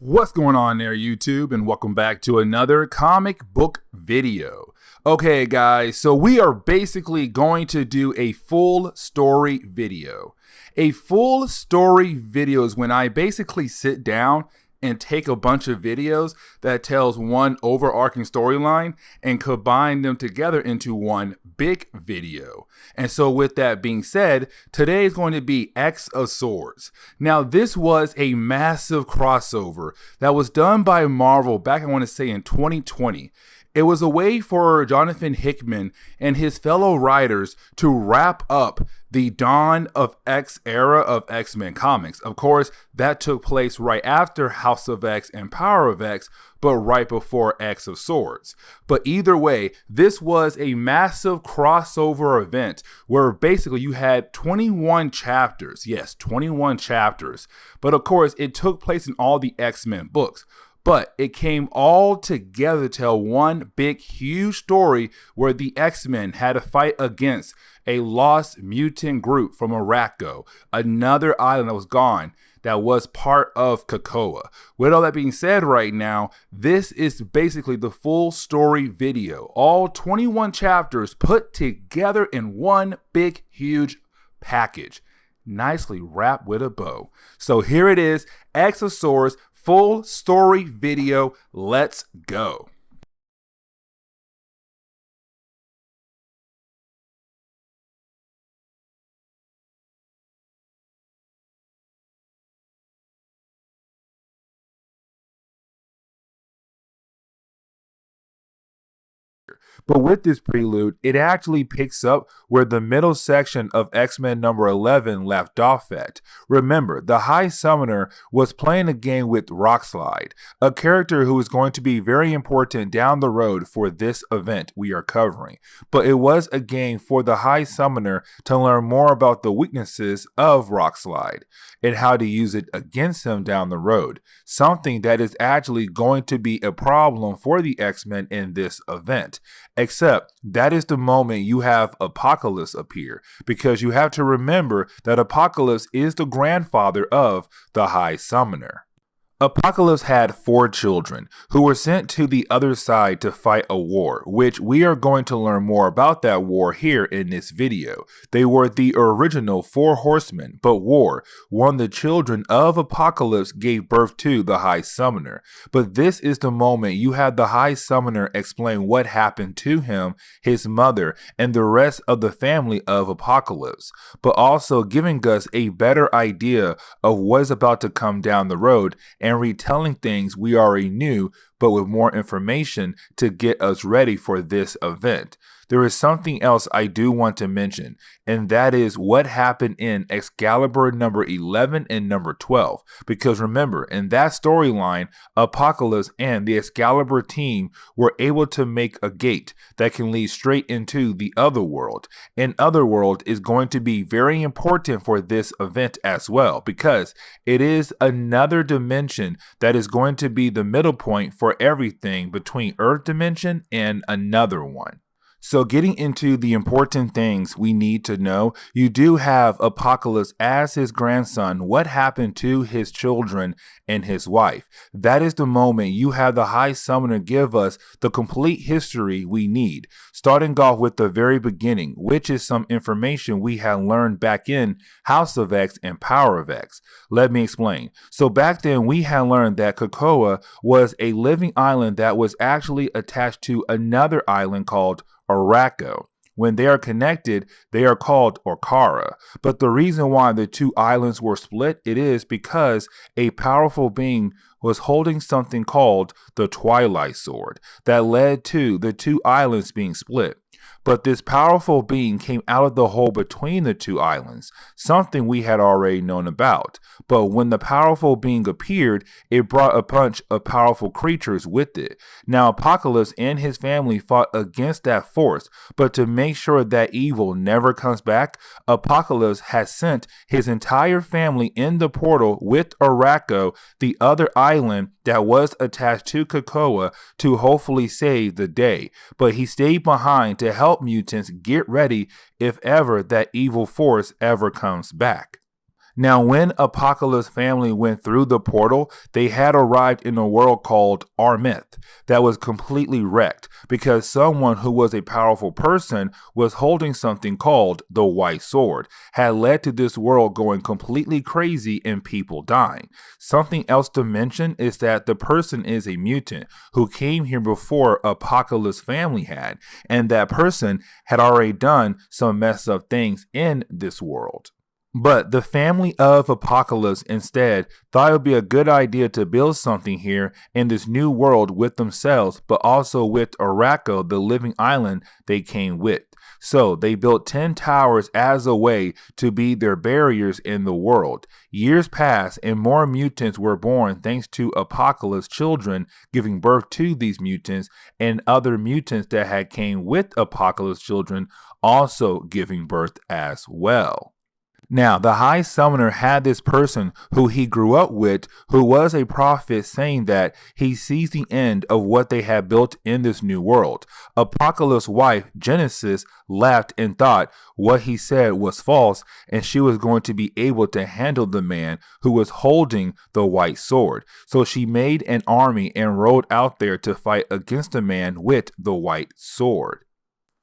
What's going on there, YouTube, and welcome back to another comic book video. Okay, guys, so we are basically going to do a full story video. A full story video is when I basically sit down and take a bunch of videos that tells one overarching storyline and combine them together into one big video. And so with that being said, today is going to be X of Swords. Now, this was a massive crossover that was done by Marvel back, I want to say, in 2020. It was a way for Jonathan Hickman and his fellow writers to wrap up the Dawn of X era of X-Men comics. Of course, that took place right after House of X and Power of X, but right before X of Swords. But either way, this was a massive crossover event where basically you had 21 chapters. Yes, 21 chapters. But of course, it took place in all the X-Men books. But it came all together to tell one big, huge story where the X-Men had to fight against a lost mutant group from Arako, another island that was gone, that was part of Krakoa. With all that being said right now, this is basically the full story video. All 21 chapters put together in one big, huge package. Nicely wrapped with a bow. So here it is, X of Swords, full story video. Let's go. But with this prelude, it actually picks up where the middle section of X-Men number 11 left off at. Remember, the High Summoner was playing a game with Rockslide, a character who is going to be very important down the road for this event we are covering. But it was a game for the High Summoner to learn more about the weaknesses of Rockslide and how to use it against him down the road. Something that is actually going to be a problem for the X-Men in this event. Except that is the moment you have Apocalypse appear, because you have to remember that Apocalypse is the grandfather of the High Summoner. Apocalypse had 4 children who were sent to the other side to fight a war, which we are going to learn more about that war here in this video. They were the original 4 horsemen, but war, one of the children of Apocalypse, gave birth to the High Summoner. But this is the moment you have the High Summoner explain what happened to him, his mother, and the rest of the family of Apocalypse, but also giving us a better idea of what is about to come down the road and retelling things we already knew, but with more information to get us ready for this event. There is something else I do want to mention, and that is what happened in Excalibur number 11 and number 12. Because remember, in that storyline, Apocalypse and the Excalibur team were able to make a gate that can lead straight into the Otherworld. And Otherworld is going to be very important for this event as well, because it is another dimension that is going to be the middle point for everything between Earth dimension and another one. So getting into the important things we need to know, you do have Apocalypse as his grandson, what happened to his children and his wife. That is the moment you have the High Summoner give us the complete history we need, starting off with the very beginning, which is some information we had learned back in House of X and Power of X. Let me explain. So back then we had learned that Krakoa was a living island that was actually attached to another island called Arako. When they are connected, they are called Orkara. But the reason why the 2 islands were split, it is because a powerful being was holding something called the Twilight Sword that led to the 2 islands being split. But this powerful being came out of the hole between the 2 islands, something we had already known about. But when the powerful being appeared, it brought a bunch of powerful creatures with it. Now Apocalypse and his family fought against that force, but to make sure that evil never comes back, Apocalypse has sent his entire family in the portal with Arako, the other island that was attached to Krakoa, to hopefully save the day. But he stayed behind to help mutants get ready if ever that evil force ever comes back. Now, when Apocalypse family went through the portal, they had arrived in a world called Armeth that was completely wrecked because someone who was a powerful person was holding something called the White Sword, had led to this world going completely crazy and people dying. Something else to mention is that the person is a mutant who came here before Apocalypse family had, and that person had already done some messed up things in this world. But the family of Apocalypse instead thought it would be a good idea to build something here in this new world with themselves, but also with Arako, the living island they came with. So they built 10 towers as a way to be their barriers in the world. Years passed and more mutants were born thanks to Apocalypse children giving birth to these mutants, and other mutants that had came with Apocalypse children also giving birth as well. Now, the High Summoner had this person who he grew up with who was a prophet saying that he sees the end of what they had built in this new world. Apocalypse's wife, Genesis, laughed and thought what he said was false and she was going to be able to handle the man who was holding the white sword. So she made an army and rode out there to fight against the man with the white sword.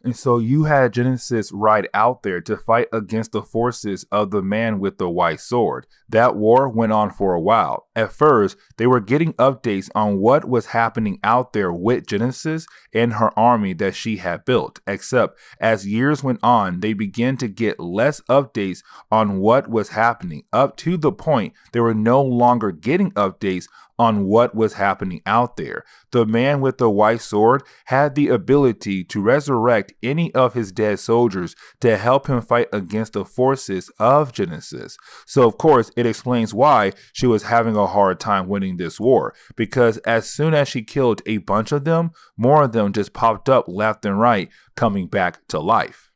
And so you had Genesis ride out there to fight against the forces of the man with the white sword. That war went on for a while. At first, they were getting updates on what was happening out there with Genesis and her army that she had built. Except as years went on, they began to get less updates on what was happening, up to the point they were no longer getting updates on what was happening out there. The man with the white sword had the ability to resurrect any of his dead soldiers to help him fight against the forces of Genesis. So of course, it explains why she was having a hard time winning this war, because as soon as she killed a bunch of them, more of them just popped up left and right, coming back to life.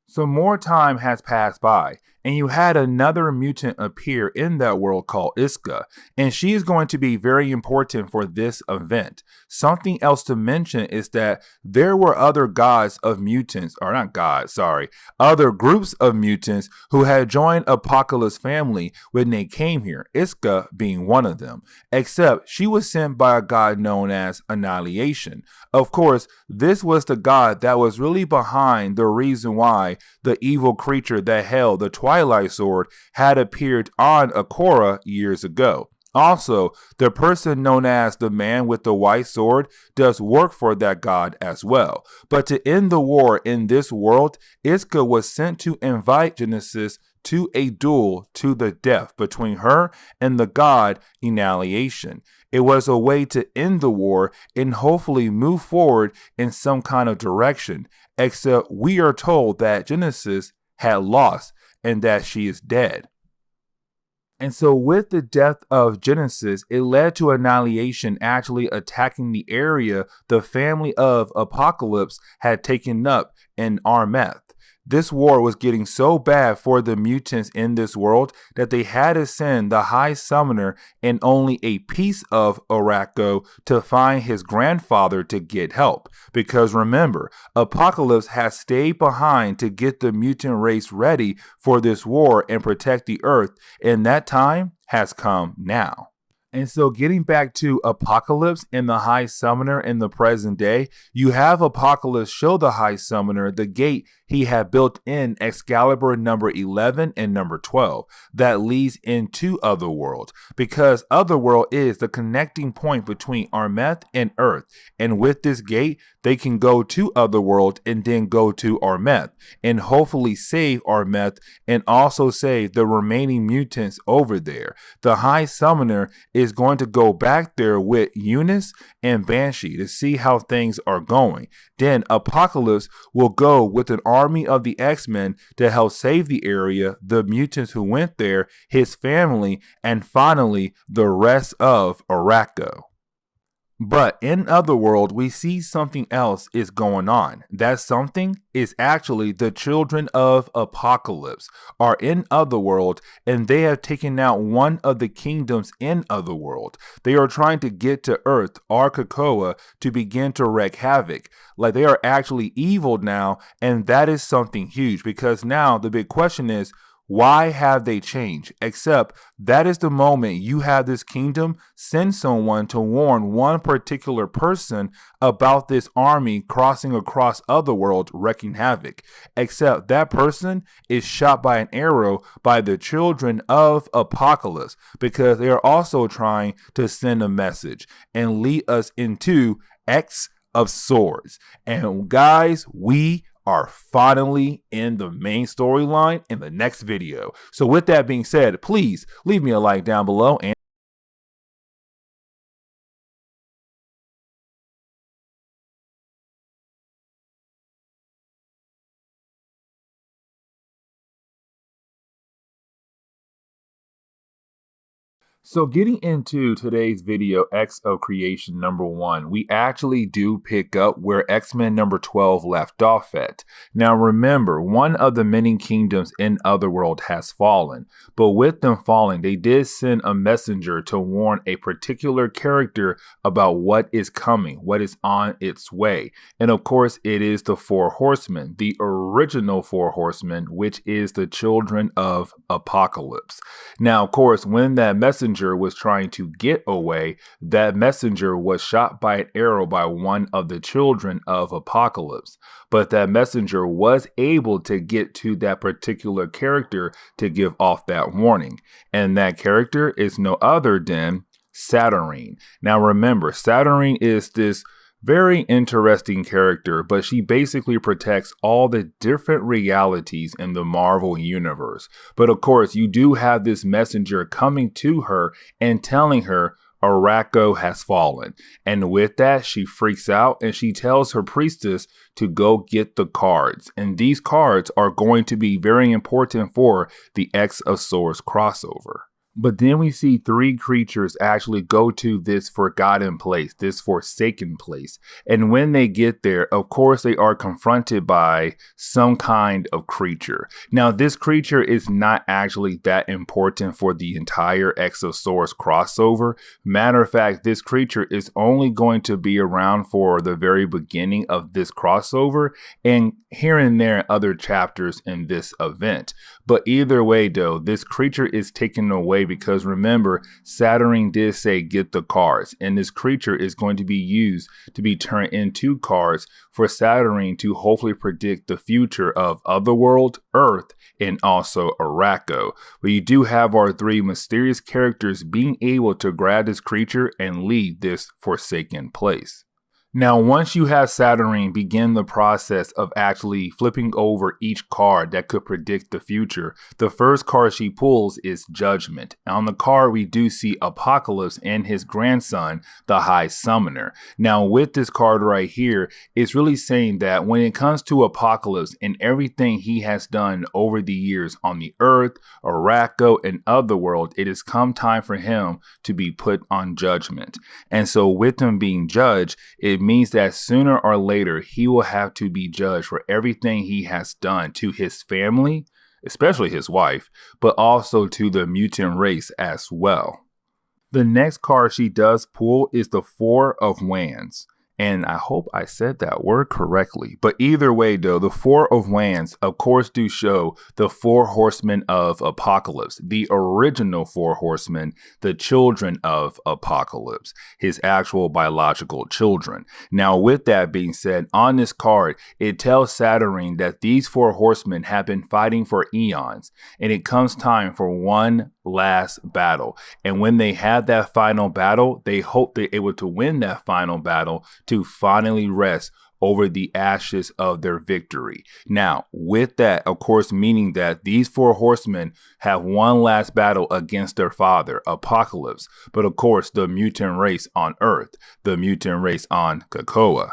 Some more time has passed by, and you had another mutant appear in that world called Iska, and she is going to be very important for this event. Something else to mention is that there were other gods of mutants, or not gods, sorry, other groups of mutants who had joined Apocalypse family when they came here, Iska being one of them, except she was sent by a god known as Annihilation. Of course, this was the god that was really behind the reason why the evil creature that held the Twilight Sword had appeared on Akora years ago. Also, the person known as the man with the white sword does work for that god as well. But to end the war in this world, Iska was sent to invite Genesis to a duel to the death between her and the god Annihilation. It was a way to end the war and hopefully move forward in some kind of direction, except we are told that Genesis had lost and that she is dead. And so with the death of Genesis, it led to Annihilation actually attacking the area the family of Apocalypse had taken up in Armeth. This war was getting so bad for the mutants in this world that they had to send the High Summoner and only a piece of Arako to find his grandfather to get help. Because remember, Apocalypse has stayed behind to get the mutant race ready for this war and protect the Earth, and that time has come now. And so getting back to Apocalypse and the High Summoner in the present day, you have Apocalypse show the High Summoner the gate he had built in Excalibur number 11 and number 12 that leads into Otherworld, because Otherworld is the connecting point between Armeth and Earth, and with this gate they can go to Otherworld and then go to Armeth and hopefully save Armeth and also save the remaining mutants over there. The High Summoner is going to go back there with Eunice and Banshee to see how things are going. Then Apocalypse will go with an army of the X-Men to help save the area, the mutants who went there, his family, and finally the rest of Arako. But in Otherworld, we see something else is going on. That something is actually the children of Apocalypse are in Otherworld, and they have taken out one of the kingdoms in Otherworld. They are trying to get to Earth, Krakoa, to begin to wreak havoc. Like they are actually evil now, and that is something huge, because now the big question is, Why have they changed? Except that is the moment you have this kingdom send someone to warn one particular person about this army crossing across Otherworld wreaking havoc. Except that person is shot by an arrow by the children of Apocalypse because they are also trying to send a message and lead us into X of Swords. And guys, we are finally in the main storyline in the next video. So with that being said, please leave me a like down below and so getting into today's video, X of Creation number 1, we actually do pick up where X-Men number 12 left off at. Now remember, one of the many kingdoms in Otherworld has fallen, but with them falling, they did send a messenger to warn a particular character about what is coming, what is on its way. And of course, it is the Four Horsemen, the original Four Horsemen, which is the children of Apocalypse. Now, of course, when that messenger was trying to get away, that messenger was shot by an arrow by one of the children of Apocalypse. But that messenger was able to get to that particular character to give off that warning. And that character is no other than Saturnyne. Now remember, Saturnyne is this very interesting character, but she basically protects all the different realities in the Marvel universe. But of course, you do have this messenger coming to her and telling her Arako has fallen. And with that, she freaks out and she tells her priestess to go get the cards. And these cards are going to be very important for the X of Swords crossover. But then we see 3 creatures actually go to this forgotten place, this forsaken place. And when they get there, of course, they are confronted by some kind of creature. Now, this creature is not actually that important for the entire X of Swords crossover. Matter of fact, this creature is only going to be around for the very beginning of this crossover and here and there in other chapters in this event. But either way, though, this creature is taken away because remember, Saturnyne did say get the cards, and this creature is going to be used to be turned into cards for Saturnyne to hopefully predict the future of Otherworld, Earth, and also Arako. But you do have our 3 mysterious characters being able to grab this creature and leave this forsaken place. Now, once you have Saturnyne begin the process of actually flipping over each card that could predict the future, the first card she pulls is Judgment. On the card, we do see Apocalypse and his grandson, the High Summoner. Now, with this card right here, it's really saying that when it comes to Apocalypse and everything he has done over the years on the Earth, Arako, and Otherworld, it has come time for him to be put on judgment. And so with him being judged, it means that sooner or later he will have to be judged for everything he has done to his family, especially his wife, but also to the mutant race as well. The next card she does pull is the Four of Wands. And I hope I said that word correctly. But either way, though, the Four of Wands, of course, do show the 4 horsemen of Apocalypse, the original 4 horsemen, the children of Apocalypse, his actual biological children. Now, with that being said, on this card, it tells Saturnyne that these 4 horsemen have been fighting for eons, and it comes time for one last battle. And when they have that final battle, they hope they're able to win that final battle to finally rest over the ashes of their victory. Now, with that, of course, meaning that these 4 horsemen have one last battle against their father, Apocalypse, but of course, the mutant race on Earth, the mutant race on Krakoa.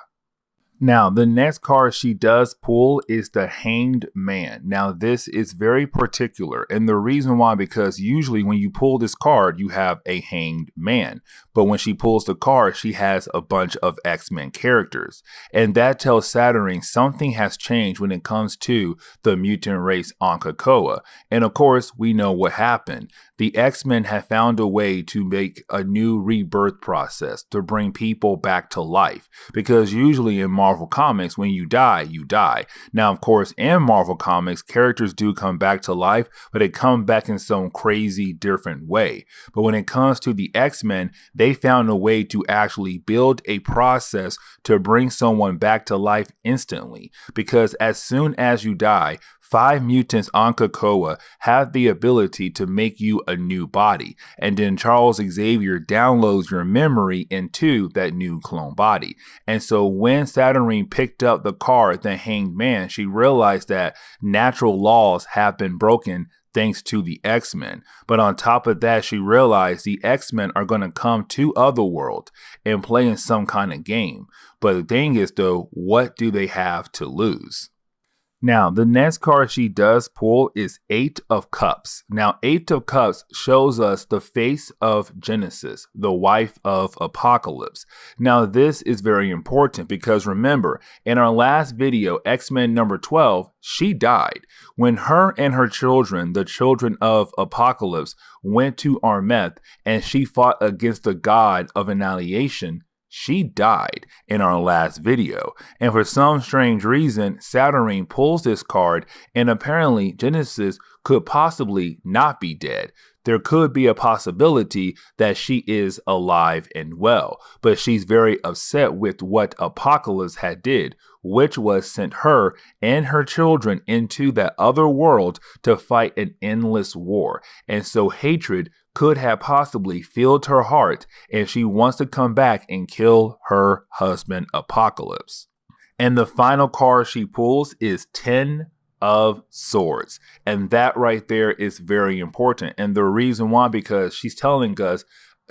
Now, the next card she does pull is the Hanged Man. Now, this is very particular, and the reason why, because usually when you pull this card, you have a Hanged Man. But when she pulls the card, she has a bunch of X-Men characters. And that tells Saturnyne something has changed when it comes to the mutant race on Krakoa. And of course, we know what happened. the X-Men have found a way to make a new rebirth process to bring people back to life. Because usually in Marvel Comics, when you die, you die. Now, of course, in Marvel Comics, characters do come back to life, but they come back in some crazy different way. But when it comes to the X-Men, they found a way to actually build a process to bring someone back to life instantly. Because as soon as you die, 5 mutants on Krakoa have the ability to make you a new body, and then Charles Xavier downloads your memory into that new clone body. And so when Saturnyne picked up the card, The Hanged Man, she realized that natural laws have been broken thanks to the X-Men. But on top of that, she realized the X-Men are going to come to Otherworld and play in some kind of game. But the thing is, though, what do they have to lose? Now, the next card she does pull is 8 of Cups. Now, 8 of Cups shows us the face of Genesis, the wife of Apocalypse. Now, this is very important because remember, in our last video, X-Men number 12, she died. When her and her children, the children of Apocalypse, went to Armeth and she fought against the god of annihilation, she died in our last video, and for some strange reason, Saturnyne pulls this card, and apparently Genesis could possibly not be dead. There could be a possibility that she is alive and well, but she's very upset with what Apocalypse had did, which was sent her and her children into that other world to fight an endless war. And so hatred could have possibly filled her heart, and she wants to come back and kill her husband Apocalypse. And the final card she pulls is 10 of Swords, and that right there is very important. And the reason why, because she's telling us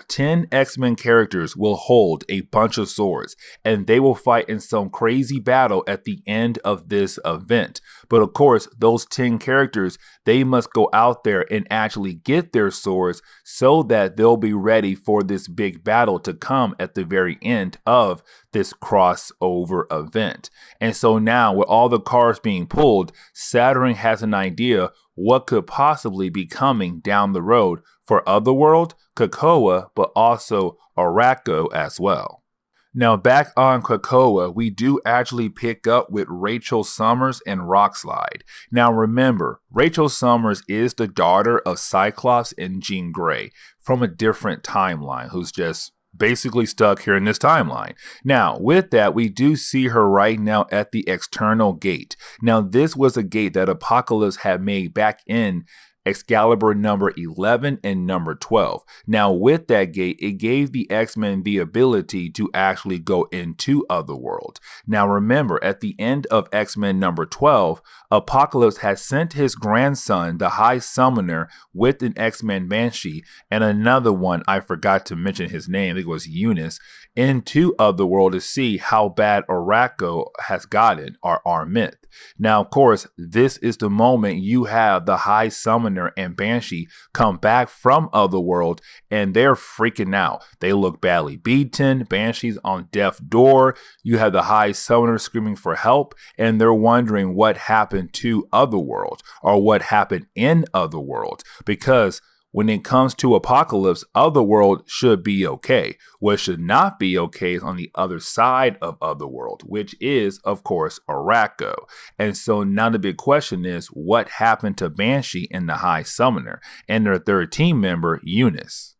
10 X-Men characters will hold a bunch of swords, and they will fight in some crazy battle at the end of this event. But of course, those 10 characters, they must go out there and actually get their swords so that they'll be ready for this big battle to come at the very end of this crossover event. And so now, with all the cards being pulled, Saturnyne has an idea what could possibly be coming down the road for Otherworld, Krakoa, but also Arako as well. Now, back on Krakoa, we do actually pick up with Rachel Summers and Rockslide. Now, remember, Rachel Summers is the daughter of Cyclops and Jean Grey from a different timeline, who's just basically stuck here in this timeline. Now, with that, we do see her right now at the external gate. Now, this was a gate that Apocalypse had made back in Excalibur number 11 and number 12. Now, with that gate, it gave the X-Men the ability to actually go into Otherworld. Now, remember, at the end of X-Men number 12, Apocalypse has sent his grandson, the High Summoner, with an X-Men Banshee and another one, I forgot to mention his name, I think it was Eunice, into Otherworld to see how bad Arako has gotten, or Armeth. Now, of course, this is the moment you have the High Summoner and Banshee come back from Otherworld, and they're freaking out. They look badly beaten. Banshee's on death's door. You have the High Summoner screaming for help, and they're wondering what happened to Otherworld, or what happened in Otherworld, because when it comes to Apocalypse, Otherworld should be okay. What should not be okay is on the other side of Otherworld, which is, of course, Arako. And so now the big question is, what happened to Banshee and the High Summoner and their third team member, Eunice?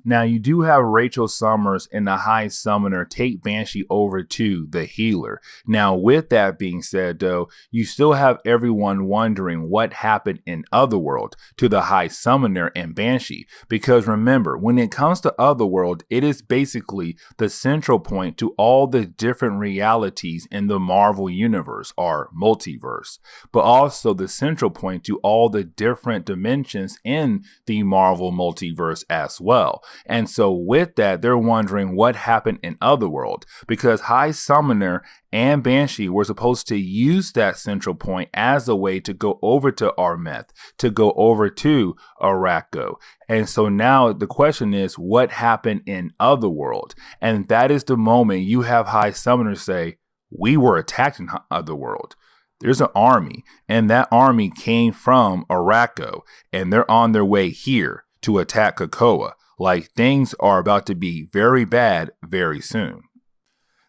Now, you do have Rachel Summers and the High Summoner take Banshee over to the Healer. Now, with that being said, though, you still have everyone wondering what happened in Otherworld to the High Summoner and Banshee. Because remember, when it comes to Otherworld, it is basically the central point to all the different realities in the Marvel Universe, or multiverse, but also the central point to all the different dimensions in the Marvel multiverse as well. And so with that, they're wondering what happened in Otherworld, because High Summoner and Banshee were supposed to use that central point as a way to go over to Armeth, to go over to Arako. And so now the question is, what happened in Otherworld? And that is the moment you have High Summoner say, we were attacked in Otherworld. There's an army, and that army came from Arako, and they're on their way here to attack Krakoa. Like, things are about to be very bad very soon.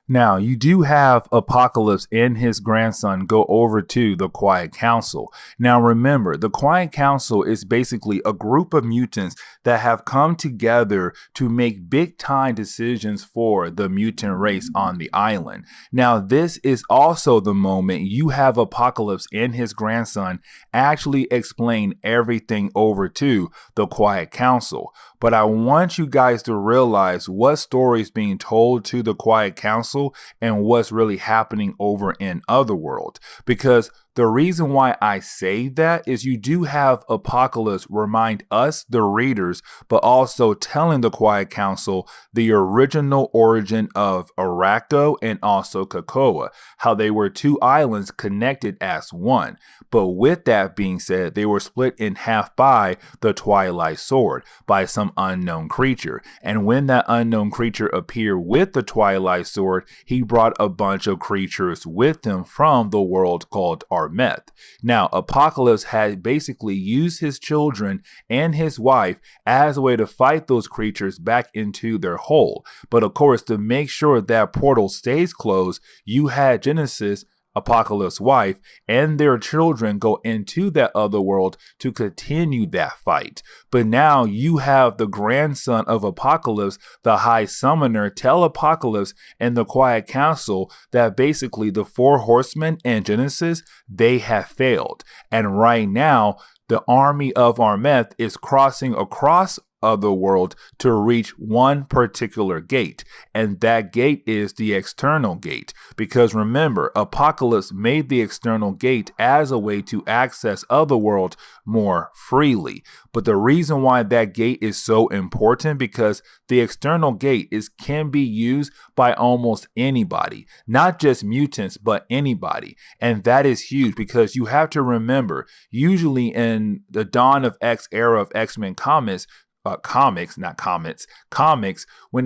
Now, you do have Apocalypse and his grandson go over to the Quiet Council. Now, remember, the Quiet Council is basically a group of mutants that have come together to make big-time decisions for the mutant race on the island. Now, this is also the moment you have Apocalypse and his grandson actually explain everything over to the Quiet Council. But I want you guys to realize what story is being told to the Quiet Council and what's really happening over in Otherworld. Because the reason why I say that is you do have Apocalypse remind us, the readers, but also telling the Quiet Council the original origin of Arako and also Krakoa, how they were two islands connected as one. But with that being said, they were split in half by the Twilight Sword, by some unknown creature. And when that unknown creature appeared with the Twilight Sword, he brought a bunch of creatures with him from the world called Armeth. Now, Apocalypse had basically used his children and his wife as a way to fight those creatures back into their hole. But of course, to make sure that portal stays closed, you had Genesis, Apocalypse's wife, and their children go into that other world to continue that fight. But now you have the grandson of Apocalypse, the High Summoner, tell Apocalypse and the Quiet Council that basically the Four Horsemen and Genesis, they have failed. And right now, the army of Armeth is crossing across Otherworld to reach one particular gate, and that gate is the external gate. Because remember, Apocalypse made the external gate as a way to access Otherworld more freely. But the reason why that gate is so important, because the external gate can be used by almost anybody, not just mutants, but anybody. And that is huge, because you have to remember, usually in the Dawn of X era of X-Men comics, when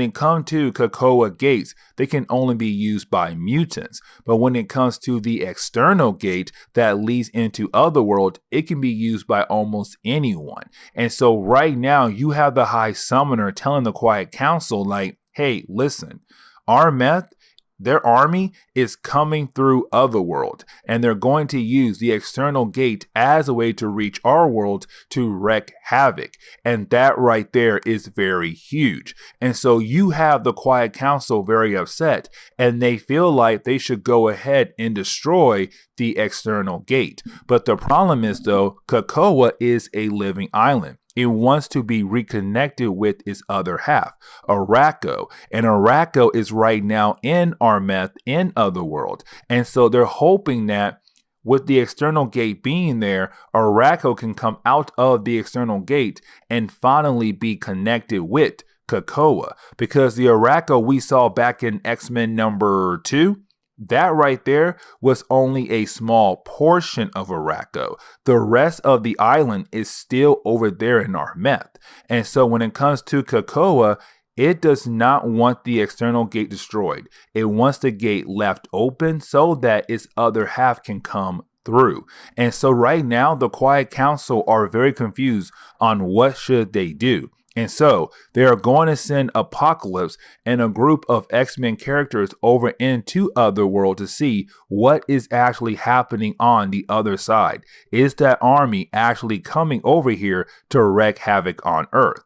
it comes to Krakoa gates, they can only be used by mutants. But when it comes to the external gate that leads into Otherworld, it can be used by almost anyone. And so right now, you have the High Summoner telling the Quiet Council, like, hey, listen, Armeth, their army is coming through Otherworld, and they're going to use the external gate as a way to reach our world to wreak havoc. And that right there is very huge. And so you have the Quiet Council very upset, and they feel like they should go ahead and destroy the external gate. But the problem is, though, Krakoa is a living island. It wants to be reconnected with its other half, Arako. And Arako is right now in Armeth in Otherworld. And so they're hoping that with the external gate being there, Arako can come out of the external gate and finally be connected with Krakoa. Because the Arako we saw back in X-Men number 2, that right there was only a small portion of Arako. The rest of the island is still over there in Armeth. And so when it comes to Krakoa, it does not want the external gate destroyed. It wants the gate left open so that its other half can come through. And so right now, the Quiet Council are very confused on what should they do. And so they are going to send Apocalypse and a group of X-Men characters over into Otherworld to see what is actually happening on the other side. Is that army actually coming over here to wreak havoc on Earth?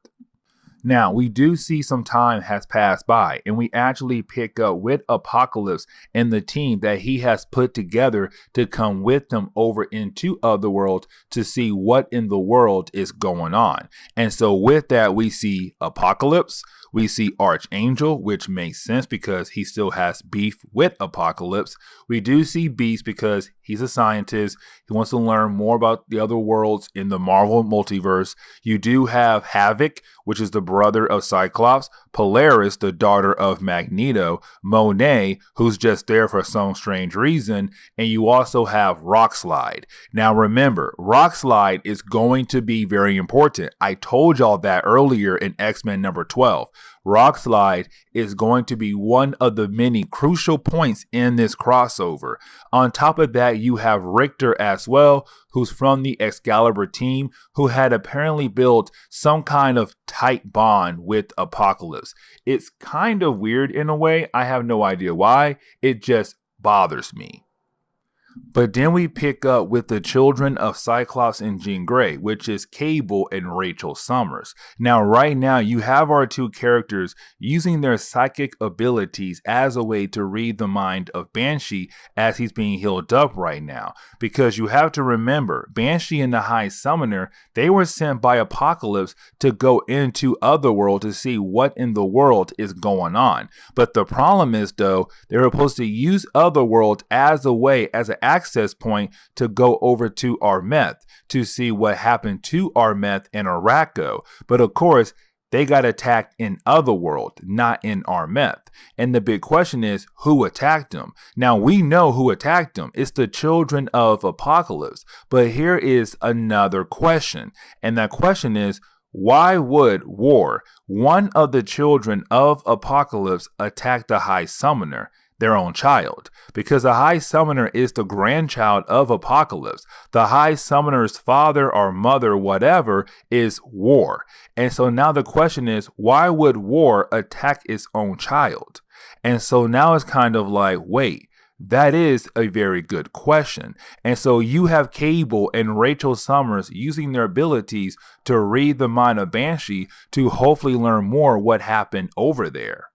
Now, we do see some time has passed by, and we actually pick up with Apocalypse and the team that he has put together to come with them over into Otherworld to see what in the world is going on. And so with that, we see Apocalypse, we see Archangel, which makes sense because he still has beef with Apocalypse. We do see Beast because he's a scientist. He wants to learn more about the other worlds in the Marvel multiverse. You do have Havoc, which is the brother of Cyclops, Polaris, the daughter of Magneto, Monet, who's just there for some strange reason, and you also have Rockslide. Now remember, Rockslide is going to be very important. I told y'all that earlier in X-Men number 12. Rock Slide is going to be one of the many crucial points in this crossover. On top of that, you have Richter as well, who's from the Excalibur team, who had apparently built some kind of tight bond with Apocalypse. It's kind of weird in a way. I have no idea why. It just bothers me. But then we pick up with the children of Cyclops and Jean Grey, which is Cable and Rachel Summers. Now, right now, you have our two characters using their psychic abilities as a way to read the mind of Banshee as he's being healed up right now. Because you have to remember, Banshee and the High Summoner, they were sent by Apocalypse to go into Otherworld to see what in the world is going on. But the problem is, though, they were supposed to use Otherworld as a way, as an access point to go over to Armeth to see what happened to Armeth and Arako. But of course, they got attacked in Otherworld, not in Armeth. And the big question is, who attacked them? Now, we know who attacked them. It's the children of Apocalypse. But here is another question. And that question is, why would War, one of the children of Apocalypse, attack the High Summoner, their own child? Because the High Summoner is the grandchild of Apocalypse. The High Summoner's father or mother, whatever, is War. And so now the question is, why would War attack its own child? And so now it's kind of like, wait, that is a very good question. And so you have Cable and Rachel Summers using their abilities to read the mind of Banshee to hopefully learn more what happened over there.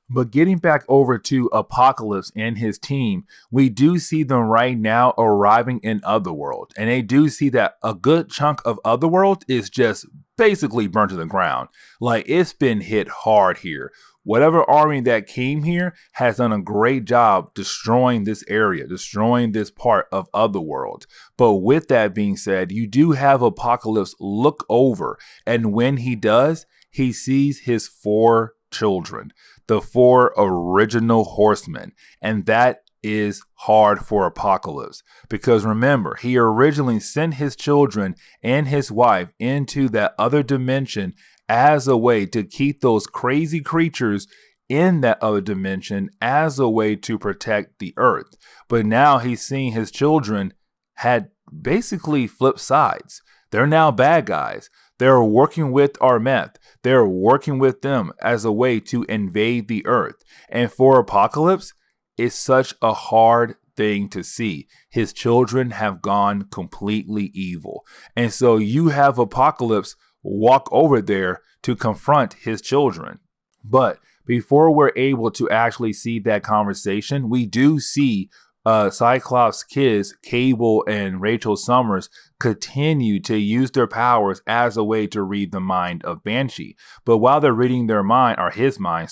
But getting back over to Apocalypse and his team, we do see them right now arriving in Otherworld. And they do see that a good chunk of Otherworld is just basically burnt to the ground. Like, it's been hit hard here. Whatever army that came here has done a great job destroying this area, destroying this part of Otherworld. But with that being said, you do have Apocalypse look over. And when he does, he sees his 4 children, the 4 original horsemen. And that is hard for Apocalypse, because remember, he originally sent his children and his wife into that other dimension as a way to keep those crazy creatures in that other dimension, as a way to protect the earth. But now he's seeing his children had basically flipped sides. They're now bad guys. They're working with Armeth. They're working with them as a way to invade the earth. And for Apocalypse, it's such a hard thing to see. His children have gone completely evil. And so you have Apocalypse walk over there to confront his children. But before we're able to actually see that conversation, we do see Cyclops' kids, Cable and Rachel Summers, continue to use their powers as a way to read the mind of Banshee. But while they're reading their mind, or his mind,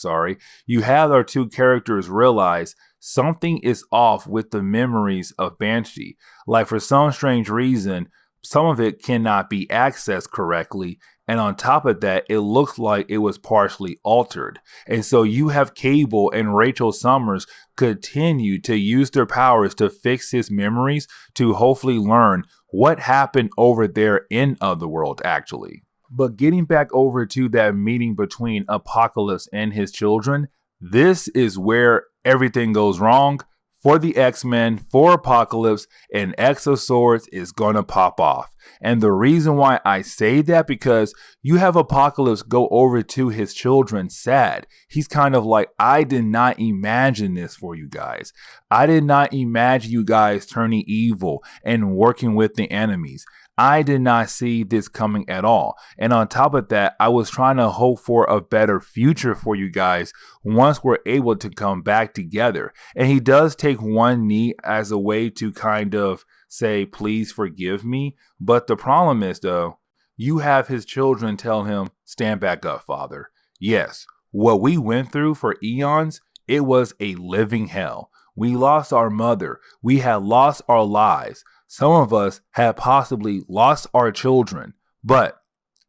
you have our two characters realize something is off with the memories of Banshee. Like, for some strange reason, some of it cannot be accessed correctly. And on top of that, it looks like it was partially altered. And so you have Cable and Rachel Summers continue to use their powers to fix his memories to hopefully learn what happened over there in Otherworld, actually. But getting back over to that meeting between Apocalypse and his children, this is where everything goes wrong for the X-Men, for Apocalypse, and X of Swords is gonna pop off. And the reason why I say that, because you have Apocalypse go over to his children sad. He's kind of like, I did not imagine this for you guys. I did not imagine you guys turning evil and working with the enemies. I did not see this coming at all. And on top of that, I was trying to hope for a better future for you guys once we're able to come back together. And he does take one knee as a way to kind of say, please forgive me. But the problem is, though, you have his children tell him, stand back up, father. Yes, what we went through for eons, it was a living hell. We lost our mother. We had lost our lives. Some of us had possibly lost our children, but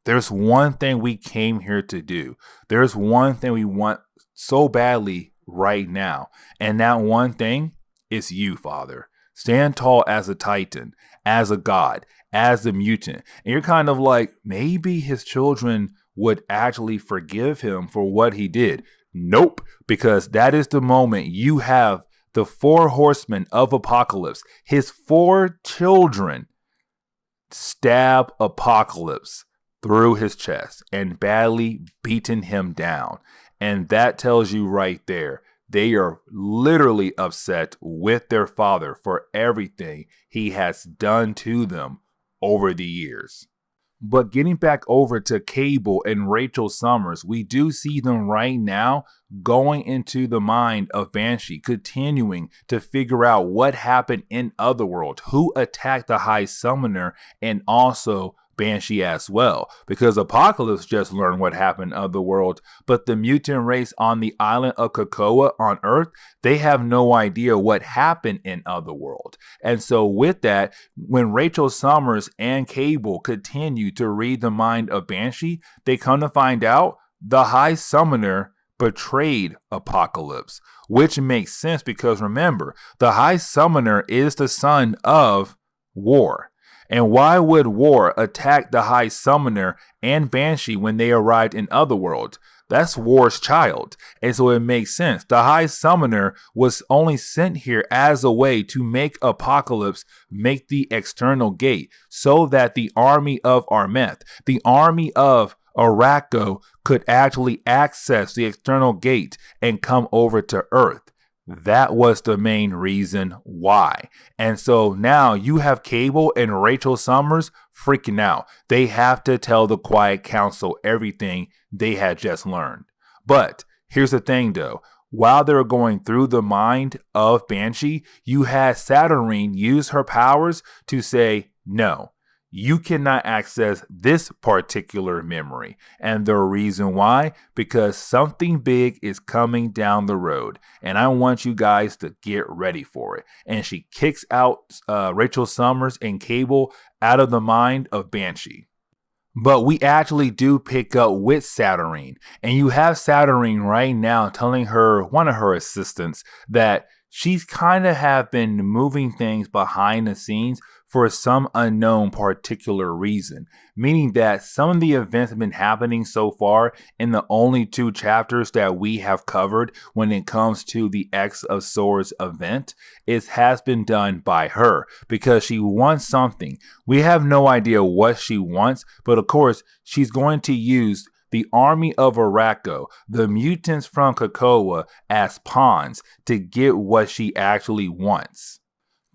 there's one thing we came here to do. There's one thing we want so badly right now. And that one thing is you, Father. Stand tall as a Titan, as a god, as a mutant. And you're kind of like, maybe his children would actually forgive him for what he did. Nope, because that is the moment you have the 4 horsemen of Apocalypse, his 4 children, stab Apocalypse through his chest and badly beaten him down. And that tells you right there, they are literally upset with their father for everything he has done to them over the years. But getting back over to Cable and Rachel Summers, we do see them right now going into the mind of Banshee, continuing to figure out what happened in Otherworld, who attacked the High Summoner, and also Banshee as well, because Apocalypse just learned what happened in Otherworld, but the mutant race on the island of Krakoa on Earth, they have no idea what happened in Otherworld. And so with that, when Rachel Summers and Cable continue to read the mind of Banshee, they come to find out the High Summoner betrayed Apocalypse, which makes sense because remember, the High Summoner is the son of War. And why would War attack the High Summoner and Banshee when they arrived in Otherworld? That's War's child. And so it makes sense. The High Summoner was only sent here as a way to make Apocalypse make the external gate so that the army of Armeth, the army of Arako, could actually access the external gate and come over to Earth. That was the main reason why. And so now you have Cable and Rachel Summers freaking out. They have to tell the Quiet Council everything they had just learned. But here's the thing though. While they were going through the mind of Banshee, you had Saturnyne use her powers to say, no, you cannot access this particular memory. And the reason why? Because something big is coming down the road. And I want you guys to get ready for it. And she kicks out Rachel Summers and Cable out of the mind of Banshee. But we actually do pick up with Saturnyne. And you have Saturnyne right now telling one of her assistants that she's kind of have been moving things behind the scenes for some unknown particular reason, meaning that some of the events have been happening so far in the only 2 chapters that we have covered when it comes to the X of Swords event. It has been done by her because she wants something. We have no idea what she wants, but of course she's going to use the army of Arako, the mutants from Krakoa, as pawns to get what she actually wants.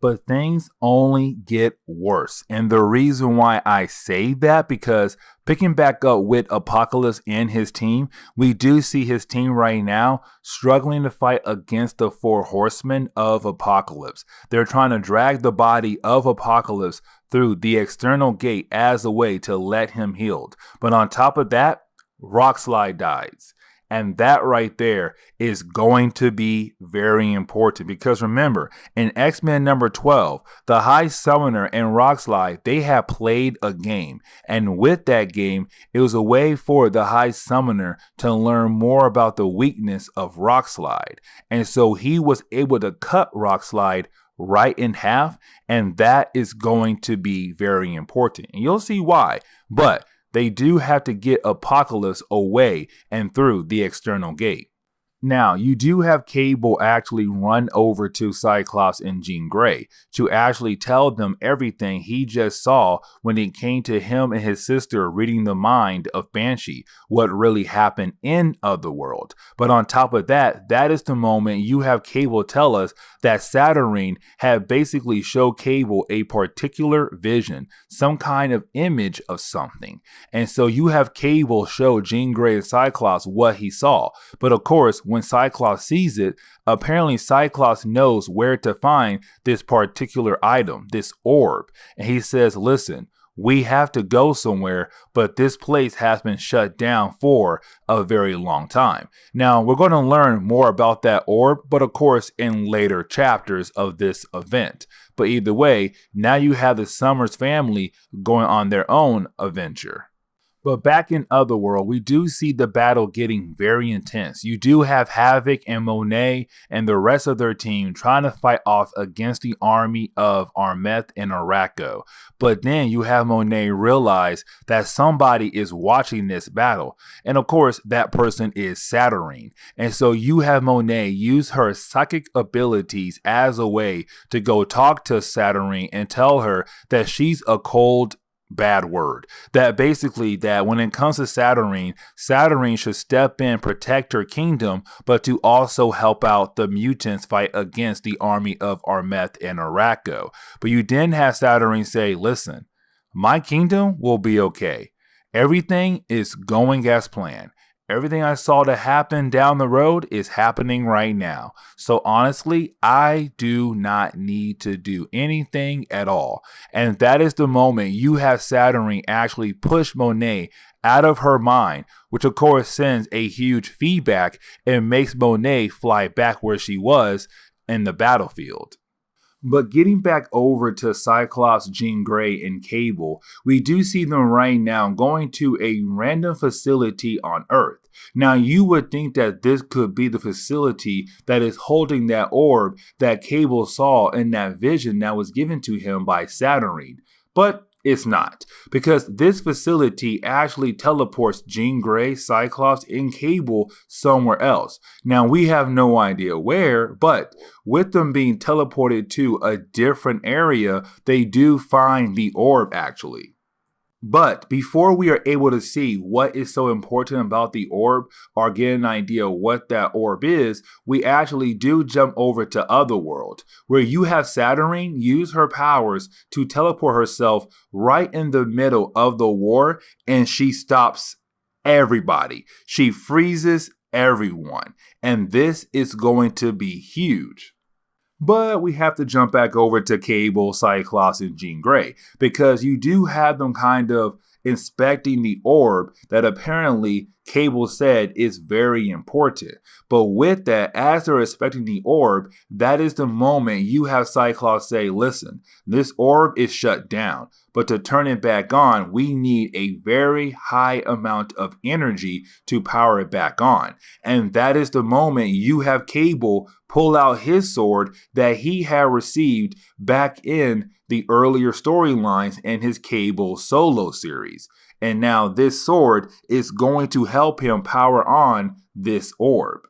But things only get worse. And the reason why I say that, because picking back up with Apocalypse and his team, we do see his team right now struggling to fight against the 4 horsemen of Apocalypse. They're trying to drag the body of Apocalypse through the external gate as a way to let him healed. But on top of that, Rockslide dies. And that right there is going to be very important because remember, in X-Men number 12, the High Summoner and Rockslide, they had played a game. And with that game, it was a way for the High Summoner to learn more about the weakness of Rockslide. And so he was able to cut Rockslide right in half. And that is going to be very important. And you'll see why. But they do have to get Apocalypse away and through the external gate. Now, you do have Cable actually run over to Cyclops and Jean Grey to actually tell them everything he just saw when it came to him and his sister reading the mind of Banshee, what really happened in Otherworld. But on top of that, that is the moment you have Cable tell us that Saturnyne had basically showed Cable a particular vision, some kind of image of something. And so you have Cable show Jean Grey and Cyclops what he saw. But of course, when Cyclops sees it, apparently Cyclops knows where to find this particular item, this orb. And he says, listen, we have to go somewhere, but this place has been shut down for a very long time. Now, we're going to learn more about that orb, but of course in later chapters of this event. But either way, now you have the Summers family going on their own adventure. But back in Otherworld, we do see the battle getting very intense. You do have Havoc and Monet and the rest of their team trying to fight off against the army of Armeth and Arako. But then you have Monet realize that somebody is watching this battle. And of course, that person is Saturnyne. And so you have Monet use her psychic abilities as a way to go talk to Saturnyne and tell her that she's a cold bad word. That basically that when it comes to Saturnyne, Saturnyne should step in, protect her kingdom, but to also help out the mutants fight against the army of Armeth and Arako. But you then have Saturnyne say, listen, my kingdom will be okay. Everything is going as planned. Everything I saw to happen down the road is happening right now. So honestly, I do not need to do anything at all. And that is the moment you have Saturnyne actually push Monet out of her mind, which of course sends a huge feedback and makes Monet fly back where she was in the battlefield. But getting back over to Cyclops, Jean Grey, and Cable, we do see them right now going to a random facility on Earth. Now, you would think that this could be the facility that is holding that orb that Cable saw in that vision that was given to him by Saturnyne. But it's not, because this facility actually teleports Jean Grey, Cyclops, and Cable somewhere else. Now, we have no idea where, but with them being teleported to a different area, they do find the orb actually. But before we are able to see what is so important about the orb or get an idea what that orb is, we actually do jump over to Otherworld, where you have Saturnyne use her powers to teleport herself right in the middle of the war, and she stops everybody. She freezes everyone, and this is going to be huge. But we have to jump back over to Cable, Cyclops, and Jean Grey, because you do have them kind of inspecting the orb that apparently Cable said is very important. But with that, as they're inspecting the orb, that is the moment you have Cyclops say, listen, this orb is shut down, but to turn it back on, we need a very high amount of energy to power it back on. And that is the moment you have Cable pull out his sword that he had received back in the earlier storylines in his Cable solo series. And now this sword is going to help him power on this orb.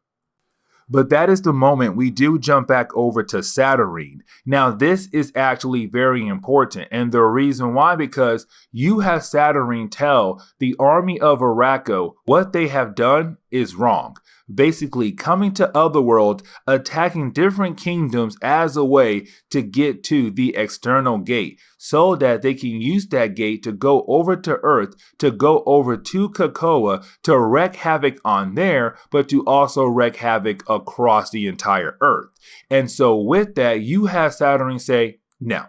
But that is the moment we do jump back over to Saturnyne. Now, this is actually very important. And the reason why, because you have Saturnyne tell the army of Arako what they have done is wrong. Basically coming to Otherworld, attacking different kingdoms as a way to get to the external gate so that they can use that gate to go over to Earth, to go over to Krakoa, to wreak havoc on there, but to also wreak havoc across the entire Earth. And so with that, you have Saturnyne say, no.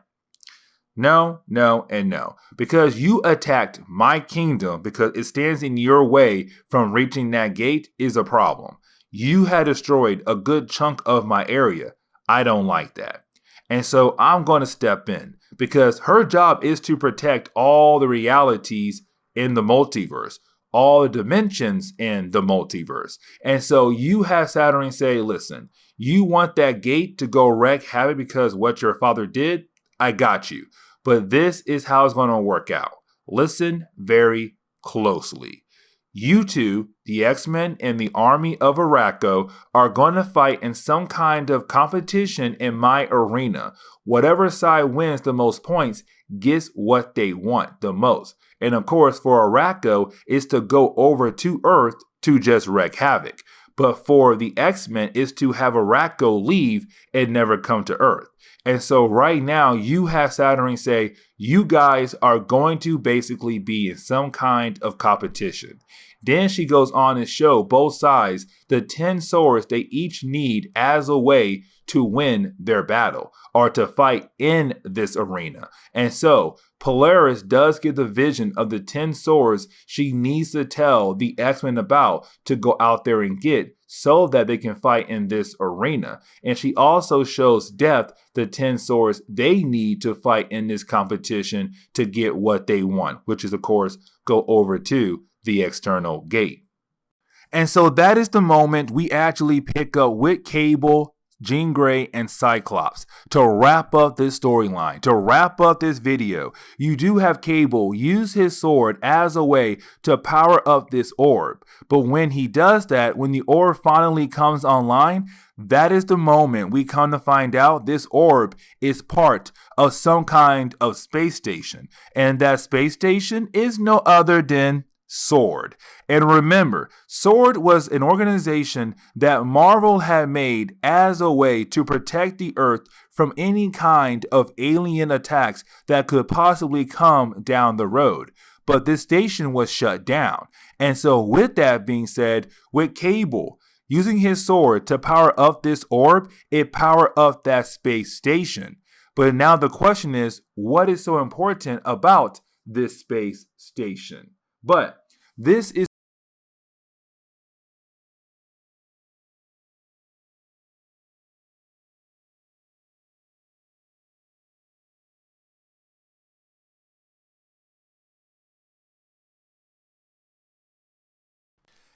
No, no, and no. Because you attacked my kingdom because it stands in your way from reaching that gate is a problem. You had destroyed a good chunk of my area. I don't like that. And so I'm going to step in because her job is to protect all the realities in the multiverse, all the dimensions in the multiverse. And so you have Saturnyne say, listen, you want that gate to go wreak havoc because what your father did? I got you. But this is how it's going to work out. Listen very closely. You two, the X-Men and the army of Arako, are going to fight in some kind of competition in my arena. Whatever side wins the most points gets what they want the most. And of course, for Arako, is to go over to Earth to just wreak havoc. But for the X-Men is to have Arako leave and never come to Earth. And so right now you have Saturnyne say, you guys are going to basically be in some kind of competition. Then she goes on and show both sides the 10 swords they each need as a way to win their battle or to fight in this arena. And so Polaris does get the vision of the 10 swords she needs to tell the X-Men about to go out there and get so that they can fight in this arena. And she also shows Death the 10 swords they need to fight in this competition to get what they want, which is, of course, go over to the external gate. And so that is the moment we actually pick up with Cable, Jean Grey, and Cyclops to wrap up this storyline, to wrap up this video. You do have Cable use his sword as a way to power up this orb. But when he does that, when the orb finally comes online, that is the moment we come to find out this orb is part of some kind of space station. And that space station is no other than SWORD. And remember, SWORD was an organization that Marvel had made as a way to protect the Earth from any kind of alien attacks that could possibly come down the road. But this station was shut down. And so with that being said, with Cable using his sword to power up this orb, it powered up that space station. But now the question is, what is so important about this space station? But this is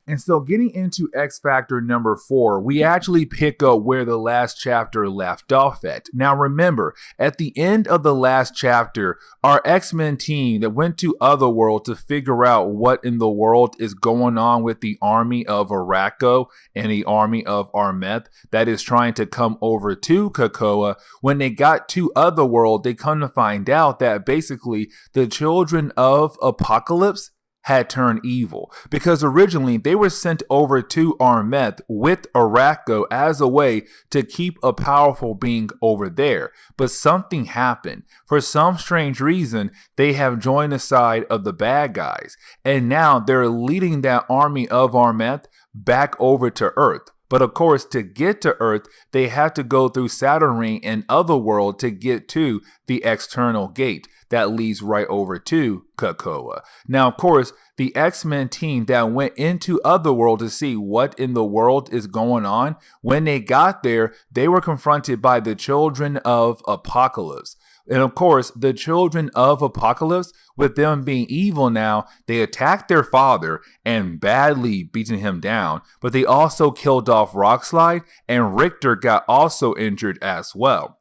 And so getting into X Factor number 4, we actually pick up where the last chapter left off at. Now remember, at the end of the last chapter, our X-Men team that went to Otherworld to figure out what in the world is going on with the army of Arako and the army of Armeth that is trying to come over to Krakoa. When they got to Otherworld, they come to find out that basically the children of Apocalypse had turned evil, because originally they were sent over to Armeth with Arako as a way to keep a powerful being over there. But something happened. For some strange reason, they have joined the side of the bad guys, and now they're leading that army of Armeth back over to Earth. But of course, to get to Earth, they have to go through Saturnyne and Otherworld to get to the external gate that leads right over to Krakoa. Now, of course, the X-Men team that went into Otherworld to see what in the world is going on, when they got there, they were confronted by the children of Apocalypse. And of course, the children of Apocalypse, with them being evil now, they attacked their father and badly beaten him down. But they also killed off Rockslide, and Richter got also injured as well.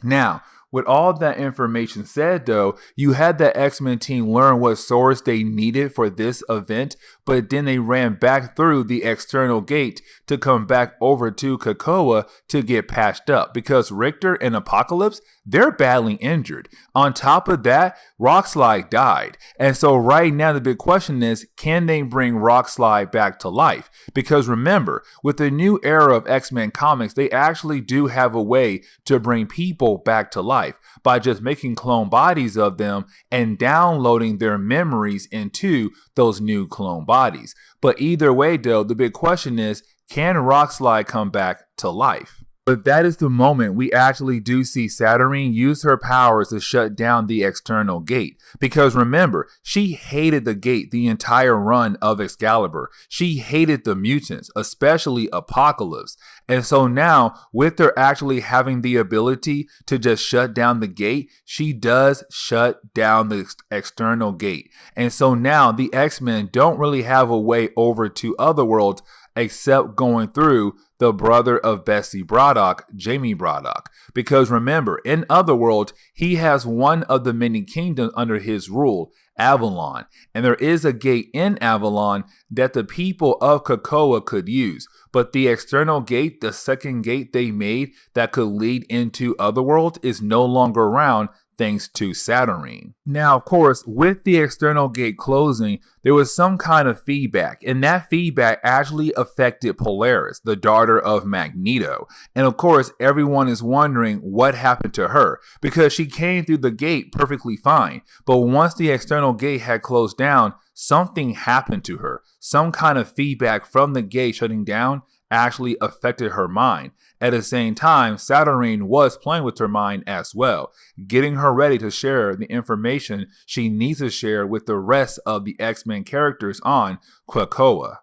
Now, with all that information said, though, you had the X-Men team learn what swords they needed for this event, but then they ran back through the external gate to come back over to Krakoa to get patched up, because Richter and Apocalypse, they're badly injured. On top of that, Rockslide died. And so right now the big question is, can they bring Rockslide back to life? Because remember, with the new era of X-Men comics, they actually do have a way to bring people back to life by just making clone bodies of them and downloading their memories into those new clone bodies. But either way, though, the big question is, can Rockslide come back to life? But that is the moment we actually do see Saturnyne use her powers to shut down the external gate. Because remember, she hated the gate the entire run of Excalibur. She hated the mutants, especially Apocalypse. And so now, with her actually having the ability to just shut down the gate, she does shut down the external gate. And so now the X-Men don't really have a way over to Otherworld except going through the brother of Bessie Braddock, Jamie Braddock. Because remember, in Otherworld, he has one of the many kingdoms under his rule, Avalon. And there is a gate in Avalon that the people of Krakoa could use. But the external gate, the second gate they made that could lead into Otherworld, is no longer around, thanks to Saturnyne. Now, of course, with the external gate closing, there was some kind of feedback, and that feedback actually affected Polaris, the daughter of Magneto. And of course, everyone is wondering what happened to her, because she came through the gate perfectly fine. But once the external gate had closed down, something happened to her. Some kind of feedback from the gate shutting down actually affected her mind. At the same time, Saturnyne was playing with her mind as well, getting her ready to share the information she needs to share with the rest of the X-Men characters on Krakoa.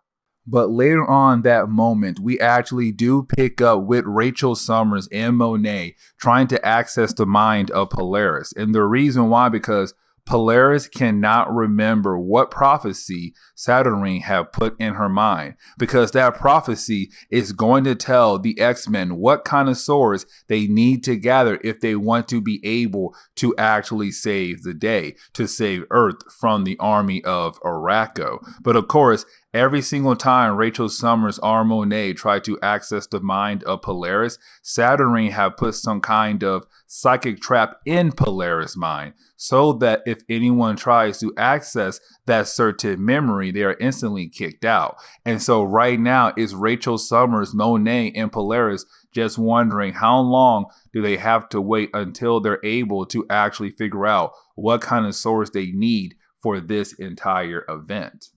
But later on that moment, we actually do pick up with Rachel Summers and Monet trying to access the mind of Polaris. And the reason why, because Polaris cannot remember what prophecy Saturnyne had put in her mind, because that prophecy is going to tell the X-Men what kind of swords they need to gather if they want to be able to actually save the day, to save Earth from the army of Arako. But of course, every single time Rachel Summers or Monet tried to access the mind of Polaris, Saturnyne had put some kind of psychic trap in Polaris' mind, so that if anyone tries to access that certain memory, they are instantly kicked out. And so right now it's Rachel Summers, Monet, and Polaris just wondering how long do they have to wait until they're able to actually figure out what kind of source they need for this entire event.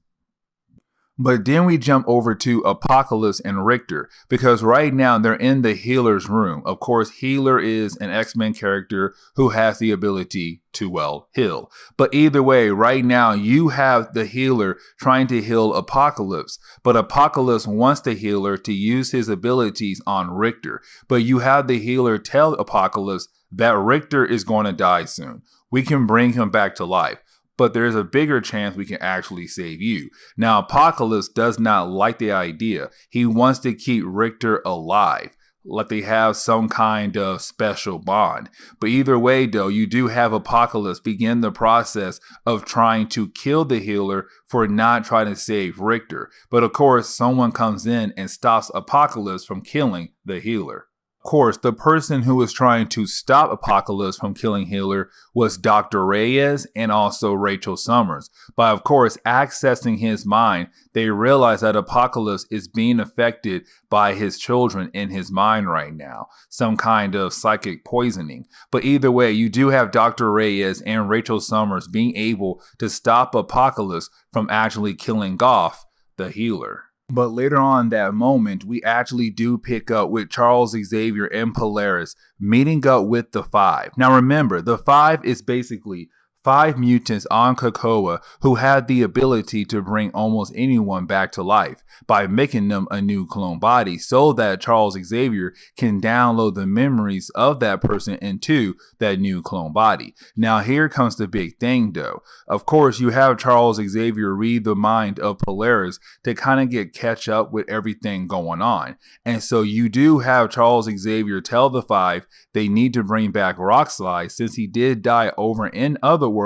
But then we jump over to Apocalypse and Richter, because right now they're in the healer's room. Of course, Healer is an X-Men character who has the ability to, well, heal. But either way, right now you have the healer trying to heal Apocalypse, but Apocalypse wants the healer to use his abilities on Richter. But you have the healer tell Apocalypse that Richter is going to die soon. We can bring him back to life, but there's a bigger chance we can actually save you. Now, Apocalypse does not like the idea. He wants to keep Richter alive, like they have some kind of special bond. But either way, though, you do have Apocalypse begin the process of trying to kill the healer for not trying to save Richter. But of course, someone comes in and stops Apocalypse from killing the healer. Of course, the person who was trying to stop Apocalypse from killing Healer was Dr. Reyes and also Rachel Summers. By, of course, accessing his mind, they realize that Apocalypse is being affected by his children in his mind right now, some kind of psychic poisoning. But either way, you do have Dr. Reyes and Rachel Summers being able to stop Apocalypse from actually killing off the healer. But later on that moment, we actually do pick up with Charles Xavier and Polaris meeting up with the Five. Now remember, the Five is basically 5 mutants on Krakoa who had the ability to bring almost anyone back to life by making them a new clone body, so that Charles Xavier can download the memories of that person into that new clone body. Now here comes the big thing though. Of course, you have Charles Xavier read the mind of Polaris to kind of catch up with everything going on. And so you do have Charles Xavier tell the Five they need to bring back Rockslide, since he did die over in Otherworld,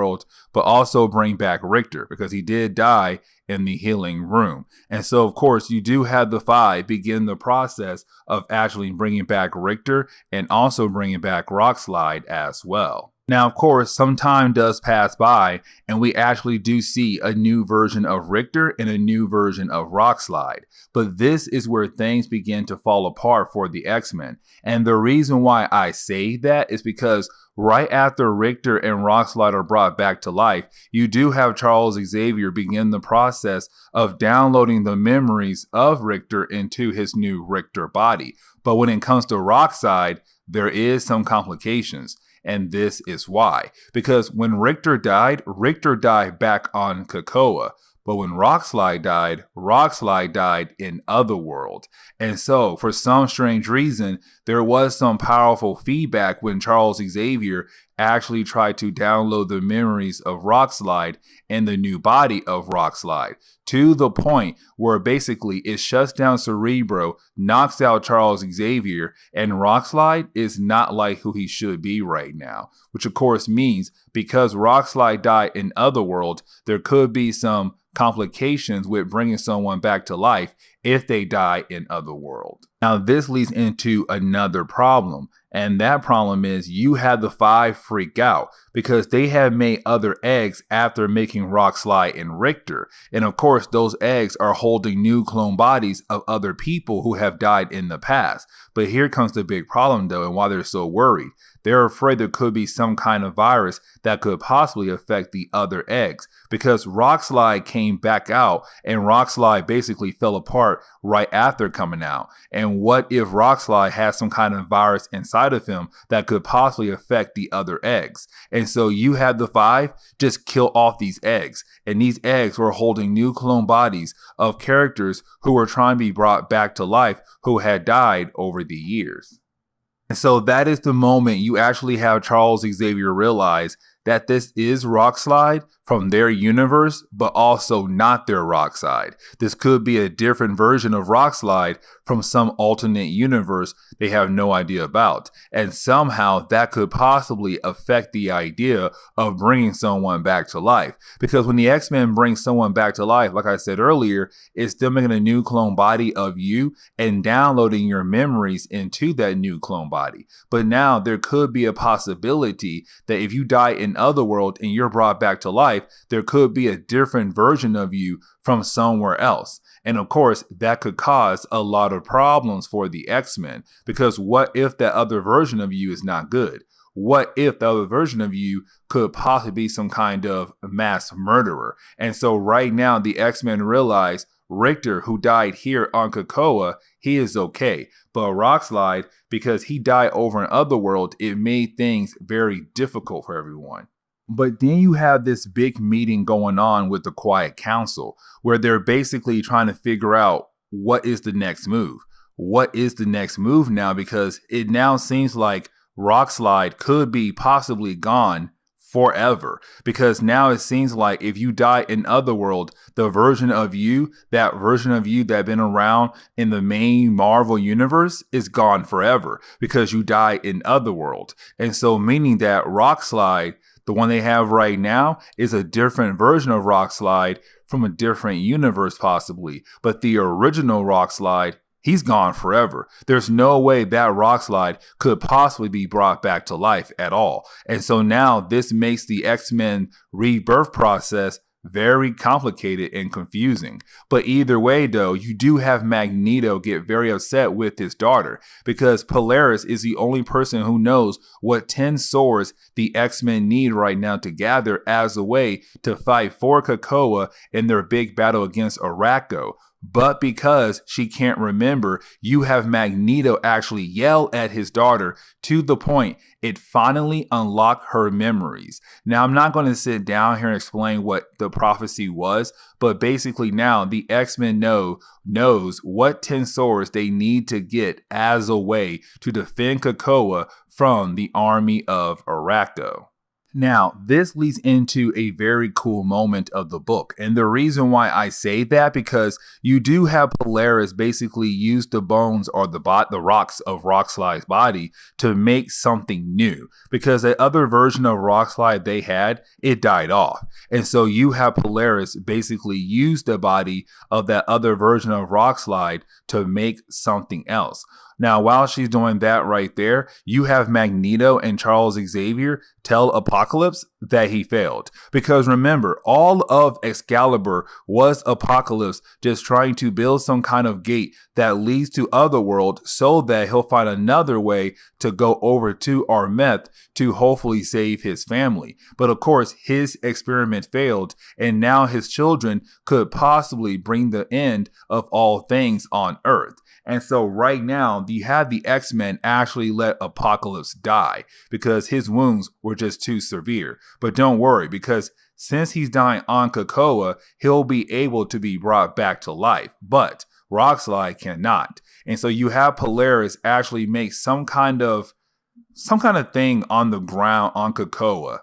but also bring back Richter because he did die in the healing room. And so, of course, you do have the Five begin the process of actually bringing back Richter and also bringing back Rockslide as well. Now, of course, some time does pass by and we actually do see a new version of Richter and a new version of Rockslide. But this is where things begin to fall apart for the X-Men. And the reason why I say that is because right after Richter and Rockslide are brought back to life, you do have Charles Xavier begin the process of downloading the memories of Richter into his new Richter body. But when it comes to Rockslide, there is some complications. And this is why. Because when Richter died back on Krakoa. But when Rockslide died in Otherworld. And so, for some strange reason, there was some powerful feedback when Charles Xavier actually tried to download the memories of Rockslide in the new body of Rockslide, to the point where basically it shuts down Cerebro, knocks out Charles Xavier, and Rockslide is not like who he should be right now. Which of course means because Rockslide died in Otherworld, there could be some complications with bringing someone back to life if they die in Otherworld. Now this leads into another problem, and that problem is you have the Five freak out because they have made other eggs after making Rockslide and Richter, and of course those eggs are holding new clone bodies of other people who have died in the past. But here comes the big problem though, and why they're so worried. They're afraid there could be some kind of virus that could possibly affect the other eggs, because Rockslide came back out and Rockslide basically fell apart right after coming out. And what if Rockslide has some kind of virus inside of him that could possibly affect the other eggs? And so you have the Five just kill off these eggs. And these eggs were holding new clone bodies of characters who were trying to be brought back to life who had died over the years. And so that is the moment you actually have Charles Xavier realize that this is Rockslide from their universe, but also not their Rockslide. This could be a different version of Rockslide from some alternate universe they have no idea about. And somehow that could possibly affect the idea of bringing someone back to life. Because when the X-Men bring someone back to life, like I said earlier, it's them making a new clone body of you and downloading your memories into that new clone body. But now there could be a possibility that if you die in Otherworld and you're brought back to life, there could be a different version of you from somewhere else. And of course, that could cause a lot of problems for the X-Men, because what if that other version of you is not good? What if the other version of you could possibly be some kind of mass murderer? And so right now, the X-Men realize Richter, who died here on Krakoa, he is okay. But Rockslide, because he died over in Otherworld, it made things very difficult for everyone. But then you have this big meeting going on with the Quiet Council, where they're basically trying to figure out what is the next move. What is the next move now? Because it now seems like Rockslide could be possibly gone forever. Because now it seems like if you die in Otherworld, the version of you that been around in the main Marvel universe is gone forever because you die in Otherworld. And so meaning that Rockslide, the one they have right now, is a different version of Rockslide from a different universe possibly. But the original Rockslide, he's gone forever. There's no way that Rockslide could possibly be brought back to life at all. And so now this makes the X-Men rebirth process very complicated and confusing. But either way, though, you do have Magneto get very upset with his daughter because Polaris is the only person who knows what 10 swords the X-Men need right now to gather as a way to fight for Krakoa in their big battle against Arako. But because she can't remember, you have Magneto actually yell at his daughter to the point it finally unlocked her memories. Now, I'm not going to sit down here and explain what the prophecy was, but basically now the X-Men knows what 10 swords they need to get as a way to defend Krakoa from the army of Arako. Now, this leads into a very cool moment of the book. And the reason why I say that, because you do have Polaris basically use the bones or the rocks of Rockslide's body to make something new. Because the other version of Rockslide they had, it died off. And so you have Polaris basically use the body of that other version of Rockslide to make something else. Now, while she's doing that right there, you have Magneto and Charles Xavier tell Apocalypse that he failed. Because remember, all of Excalibur was Apocalypse just trying to build some kind of gate that leads to Otherworld so that he'll find another way to go over to Armeth to hopefully save his family. But of course, his experiment failed, and now his children could possibly bring the end of all things on Earth. And so right now, you have the X-Men actually let Apocalypse die because his wounds were just too severe. But don't worry, because since he's dying on Krakoa, he'll be able to be brought back to life. But Rockslide cannot. And so you have Polaris actually make some kind of thing on the ground on Krakoa.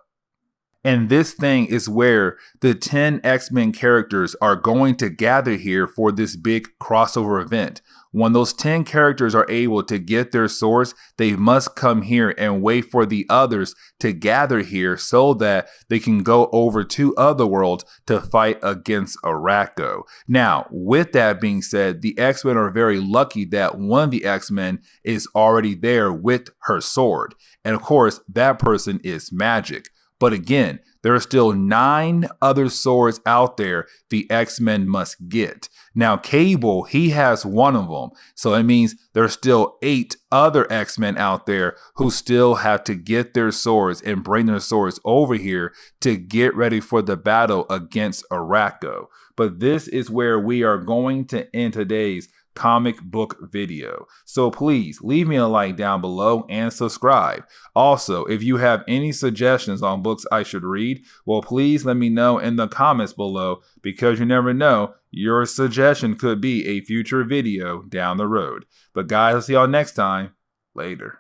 And this thing is where the 10 X-Men characters are going to gather here for this big crossover event. When those 10 characters are able to get their swords, they must come here and wait for the others to gather here so that they can go over to Otherworld to fight against Arako. Now, with that being said, the X-Men are very lucky that one of the X-Men is already there with her sword. And of course, that person is Magic. But again, there are still 9 other swords out there the X-Men must get. Now, Cable, he has one of them. So it means there's still 8 other X-Men out there who still have to get their swords and bring their swords over here to get ready for the battle against Arako. But this is where we are going to end today's comic book video. So please leave me a like down below and subscribe. Also, if you have any suggestions on books I should read, well, please let me know in the comments below, because you never know, your suggestion could be a future video down the road. But guys, I'll see y'all next time. Later.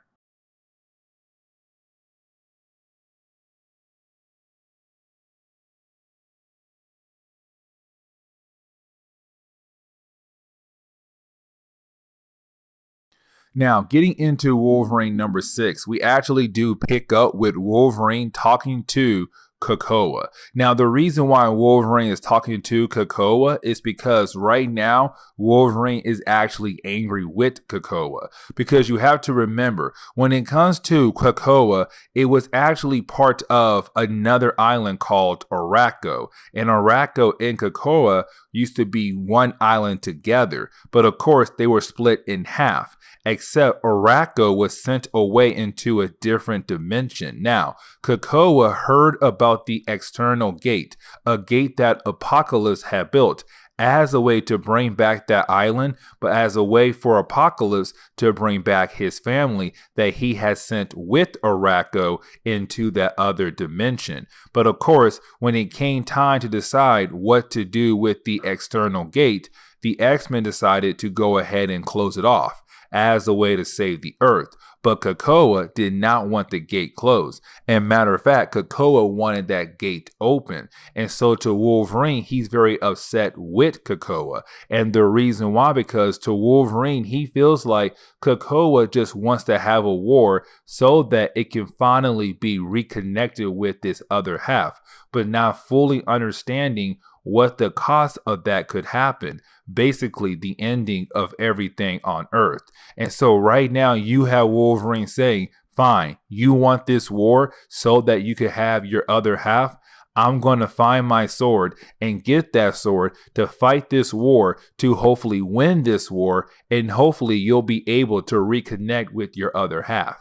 Now, getting into Wolverine number 6, we actually do pick up with Wolverine talking to Krakoa. Now, the reason why Wolverine is talking to Krakoa is because right now, Wolverine is actually angry with Krakoa. Because you have to remember, when it comes to Krakoa, it was actually part of another island called Arako. And Arako and Krakoa used to be one island together. But of course, they were split in half. Except Arako was sent away into a different dimension. Now, Krakoa heard about the external gate, a gate that Apocalypse had built as a way to bring back that island, but as a way for Apocalypse to bring back his family that he had sent with Arako into that other dimension. But of course, when it came time to decide what to do with the external gate, the X-Men decided to go ahead and close it off as a way to save the Earth. But Krakoa did not want the gate closed. And matter of fact, Krakoa wanted that gate open. And so to Wolverine, he's very upset with Krakoa. And the reason why, because to Wolverine, he feels like Krakoa just wants to have a war so that it can finally be reconnected with this other half, but not fully understanding what the cost of that could happen. Basically, the ending of everything on Earth. And so right now you have Wolverine saying, fine, you want this war so that you could have your other half? I'm going to find my sword and get that sword to fight this war, to hopefully win this war, and hopefully you'll be able to reconnect with your other half.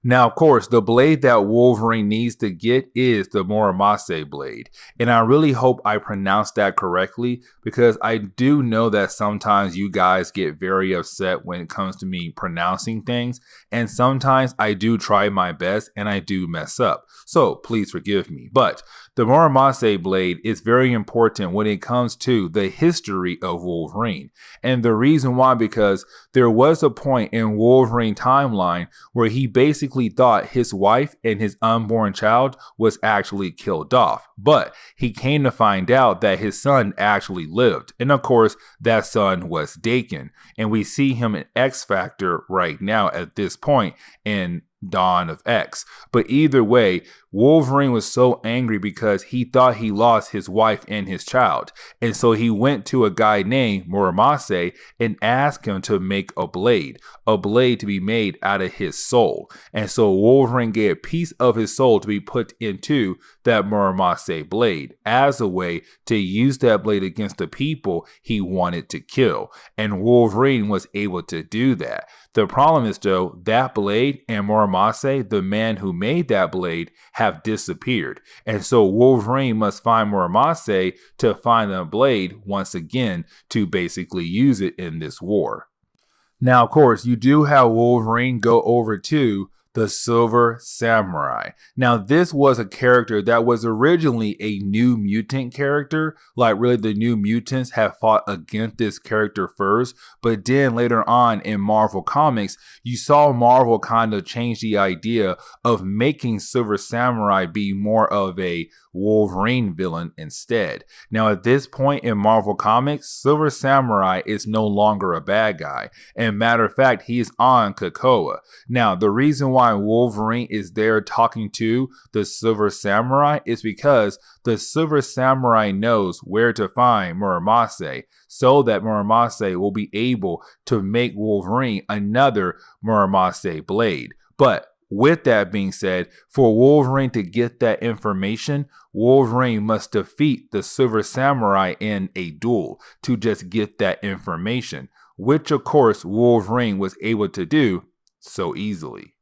Now, of course, the blade that Wolverine needs to get is the Muramasa blade. And I really hope I pronounced that correctly, because I do know that sometimes you guys get very upset when it comes to me pronouncing things. And sometimes I do try my best and I do mess up. So please forgive me. But the Muramasa blade is very important when it comes to the history of Wolverine. And the reason why, because there was a point in Wolverine timeline where he basically thought his wife and his unborn child was actually killed off. But he came to find out that his son actually lived. And of course, that son was Daken. And we see him in X Factor right now at this point in Dawn of X. But either way, Wolverine was so angry because he thought he lost his wife and his child. And so he went to a guy named Muramasa and asked him to make a blade to be made out of his soul. And so Wolverine gave a piece of his soul to be put into that Muramasa blade as a way to use that blade against the people he wanted to kill. And Wolverine was able to do that. The problem is, though, that blade and Muramasa, the man who made that blade, have disappeared. And so Wolverine must find Muramasa to find the blade once again to basically use it in this war. Now, of course, you do have Wolverine go over to the Silver Samurai. Now, this was a character that was originally a New Mutant character. Like, really, the New Mutants have fought against this character first. But then later on in Marvel Comics, you saw Marvel kind of change the idea of making Silver Samurai be more of a Wolverine villain instead. Now, at this point in Marvel Comics, Silver Samurai is no longer a bad guy. And matter of fact, he is on Krakoa. Now, the reason why Wolverine is there talking to the Silver Samurai is because the Silver Samurai knows where to find Muramasa, so that Muramasa will be able to make Wolverine another Muramasa blade. But with that being said, for Wolverine to get that information, Wolverine must defeat the Silver Samurai in a duel to just get that information, which of course Wolverine was able to do so easily.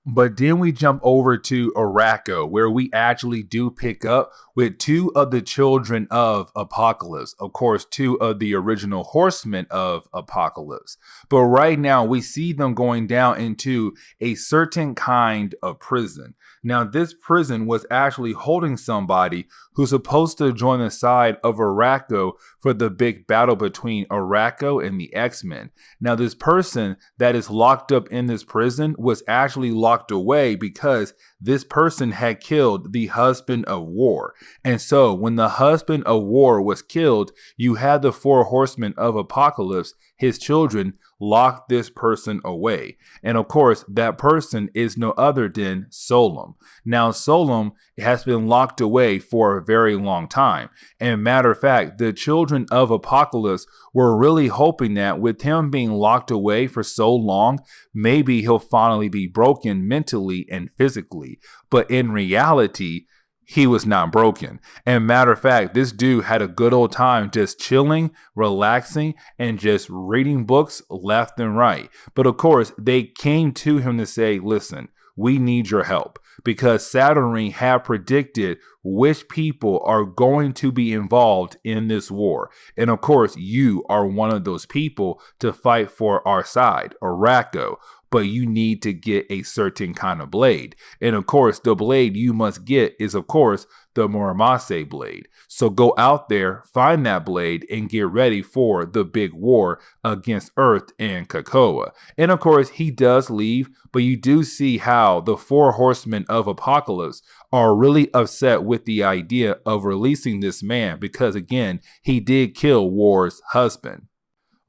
But then we jump over to Arako, where we actually do pick up with two of the children of Apocalypse. Of course, two of the original horsemen of Apocalypse. But right now we see them going down into a certain kind of prison. Now, this prison was actually holding somebody who's supposed to join the side of Arako for the big battle between Arako and the X-Men. Now, this person that is locked up in this prison was actually locked away because this person had killed the husband of war. And so when the husband of war was killed, you had the four horsemen of Apocalypse his children locked this person away. And of course, that person is no other than Solemn. Now, Solemn has been locked away for a very long time. And matter of fact, the children of Apocalypse were really hoping that with him being locked away for so long, maybe he'll finally be broken mentally and physically. But in reality, he was not broken. And matter of fact, this dude had a good old time just chilling, relaxing, and just reading books left and right. But of course, they came to him to say, listen, we need your help, because Saturnyne had predicted which people are going to be involved in this war. And of course, you are one of those people to fight for our side, Arako. But you need to get a certain kind of blade. And of course, the blade you must get is, of course, the Muramasa blade. So go out there, find that blade, and get ready for the big war against Earth and Krakoa. And of course, he does leave, but you do see how the 4 horsemen of Apocalypse are really upset with the idea of releasing this man because, again, he did kill War's husband.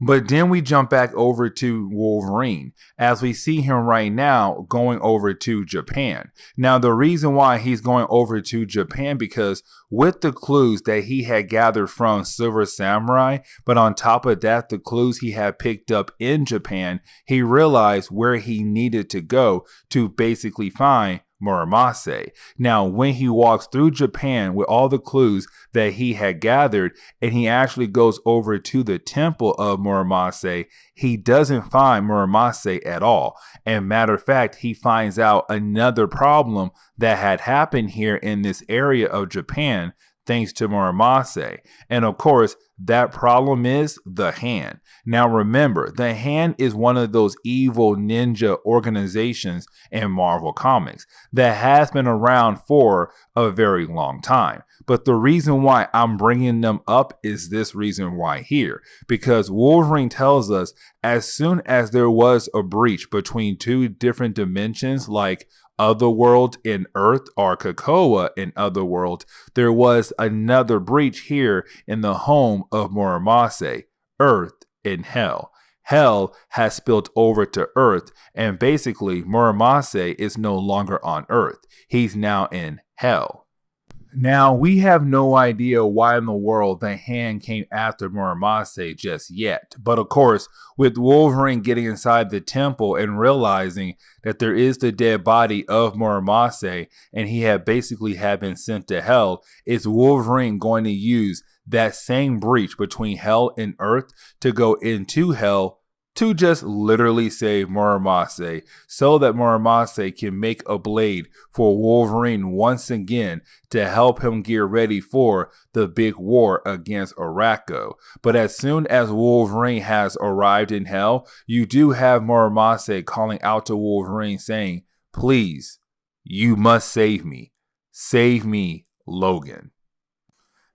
But then we jump back over to Wolverine as we see him right now going over to Japan. Now, the reason why he's going over to Japan, because with the clues that he had gathered from Silver Samurai, but on top of that, the clues he had picked up in Japan, he realized where he needed to go to basically find Muramasa. Now, when he walks through Japan with all the clues that he had gathered, and he actually goes over to the temple of Muramasa, he doesn't find Muramasa at all. And matter of fact, he finds out another problem that had happened here in this area of Japan thanks to Muramasa. And of course, that problem is the Hand. Now remember, the Hand is one of those evil ninja organizations in Marvel Comics that has been around for a very long time. But the reason why I'm bringing them up is this reason why here. Because Wolverine tells us as soon as there was a breach between 2 different dimensions like Otherworld and Earth, or Krakoa in Otherworld, there was another breach here in the home of Muramasa, Earth and Hell. Hell has spilled over to Earth, and basically Muramasa is no longer on Earth. He's now in Hell. Now, we have no idea why in the world the Hand came after Muramasa just yet. But of course, with Wolverine getting inside the temple and realizing that there is the dead body of Muramasa and he had basically been sent to Hell, is Wolverine going to use that same breach between Hell and Earth to go into Hell to just literally save Muramasa, so that Muramasa can make a blade for Wolverine once again to help him get ready for the big war against Arako. But as soon as Wolverine has arrived in Hell, you do have Muramasa calling out to Wolverine saying, "Please, you must save me. Save me, Logan."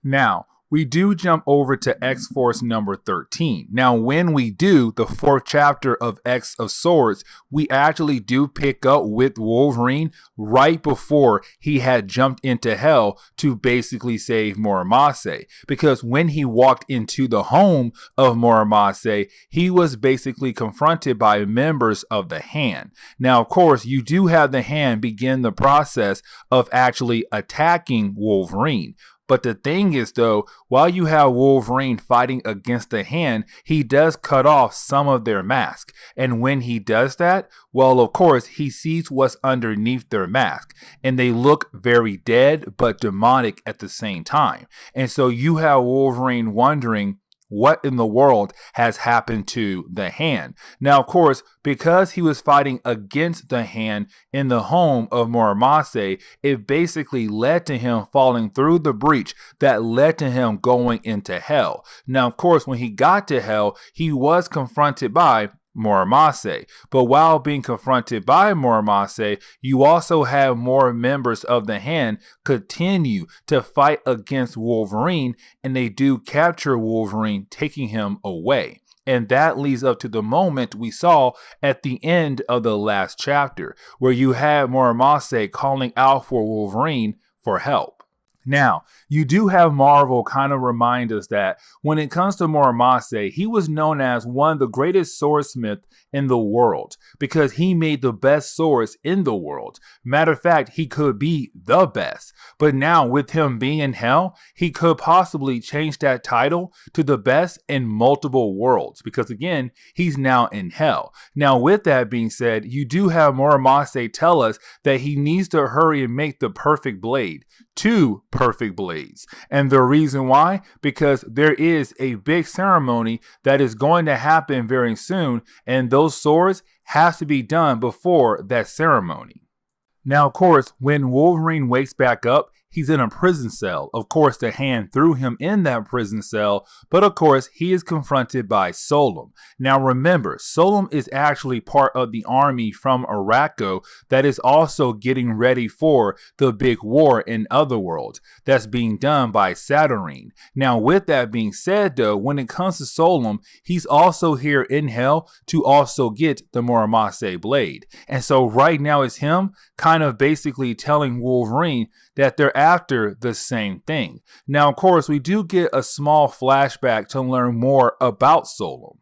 Now, we do jump over to X-Force number 13. Now, when we do the 4th chapter of X of Swords, we actually do pick up with Wolverine right before he had jumped into Hell to basically save Muramasa. Because when he walked into the home of Muramasa, he was basically confronted by members of the Hand. Now, of course, you do have the Hand begin the process of actually attacking Wolverine. But the thing is, though, while you have Wolverine fighting against the Hand, he does cut off some of their mask. And when he does that, well, of course, he sees what's underneath their mask. And they look very dead, but demonic at the same time. And so you have Wolverine wondering, what in the world has happened to the Hand? Now, of course, because he was fighting against the Hand in the home of Muramasa, it basically led to him falling through the breach that led to him going into Hell. Now, of course, when he got to Hell, he was confronted by Muramasa. But while being confronted by Muramasa, you also have more members of the Hand continue to fight against Wolverine, and they do capture Wolverine, taking him away. And that leads up to the moment we saw at the end of the last chapter, where you had Muramasa calling out for Wolverine for help. Now, you do have Marvel kind of remind us that when it comes to Muramasa, he was known as one of the greatest swordsmiths in the world because he made the best swords in the world. Matter of fact, he could be the best. But now with him being in hell, he could possibly change that title to the best in multiple worlds because again, he's now in hell. Now with that being said, you do have Muramasa tell us that he needs to hurry and make the perfect blade. 2 perfect blades. And the reason why? Because there is a big ceremony that is going to happen very soon, and those swords have to be done before that ceremony. Now, of course, when Wolverine wakes back up, he's in a prison cell. Of course, the hand threw him in that prison cell, but of course, he is confronted by Solemn. Now remember, Solemn is actually part of the army from Arako that is also getting ready for the big war in Otherworld that's being done by Saturnyne. Now with that being said though, when it comes to Solemn, he's also here in hell to also get the Muramasa blade. And so right now it's him kind of basically telling Wolverine that they're after the same thing. Now, of course, we do get a small flashback to learn more about Solemn.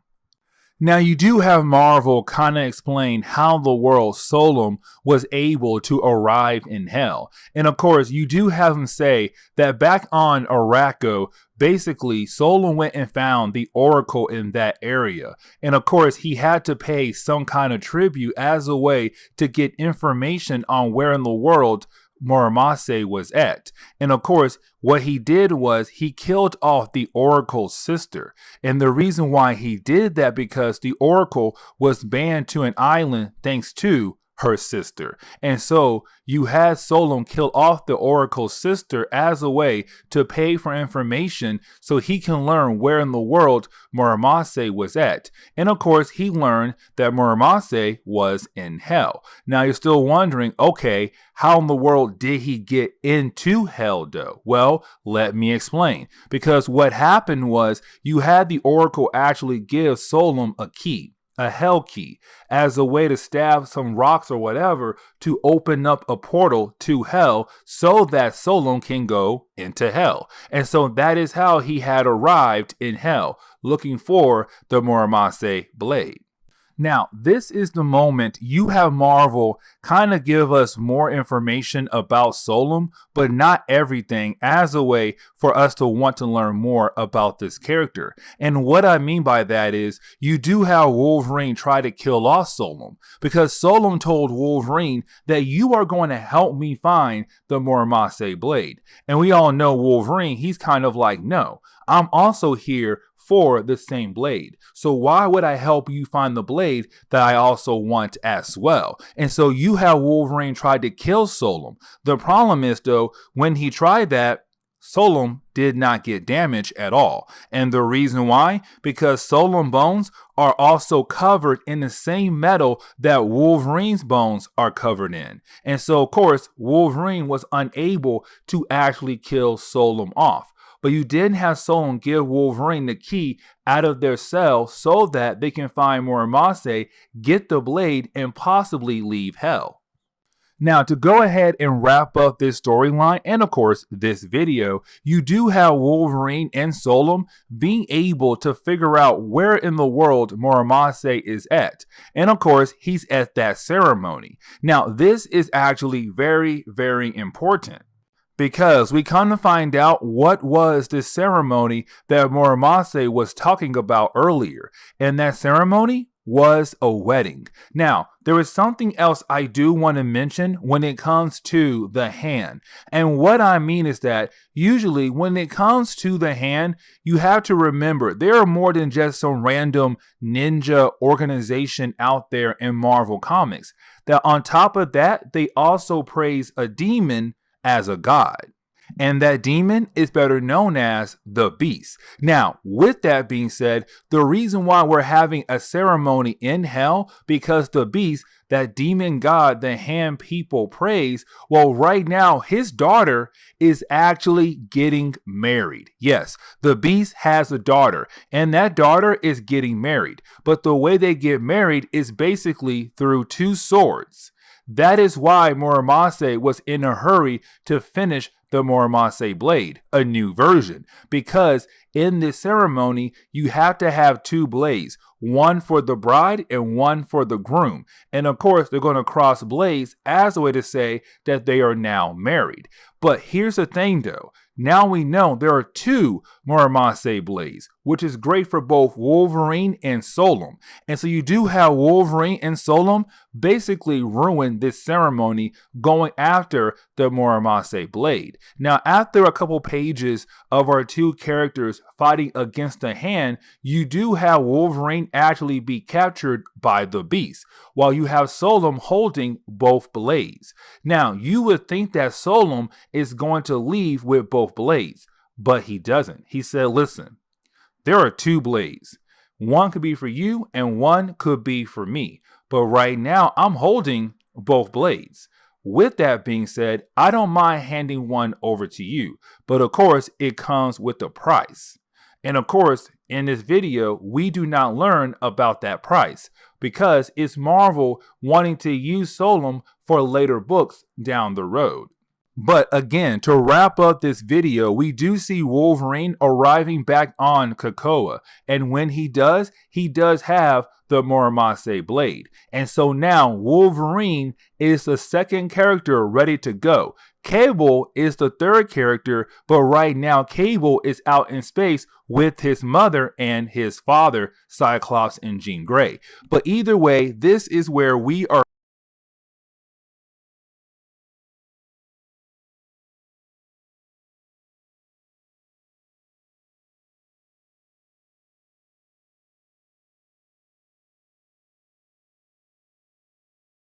Now, you do have Marvel kind of explain how the world Solemn was able to arrive in hell. And of course, you do have him say that back on Arako, basically, Solemn went and found the Oracle in that area. And of course, he had to pay some kind of tribute as a way to get information on where in the world Muramasa was at. And of course, what he did was he killed off the Oracle's sister. And the reason why he did that because the Oracle was banned to an island thanks to her sister. And so you had Solemn kill off the Oracle's sister as a way to pay for information so he can learn where in the world Muramasa was at. And of course, he learned that Muramasa was in hell. Now you're still wondering, okay, how in the world did he get into hell though? Well, let me explain. Because what happened was you had the Oracle actually give Solemn a key, a hell key, as a way to stab some rocks or whatever to open up a portal to hell so that Solemn can go into hell. And so that is how he had arrived in hell, looking for the Muramasa blade. Now, this is the moment you have Marvel kind of give us more information about Solemn, but not everything, as a way for us to want to learn more about this character. And what I mean by that is you do have Wolverine try to kill off Solemn because Solemn told Wolverine that you are going to help me find the Muramasa blade. And we all know Wolverine, he's kind of like, no, I'm also here for the same blade. So why would I help you find the blade that I also want as well? And so you have Wolverine try to kill Solemn. The problem is though, when he tried that, Solemn did not get damaged at all. And the reason why? Because Solemn bones are also covered in the same metal that Wolverine's bones are covered in. And so of course, Wolverine was unable to actually kill Solemn off. But you did have Solemn give Wolverine the key out of their cell so that they can find Muramasa, get the blade, and possibly leave hell. Now, to go ahead and wrap up this storyline and of course this video, you do have Wolverine and Solemn being able to figure out where in the world Muramasa is at. And of course, he's at that ceremony. Now, this is actually very, very important, because we come to find out what was this ceremony that Muramasa was talking about earlier. And that ceremony was a wedding. Now, there is something else I do want to mention when it comes to the hand. And what I mean is that usually when it comes to the hand, you have to remember there are more than just some random ninja organization out there in Marvel Comics. That on top of that, they also praise a demon as a god. And that demon is better known as the Beast. Now, with that being said, the reason why we're having a ceremony in hell, because the Beast, that demon god the hand people praise, well, right now, his daughter is actually getting married. Yes, the Beast has a daughter, and that daughter is getting married. But the way they get married is basically through 2 swords. That is why Muramasa was in a hurry to finish the Muramasa blade, a new version, because in this ceremony, you have to have two blades, one for the bride and one for the groom. And of course, they're going to cross blades as a way to say that they are now married. But here's the thing though. Now we know there are two Muramasa blades, which is great for both Wolverine and Solemn. And so you do have Wolverine and Solemn basically ruin this ceremony going after the Muramasa blade. Now, after a couple pages of our two characters fighting against the hand, you do have Wolverine actually be captured by the beast, while you have Solemn holding both blades. Now, you would think that Solemn is going to leave with both blades, but he doesn't. He said, listen, there are two blades. One could be for you and one could be for me. But right now I'm holding both blades. With that being said, I don't mind handing one over to you. But of course, it comes with a price. And of course, in this video, we do not learn about that price because it's Marvel wanting to use Solemn for later books down the road. But again, to wrap up this video, we do see Wolverine arriving back on Krakoa. And when he does have the Muramasa blade. And so now Wolverine is the second character ready to go. Cable is the third character, but right now Cable is out in space with his mother and his father, Cyclops and Jean Grey. But either way, this is where we are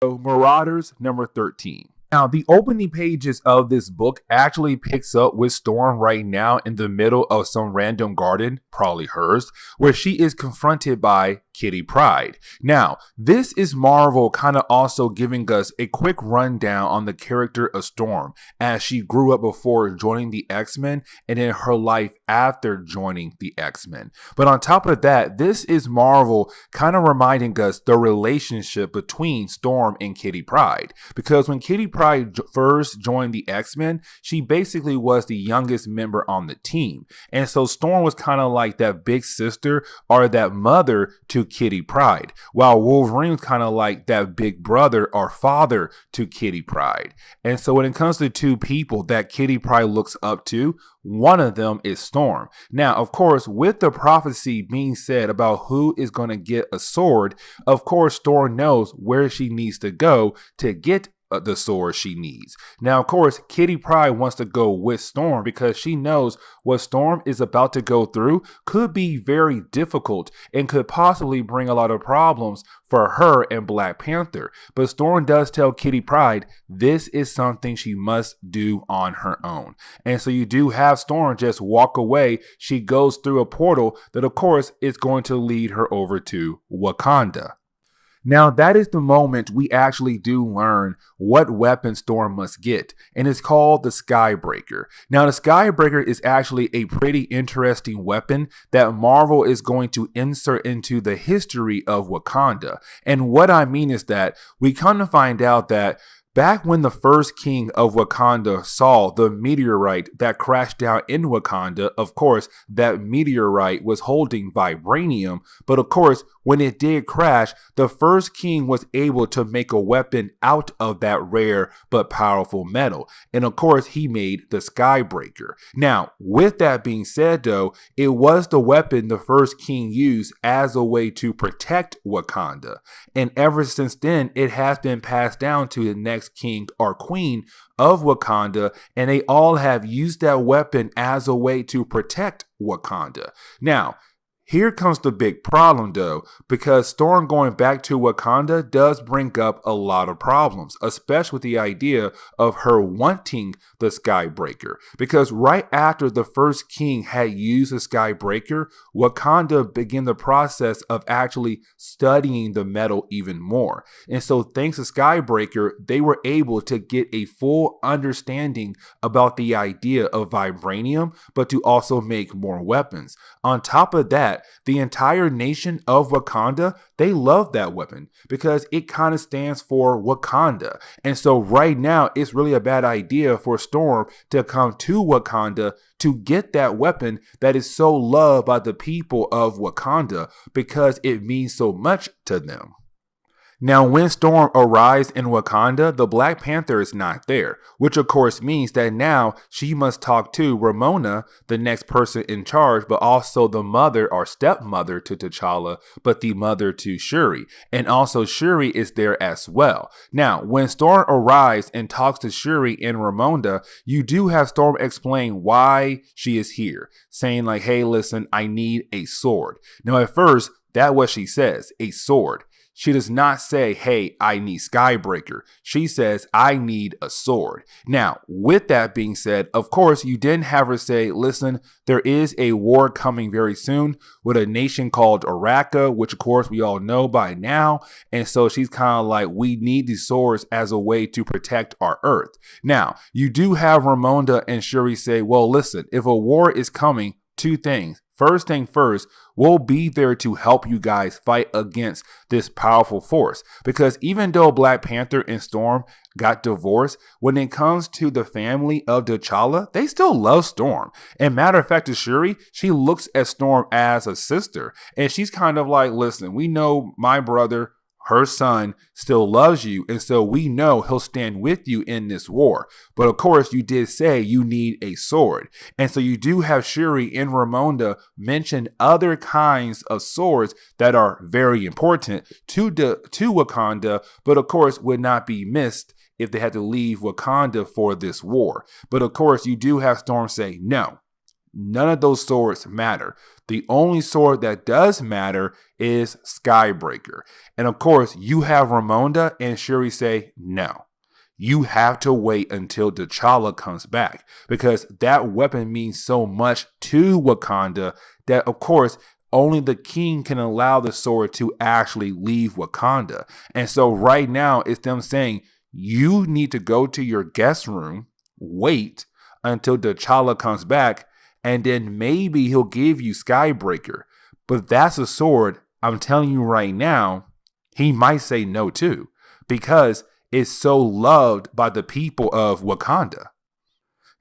Marauders number 13. Now, the opening pages of this book actually picks up with Storm right now in the middle of some random garden, probably hers, where she is confronted by Kitty Pryde. Now, this is Marvel kind of also giving us a quick rundown on the character of Storm as she grew up before joining the X-Men and in her life after joining the X-Men. But on top of that, this is Marvel kind of reminding us the relationship between Storm and Kitty Pryde. Because when Kitty Pryde first joined the X-Men, she basically was the youngest member on the team. And so Storm was kind of like that big sister or that mother to Kitty Pryde, while Wolverine was kind of like that big brother or father to Kitty Pryde. And so when it comes to two people that Kitty Pryde looks up to, one of them is Storm. Now, of course, with the prophecy being said about who is going to get a sword, of course, Storm knows where she needs to go to get the sword she needs. Now, of course, Kitty Pryde wants to go with Storm because she knows what Storm is about to go through could be very difficult and could possibly bring a lot of problems for her and Black Panther. But Storm does tell Kitty Pryde this is something she must do on her own. And so you do have Storm just walk away. She goes through a portal that, of course, is going to lead her over to Wakanda. Now, that is the moment we actually do learn what weapon Storm must get, and it's called the Skybreaker. Now, the Skybreaker is actually a pretty interesting weapon that Marvel is going to insert into the history of Wakanda. And what I mean is that we come to find out that back when the first king of Wakanda saw the meteorite that crashed down in Wakanda, of course, that meteorite was holding vibranium. But of course, when it did crash, the first king was able to make a weapon out of that rare but powerful metal. And of course, he made the Skybreaker. Now, with that being said, though, it was the weapon the first king used as a way to protect Wakanda. And ever since then, it has been passed down to the next king or queen of Wakanda, and they all have used that weapon as a way to protect Wakanda. Now, here comes the big problem though, because Storm going back to Wakanda does bring up a lot of problems, especially with the idea of her wanting the Skybreaker. Because right after the first king had used the Skybreaker, Wakanda began the process of actually studying the metal even more. And so thanks to Skybreaker, they were able to get a full understanding about the idea of vibranium, but to also make more weapons. On top of that, that the entire nation of Wakanda, they love that weapon because it kind of stands for Wakanda. And so right now, it's really a bad idea for Storm to come to Wakanda to get that weapon that is so loved by the people of Wakanda because it means so much to them. Now, when Storm arrives in Wakanda, the Black Panther is not there, which of course means that now she must talk to Ramona, the next person in charge, but also the mother or stepmother to T'Challa, but the mother to Shuri. And also Shuri is there as well. Now, when Storm arrives and talks to Shuri and Ramona, you do have Storm explain why she is here, saying like, hey, listen, I need a sword. Now, at first, that's what she says, a sword. She does not say, hey, I need Skybreaker. She says, I need a sword. Now, with that being said, of course, you didn't have her say, listen, there is a war coming very soon with a nation called Arako, which of course we all know by now. And so she's kind of like, we need these swords as a way to protect our Earth. Now, you do have Ramonda and Shuri say, well, listen, if a war is coming, two things. First thing first, we'll be there to help you guys fight against this powerful force. Because even though Black Panther and Storm got divorced, when it comes to the family of T'Challa, they still love Storm. And matter of fact, to Shuri, she looks at Storm as a sister. And she's kind of like, listen, we know my brother, her son, still loves you, and so we know he'll stand with you in this war. But of course, you did say you need a sword. And so you do have Shuri and Ramonda mention other kinds of swords that are very important to Wakanda, but of course would not be missed if they had to leave Wakanda for this war. But of course, you do have Storm say, no, none of those swords matter. The only sword that does matter is Skybreaker. And of course, you have Ramonda and Shuri say, no, you have to wait until T'Challa comes back because that weapon means so much to Wakanda that, of course, only the king can allow the sword to actually leave Wakanda. And so right now, it's them saying, you need to go to your guest room, wait until T'Challa comes back, and then maybe he'll give you Skybreaker. But that's a sword, I'm telling you right now, he might say no to, because it's so loved by the people of Wakanda.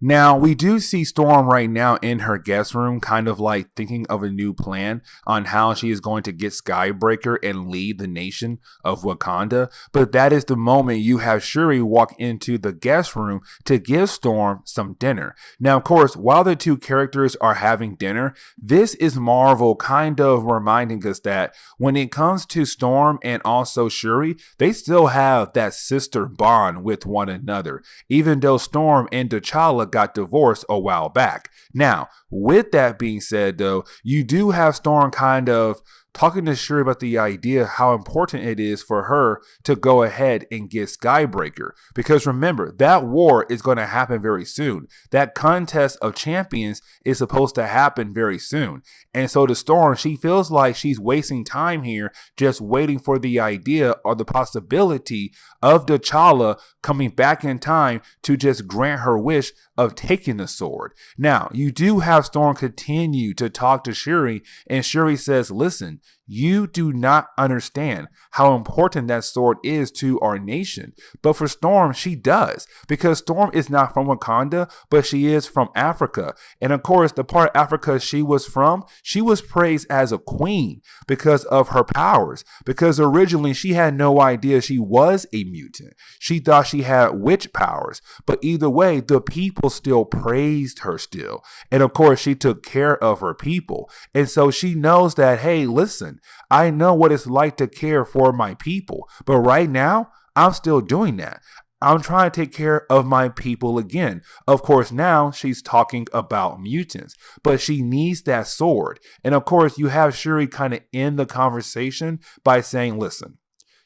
Now, we do see Storm right now in her guest room, kind of like thinking of a new plan on how she is going to get Skybreaker and lead the nation of Wakanda. But that is the moment you have Shuri walk into the guest room to give Storm some dinner. Now, of course, while the two characters are having dinner, this is Marvel kind of reminding us that when it comes to Storm and also Shuri, they still have that sister bond with one another, even though Storm and T'Challa got divorced a while back. Now, with that being said, though, you do have Storm kind of talking to Shuri about the idea how important it is for her to go ahead and get Skybreaker. Because remember, that war is going to happen very soon. That contest of champions is supposed to happen very soon. And so to Storm, she feels like she's wasting time here just waiting for the idea or the possibility of T'Challa coming back in time to just grant her wish of taking the sword. Now, you do have Storm continue to talk to Shuri, and Shuri says, listen, you do not understand how important that sword is to our nation. But for Storm, she does, because Storm is not from Wakanda, but she is from Africa. And of course, the part of Africa she was from, she was praised as a queen because of her powers. Because originally she had no idea she was a mutant. She thought she had witch powers. But either way, the people still praised her still. And of course, she took care of her people. And so she knows that, hey, listen, I know what it's like to care for my people, but right now I'm still doing that. I'm trying to take care of my people again. Of course, now she's talking about mutants, but she needs that sword. And of course, you have Shuri kind of end the conversation by saying, listen,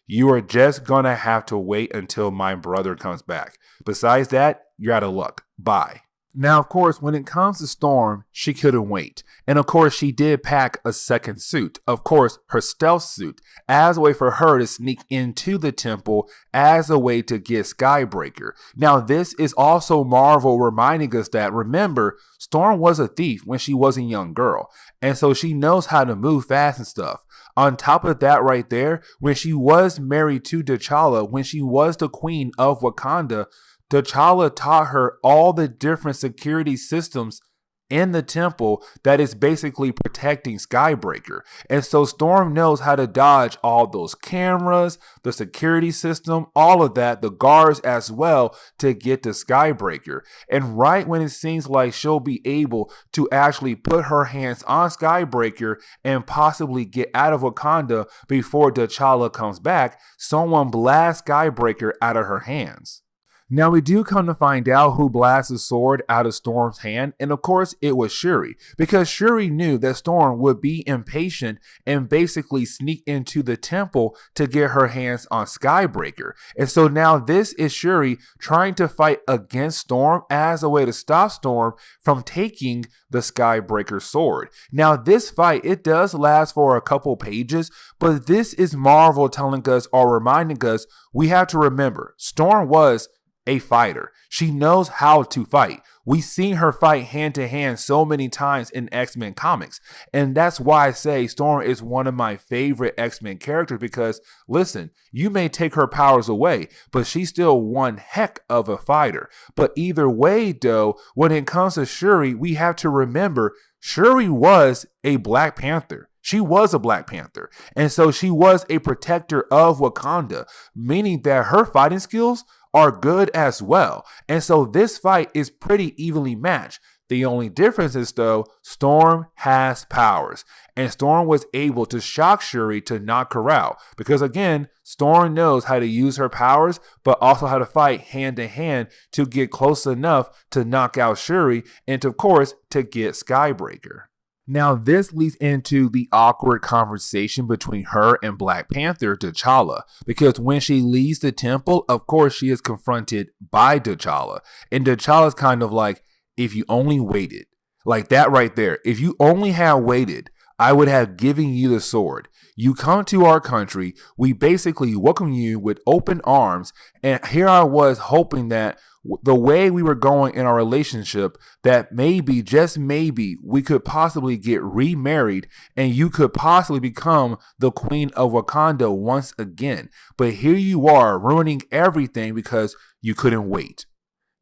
you are just going to have to wait until my brother comes back. Besides that, you're out of luck. Bye. Now, of course, when it comes to Storm, she couldn't wait. And of course, she did pack a second suit. Of course, her stealth suit, as a way for her to sneak into the temple as a way to get Skybreaker. Now, this is also Marvel reminding us that, remember, Storm was a thief when she was a young girl. And so she knows how to move fast and stuff. On top of that right there, when she was married to T'Challa, when she was the queen of Wakanda, T'Challa taught her all the different security systems in the temple that is basically protecting Skybreaker. And so Storm knows how to dodge all those cameras, the security system, all of that, the guards as well, to get to Skybreaker. And right when it seems like she'll be able to actually put her hands on Skybreaker and possibly get out of Wakanda before T'Challa comes back, someone blasts Skybreaker out of her hands. Now, we do come to find out who blasted the sword out of Storm's hand, and of course, it was Shuri, because Shuri knew that Storm would be impatient and basically sneak into the temple to get her hands on Skybreaker. And so now this is Shuri trying to fight against Storm as a way to stop Storm from taking the Skybreaker sword. Now, this fight, it does last for a couple pages, but this is Marvel telling us or reminding us we have to remember, Storm was a fighter. She knows how to fight. We've seen her fight hand to hand so many times in X-Men comics. And that's why I say Storm is one of my favorite X-Men characters, because listen, you may take her powers away, but she's still one heck of a fighter. But either way though, when it comes to Shuri, we have to remember Shuri was a Black Panther. She was a Black Panther. And so she was a protector of Wakanda, meaning that her fighting skills are good as well. And so this fight is pretty evenly matched. The only difference is though, Storm has powers, and Storm was able to shock Shuri to knock her out, because again, Storm knows how to use her powers, but also how to fight hand to hand to get close enough to knock out Shuri and of course to get Skybreaker. Now, this leads into the awkward conversation between her and Black Panther, T'Challa, because when she leaves the temple, of course, she is confronted by T'Challa. And T'Challa's kind of like, if you only waited, like that right there, if you only had waited, I would have given you the sword. You come to our country, we basically welcome you with open arms, and here I was hoping that the way we were going in our relationship, that maybe, just maybe, we could possibly get remarried and you could possibly become the queen of Wakanda once again. But here you are ruining everything because you couldn't wait.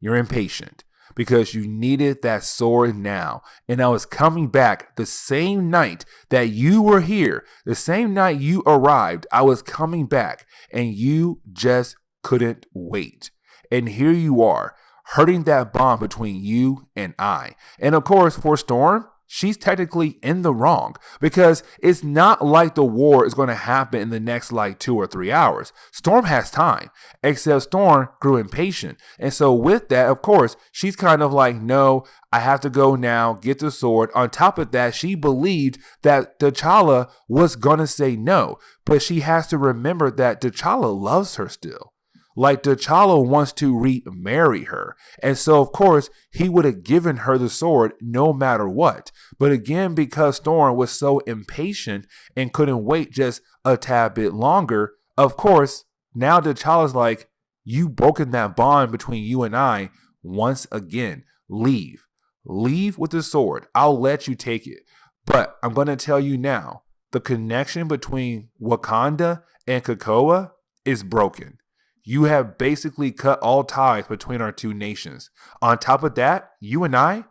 You're impatient because you needed that sword now. And I was coming back the same night that you were here, the same night you arrived, I was coming back and you just couldn't wait. And here you are, hurting that bond between you and I. And of course, for Storm, she's technically in the wrong, because it's not like the war is going to happen in the next like 2 or 3 hours. Storm has time, except Storm grew impatient. And so with that, of course, she's kind of like, no, I have to go now, get the sword. On top of that, she believed that T'Challa was going to say no, but she has to remember that T'Challa loves her still. Like, T'Challa wants to remarry her. And so, of course, he would have given her the sword no matter what. But again, because Storm was so impatient and couldn't wait just a tad bit longer, of course, now T'Challa's like, you've broken that bond between you and I once again. Leave. Leave with the sword. I'll let you take it. But I'm going to tell you now, the connection between Wakanda and Krakoa is broken. You have basically cut all ties between our two nations. On top of that, you and I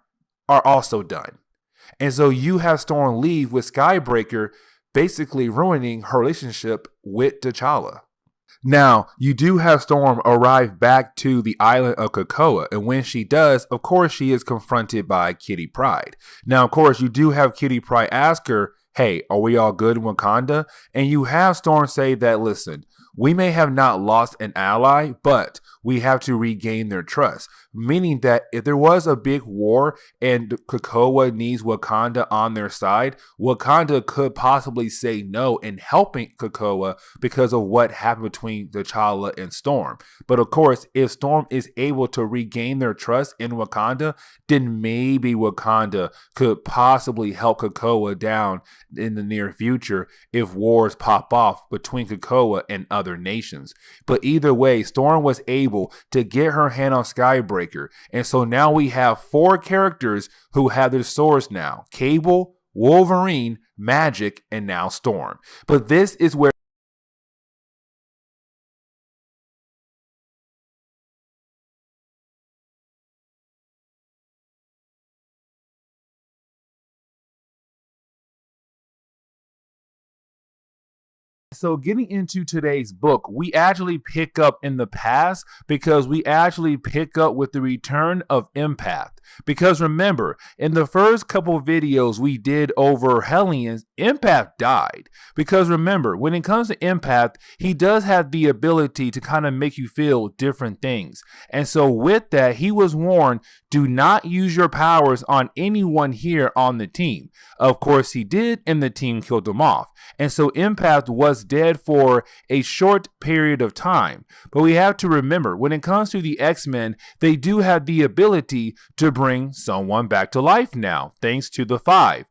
are also done. And so you have Storm leave with Skybreaker, basically ruining her relationship with T'Challa. Now, you do have Storm arrive back to the island of Krakoa, and when she does, of course, she is confronted by Kitty Pryde. Now, of course, you do have Kitty Pryde ask her, hey, are we all good in Wakanda? And you have Storm say that, listen, We may have not lost an ally, but we have to regain their trust. Meaning that if there was a big war and Krakoa needs Wakanda on their side, Wakanda could possibly say no in helping Krakoa because of what happened between T'Challa and Storm. But of course, if Storm is able to regain their trust in Wakanda, then maybe Wakanda could possibly help Krakoa down in the near future if wars pop off between Krakoa and other nations. But either way, Storm was able to get her hand on Skybreaker, and so now we have 4 characters who have their swords now: Cable, Wolverine, Magic, and now Storm. But this is where So getting into today's book, we actually pick up in the past because we actually pick up with the return of Empath. Because remember, in the first couple of videos we did over Hellions, Empath died. Because remember, when it comes to Empath, he does have the ability to kind of make you feel different things. And so with that, he was warned, do not use your powers on anyone here on the team. Of course he did, and the team killed him off. And so Empath was dead for a short period of time. But we have to remember, when it comes to the X-Men, they do have the ability to bring someone back to life now, thanks to the 5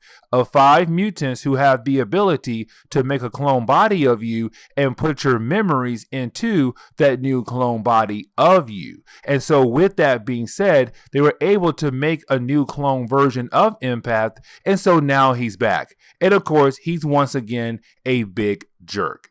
mutants who have the ability to make a clone body of you and put your memories into that new clone body of you. And so with that being said, they were able to make a new clone version of Empath, and so now he's back. And of course, he's once again a big jerk.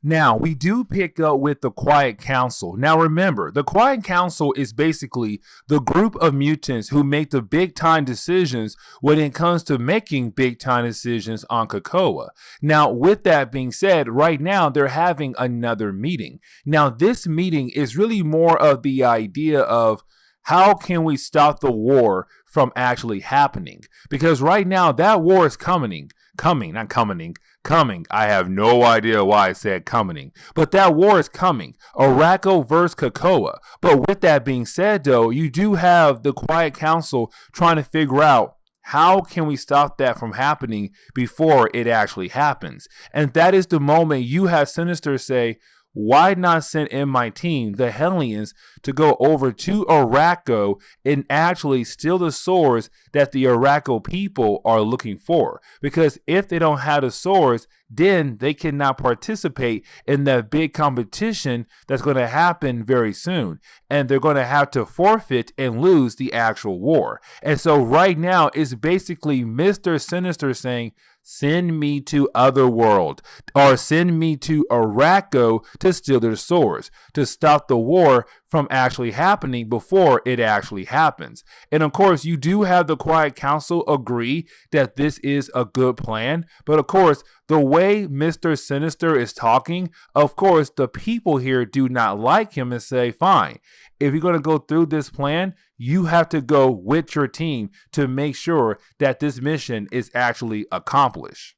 Now, we do pick up with the Quiet Council. Now, remember, the Quiet Council is basically the group of mutants who make the big-time decisions when it comes to making big-time decisions on Krakoa. Now, with that being said, right now, they're having another meeting. Now, this meeting is really more of the idea of how can we stop the war from actually happening? Because right now, that war is coming. I have no idea why I said coming, but that war is coming. Arako versus Krakoa. But with that being said, though, you do have the Quiet Council trying to figure out how can we stop that from happening before it actually happens. And that is the moment you have Sinister say, why not send in my team, the Hellions, to go over to Arako and actually steal the swords that the Arako people are looking for? Because if they don't have the swords, then they cannot participate in that big competition that's going to happen very soon. And they're going to have to forfeit and lose the actual war. And so right now, it's basically Mr. Sinister saying, send me to Otherworld, or send me to Arako to steal their swords, to stop the war from actually happening before it actually happens. And of course, you do have the Quiet Council agree that this is a good plan. But of course, the way Mr. Sinister is talking, of course, the people here do not like him and say, fine, if you're going to go through this plan, you have to go with your team to make sure that this mission is actually accomplished.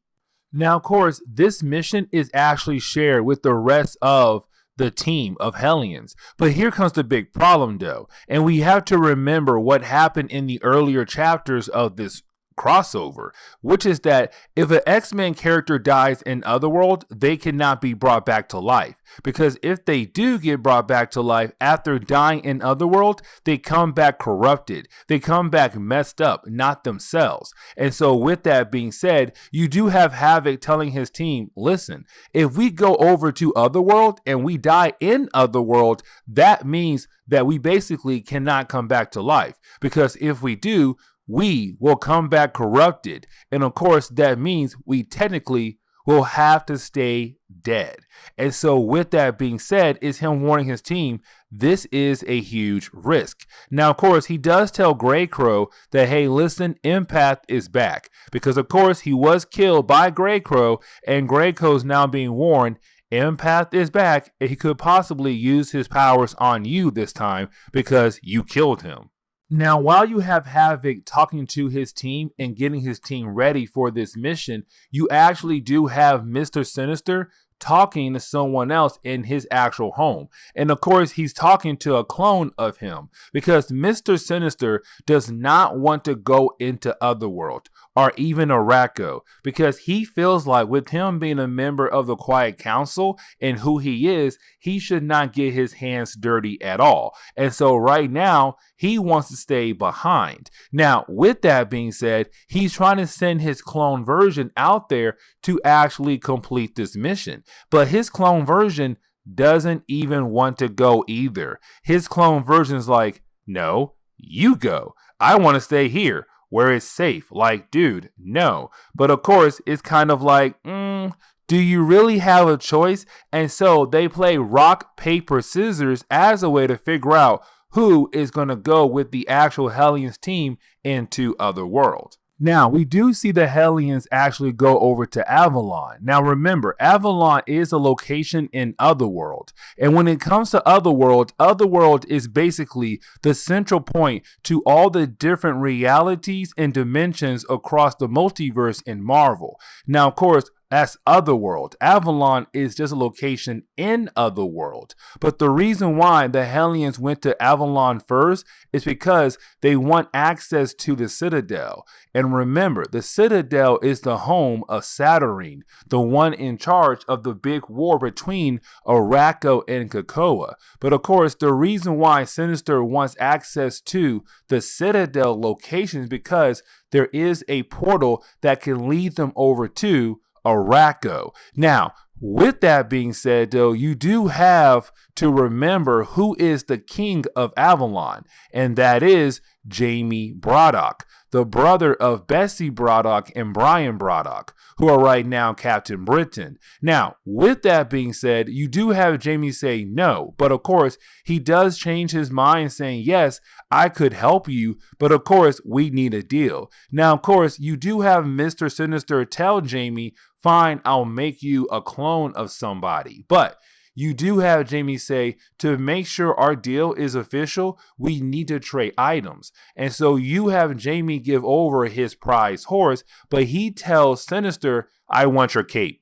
Now, of course, this mission is actually shared with the rest of the team of Hellions. But here comes the big problem, though. And we have to remember what happened in the earlier chapters of this crossover, which is that if an X-Men character dies in Otherworld, they cannot be brought back to life. Because if they do get brought back to life after dying in Otherworld, they come back corrupted. They come back messed up, not themselves. And so with that being said, you do have Havoc telling his team, listen, if we go over to Otherworld and we die in Otherworld, that means that we basically cannot come back to life. Because if we do, we will come back corrupted. And of course, that means we technically will have to stay dead. And so with that being said, is him warning his team, this is a huge risk. Now, of course, he does tell Grey Crow that, hey, listen, Empath is back. Because, of course, he was killed by Grey Crow, and Grey Crow's now being warned, Empath is back, and he could possibly use his powers on you this time because you killed him. Now, while you have Havoc talking to his team and getting his team ready for this mission, you actually do have Mr. Sinister talking to someone else in his actual home. And of course, he's talking to a clone of him because Mr. Sinister does not want to go into Otherworld or even Arako because he feels like with him being a member of the Quiet Council and who he is, he should not get his hands dirty at all. And so right now, he wants to stay behind. Now, with that being said, he's trying to send his clone version out there to actually complete this mission. But his clone version doesn't even want to go either. His clone version's like, no, you go. I want to stay here where it's safe. Like, dude, no. But of course, it's kind of like, do you really have a choice? And so they play rock, paper, scissors as a way to figure out who is going to go with the actual Hellions team into Otherworld. Now, we do see the Hellions actually go over to Avalon. Now, remember, Avalon is a location in Otherworld. And when it comes to Otherworld, Otherworld is basically the central point to all the different realities and dimensions across the multiverse in Marvel. Now, of course, that's Otherworld. Avalon is just a location in Otherworld. But the reason why the Hellions went to Avalon first is because they want access to the Citadel. And remember, the Citadel is the home of Saturnyne, the one in charge of the big war between Arako and Krakoa. But of course, the reason why Sinister wants access to the Citadel location is because there is a portal that can lead them over to Arako. Now, with that being said, though, you do have to remember who is the king of Avalon, and that is Jamie Braddock, the brother of Bessie Braddock and Brian Braddock, who are right now Captain Britain. Now, with that being said, you do have Jamie say no, but of course, he does change his mind saying, yes, I could help you, but of course, we need a deal. Now, of course, you do have Mr. Sinister tell Jamie, fine, I'll make you a clone of somebody, but you do have Jamie say, to make sure our deal is official, we need to trade items. And so you have Jamie give over his prize horse, but he tells Sinister, I want your cape.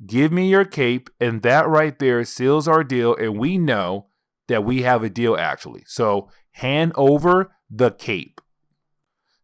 Give me your cape, and that right there seals our deal, and we know that we have a deal actually. So hand over the cape.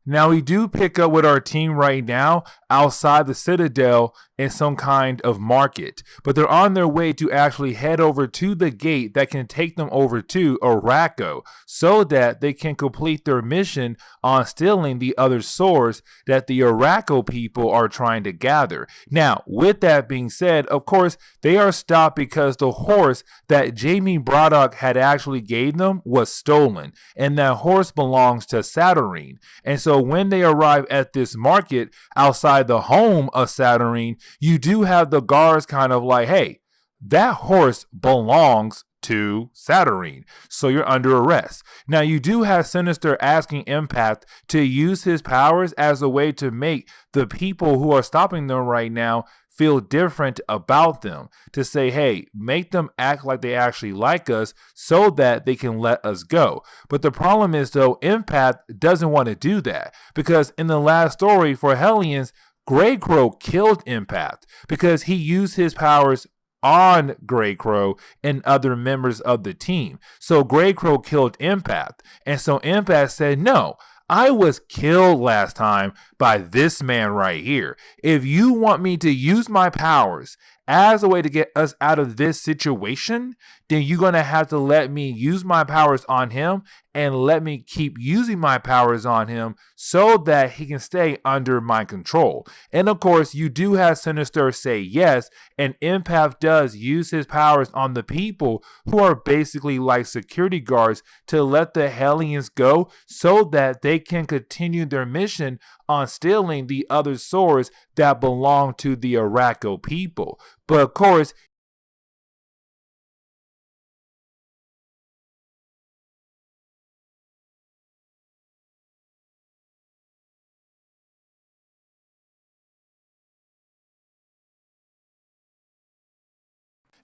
Now, we do pick up with our team right now outside the Citadel in some kind of market, but they're on their way to actually head over to the gate that can take them over to Arako so that they can complete their mission on stealing the other swords that the Arako people are trying to gather. Now, with that being said, of course, they are stopped because the horse that Jamie Braddock had actually gave them was stolen, and that horse belongs to Saturnyne. And so when they arrive at this market outside the home of Saturnyne, you do have the guards kind of like, hey, that horse belongs to Saturnyne, so you're under arrest. Now, you do have Sinister asking Empath to use his powers as a way to make the people who are stopping them right now feel different about them, to say, hey, make them act like they actually like us so that they can let us go. But the problem is, though, Empath doesn't want to do that because in the last story for Hellions, Grey Crow killed Empath because he used his powers on Grey Crow and other members of the team. So Grey Crow killed Empath. And so Empath said, no, I was killed last time by this man right here. If you want me to use my powers as a way to get us out of this situation, then you're going to have to let me use my powers on him and let me keep using my powers on him so that he can stay under my control. And of course, you do have Sinister say yes, and Empath does use his powers on the people who are basically like security guards to let the Hellions go so that they can continue their mission on stealing the other swords that belong to the Arako people. But of course,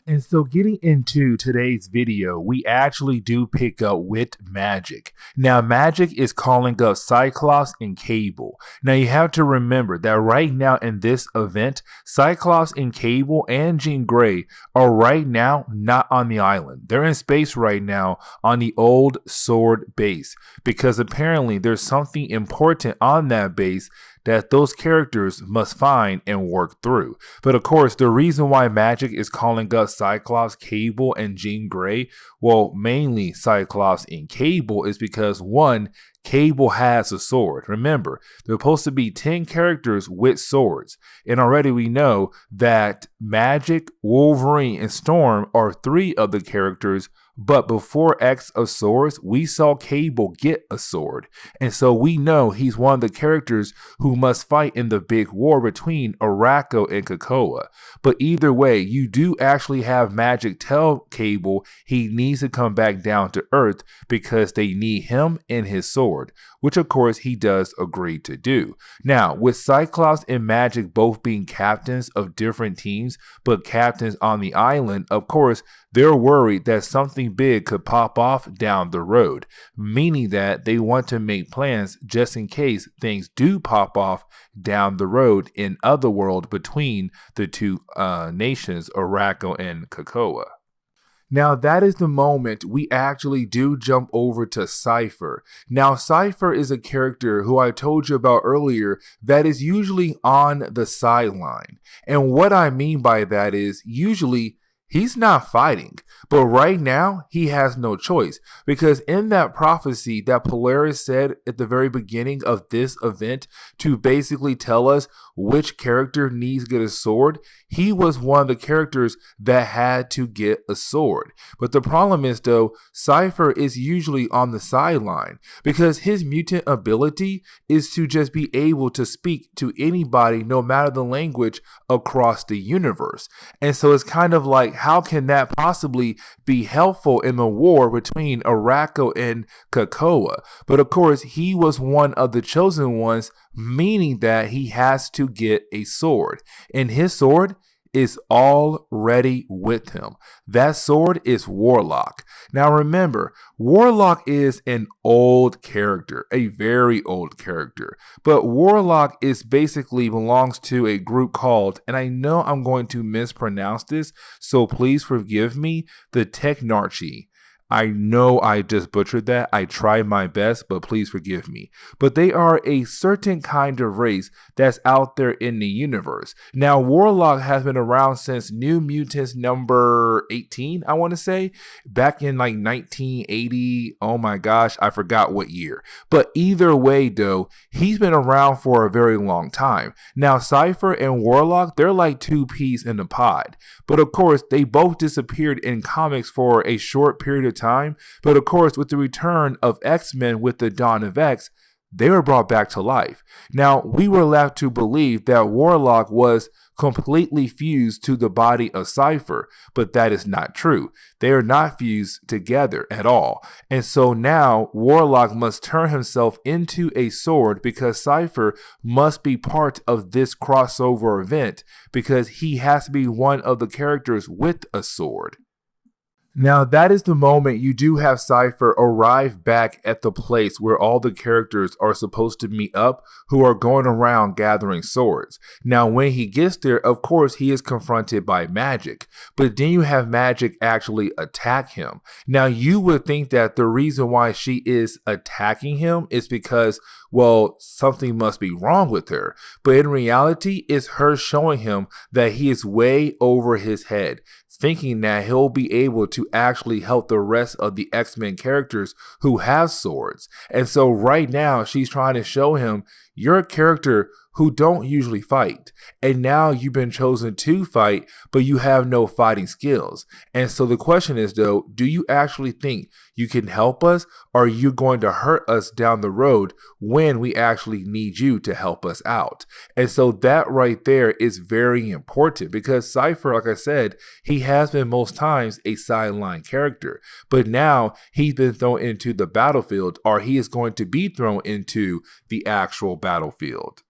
And so getting into today's video, we actually do pick up with Magic. Now, Magic is calling up Cyclops and Cable. Now, you have to remember that right now in this event, Cyclops and Cable and Jean Grey are right now not on the island. They're in space right now on the old Sword base because apparently there's something important on that base that those characters must find and work through. But of course, the reason why Magic is calling up Cyclops, Cable, and Jean Grey, well, mainly Cyclops and Cable, is because one, Cable has a sword. Remember, there are supposed to be 10 characters with swords. And already we know that Magic, Wolverine, and Storm are 3 of the characters. But before X of Swords, we saw Cable get a sword. And so we know he's one of the characters who must fight in the big war between Arako and Krakoa. But either way, you do actually have Magic tell Cable he needs to come back down to Earth because they need him and his sword, which of course he does agree to do. Now, with Cyclops and Magic both being captains of different teams, but captains on the island, of course, they're worried that something big could pop off down the road, meaning that they want to make plans just in case things do pop off down the road in Otherworld between the two nations, Arako and Krakoa. Now, that is the moment we actually do jump over to Cipher. Now, Cipher is a character who I told you about earlier that is usually on the sideline. And what I mean by that is usually he's not fighting, but right now he has no choice because in that prophecy that Polaris said at the very beginning of this event to basically tell us which character needs to get a sword, he was one of the characters that had to get a sword. But the problem is though, Cipher is usually on the sideline because his mutant ability is to just be able to speak to anybody no matter the language across the universe. And so it's kind of like, how can that possibly be helpful in the war between Arako and Krakoa? But of course, he was one of the chosen ones, meaning that he has to get a sword. And his sword is already with him. That sword is Warlock. Now remember, Warlock is an old character, a very old character. But Warlock is basically belongs to a group called, and I know I'm going to mispronounce this, so please forgive me, the Technarchy. I know I just butchered that. I tried my best, but please forgive me. But they are a certain kind of race that's out there in the universe. Now, Warlock has been around since New Mutants number 18, I want to say, back in like 1980. Oh my gosh, I forgot what year. But either way, though, he's been around for a very long time. Now, Cipher and Warlock, they're like 2 peas in a pod. But of course, they both disappeared in comics for a short period of time, but of course with the return of X-Men with the Dawn of X, they were brought back to life. Now, we were left to believe that Warlock was completely fused to the body of Cipher, but that is not true. They are not fused together at all. And so now Warlock must turn himself into a sword because Cipher must be part of this crossover event because he has to be one of the characters with a sword. Now, that is the moment you do have Cipher arrive back at the place where all the characters are supposed to meet up who are going around gathering swords. Now, when he gets there, of course, he is confronted by Magic, but then you have Magic actually attack him. Now, you would think that the reason why she is attacking him is because, well, something must be wrong with her. But in reality, it's her showing him that he is way over his head, thinking that he'll be able to actually help the rest of the X-Men characters who have swords. And so right now she's trying to show him, you're a character who don't usually fight, and now you've been chosen to fight, but you have no fighting skills. And so the question is though, do you actually think you can help us, or are you going to hurt us down the road when we actually need you to help us out? And so that right there is very important because Cipher, like I said, he has been most times a sideline character, but now he's been thrown into the battlefield, or he is going to be thrown into the actual battlefield.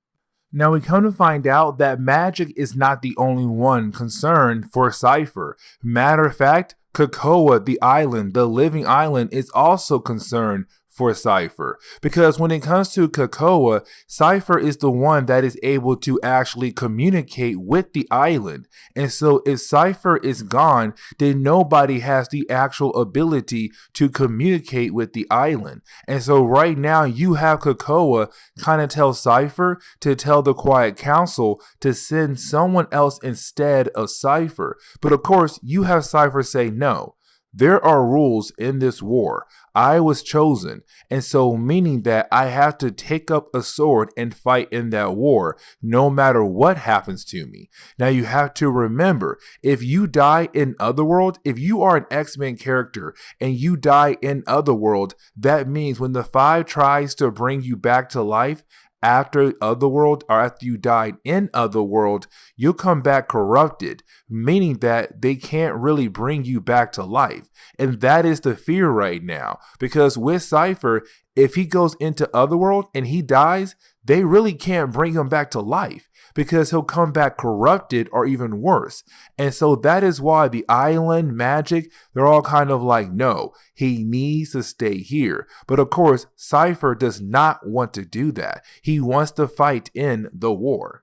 Now we come to find out that magic is not the only one concerned for Cipher. Matter of fact, Krakoa, the island, the living island, is also concerned for Cipher. Because when it comes to Krakoa, Cipher is the one that is able to actually communicate with the island. And so if Cipher is gone, then nobody has the actual ability to communicate with the island. And so right now you have Krakoa kind of tell Cipher to tell the Quiet Council to send someone else instead of Cipher. But of course, you have Cipher say no. There are rules in this war. I was chosen, and so meaning that I have to take up a sword and fight in that war, no matter what happens to me. Now you have to remember, if you die in Otherworld, if you are an X-Men character and you die in Otherworld, that means when the Five tries to bring you back to life, after Otherworld or after you died in Otherworld, you'll come back corrupted, meaning that they can't really bring you back to life. And that is the fear right now, because with Cipher, if he goes into Otherworld and he dies, they really can't bring him back to life because he'll come back corrupted or even worse. And so that is why the island magic, they're all kind of like, no, he needs to stay here. But of course, Cipher does not want to do that. He wants to fight in the war.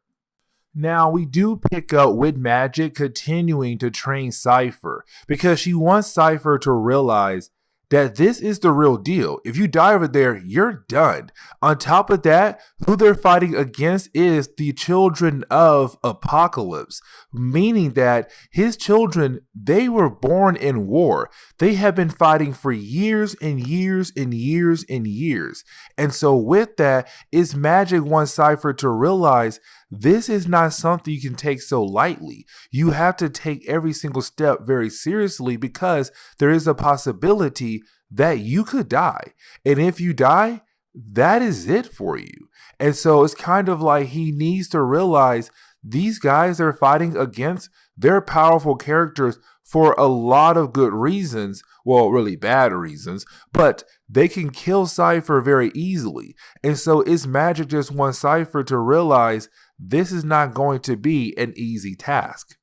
Now, we do pick up with Magic continuing to train Cipher because she wants Cipher to realize that this is the real deal. If you die over there, you're done. On top of that, who they're fighting against is the children of Apocalypse, meaning that his children, they were born in war. They have been fighting for years and years and years and years. And so with that, it's Magic wants Cipher to realize this is not something you can take so lightly. You have to take every single step very seriously because there is a possibility that you could die. And if you die, that is it for you. And so it's kind of like he needs to realize these guys are fighting against their powerful characters for a lot of good reasons. Well, really bad reasons, but they can kill Cipher very easily. And so it's Magic just wants Cipher to realize this is not going to be an easy task.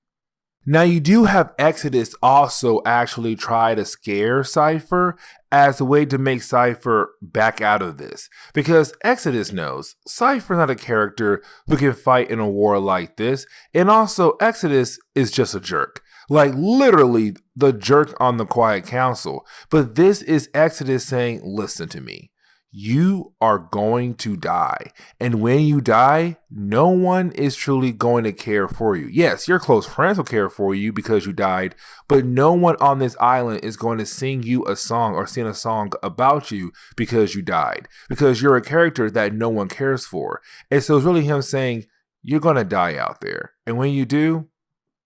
Now you do have Exodus also actually try to scare Cipher as a way to make Cipher back out of this. Because Exodus knows Cipher's not a character who can fight in a war like this. And also Exodus is just a jerk. Like literally the jerk on the Quiet Council. But this is Exodus saying, listen to me. You are going to die. And when you die, no one is truly going to care for you. Yes, your close friends will care for you because you died, but no one on this island is going to sing you a song or sing a song about you because you died. Because you're a character that no one cares for. And so it's really him saying, you're going to die out there. And when you do,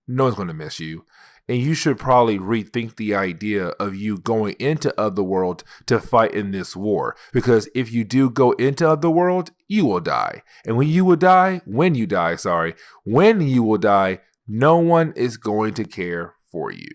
no one's going to miss you. And you should probably rethink the idea of you going into Otherworld to fight in this war. Because if you do go into Otherworld, you will die. And when you will die, when you will die, no one is going to care for you.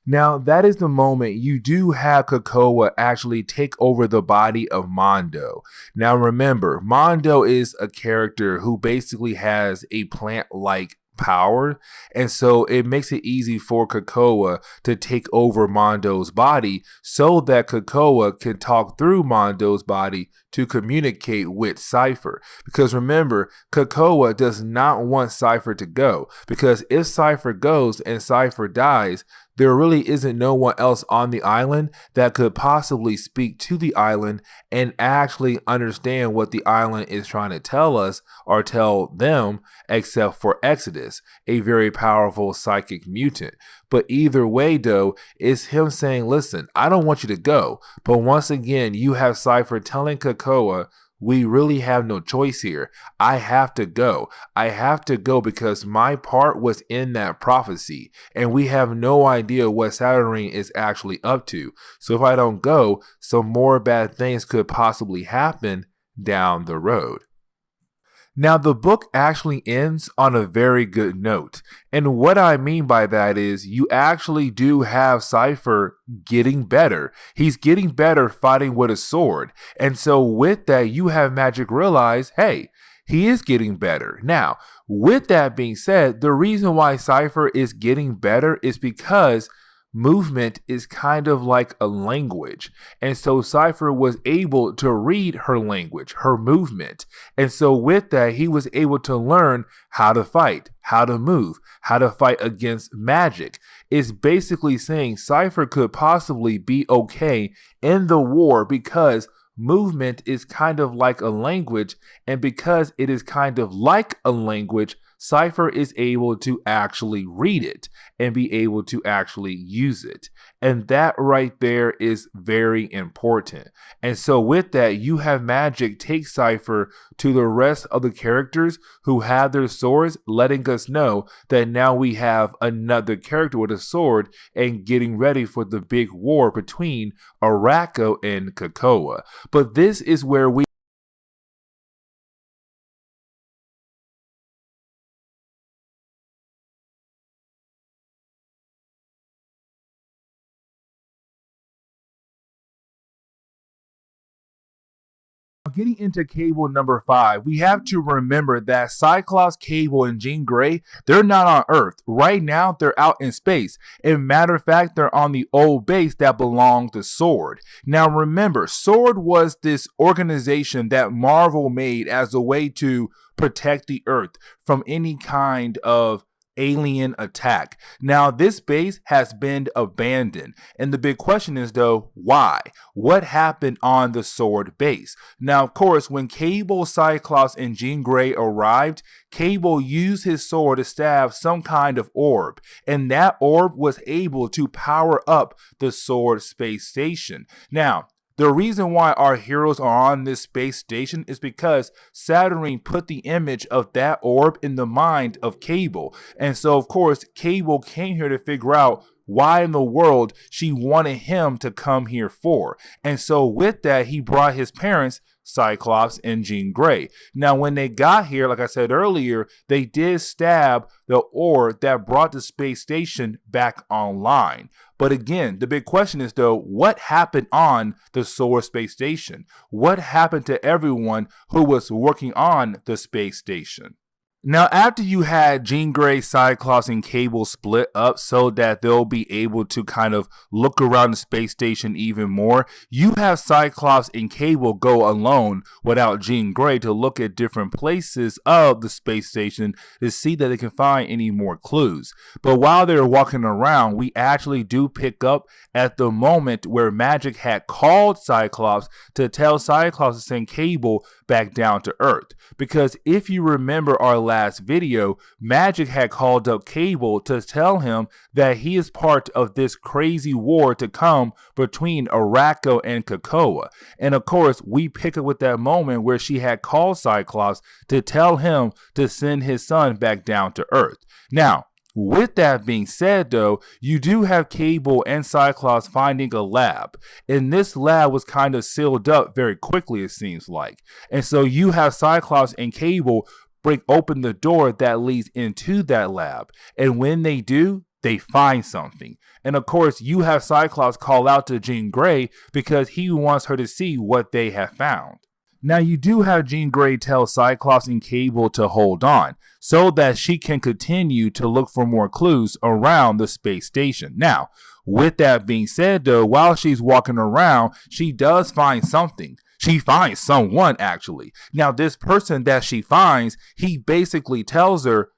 Now, that is the moment you do have Krakoa actually take over the body of Mondo. Now, remember, Mondo is a character who basically has a plant-like power, and so it makes it easy for Krakoa to take over Mondo's body so that Krakoa can talk through Mondo's body to communicate with Cipher. Because remember, Krakoa does not want Cipher to go, because if Cipher goes and Cipher dies, there really isn't no one else on the island that could possibly speak to the island and actually understand what the island is trying to tell us or tell them, except for Exodus, a very powerful psychic mutant. But either way, though, it's him saying, listen, I don't want you to go. But once again, you have Cipher telling Krakoa, we really have no choice here. I have to go. I have to go because my part was in that prophecy. And we have no idea what Saturnyne is actually up to. So if I don't go, some more bad things could possibly happen down the road. Now, the book actually ends on a very good note. And what I mean by that is you actually do have Cipher getting better. He's getting better fighting with a sword. And so with that, you have Magic realize, hey, He is getting better. Now, with that being said, the reason why Cipher is getting better is because movement is kind of like a language. And so Cipher was able to read her language, her movement. And so with that, he was able to learn how to fight, how to move, how to fight against magic. It's basically saying Cipher could possibly be okay in the war because movement is kind of like a language, and because it is kind of like a language, Cipher is able to actually read it and be able to actually use it. And that right there is very important. And so with that, you have Magic take Cipher to the rest of the characters who have their swords, letting us know that now we have another character with a sword and getting ready for the big war between Arako and Krakoa. But this is where we getting into Cable number 5, we have to remember that Cyclops, Cable, and Jean Grey, they're not on Earth. Right now, they're out in space. And matter of fact, they're on the old base that belonged to Sword. Now remember, Sword was this organization that Marvel made as a way to protect the Earth from any kind of alien attack. Now this base has been abandoned, and the big question is though, why? What happened on the Sword base? Now of course, when Cable, Cyclops, and Jean Grey arrived, Cable used his sword to stab some kind of orb, and that orb was able to power up the Sword space station. Now the reason why our heroes are on this space station is because Saturnyne put the image of that orb in the mind of Cable. And so, of course, Cable came here to figure out why in the world she wanted him to come here for. And so with that, he brought his parents, Cyclops and Jean Grey. Now, when they got here, like I said earlier, they did stab the orb that brought the space station back online. But again, the big question is though, what happened on the Sword space station? What happened to everyone who was working on the space station? Now, after you had Jean Grey, Cyclops, and Cable split up so that they'll be able to kind of look around the space station even more, you have Cyclops and Cable go alone without Jean Grey to look at different places of the space station to see that they can find any more clues. But while they're walking around, we actually do pick up at the moment where Magic had called Cyclops to tell Cyclops to send Cable back down to Earth. Because if you remember our last video, Magic had called up Cable to tell him that he is part of this crazy war to come between Arako and Krakoa. And of course, we pick up with that moment where she had called Cyclops to tell him to send his son back down to Earth. Now, with that being said though, you do have Cable and Cyclops finding a lab, and this lab was kind of sealed up very quickly, it seems like. And so you have Cyclops and Cable break open the door that leads into that lab, and when they do, they find something. And of course, you have Cyclops call out to Jean Grey because he wants her to see what they have found. Now you do have Jean Grey tell Cyclops and Cable to hold on so that she can continue to look for more clues around the space station. Now, with that being said though, while she's walking around, she does find something. She finds someone actually. Now this person that she finds, he basically tells her,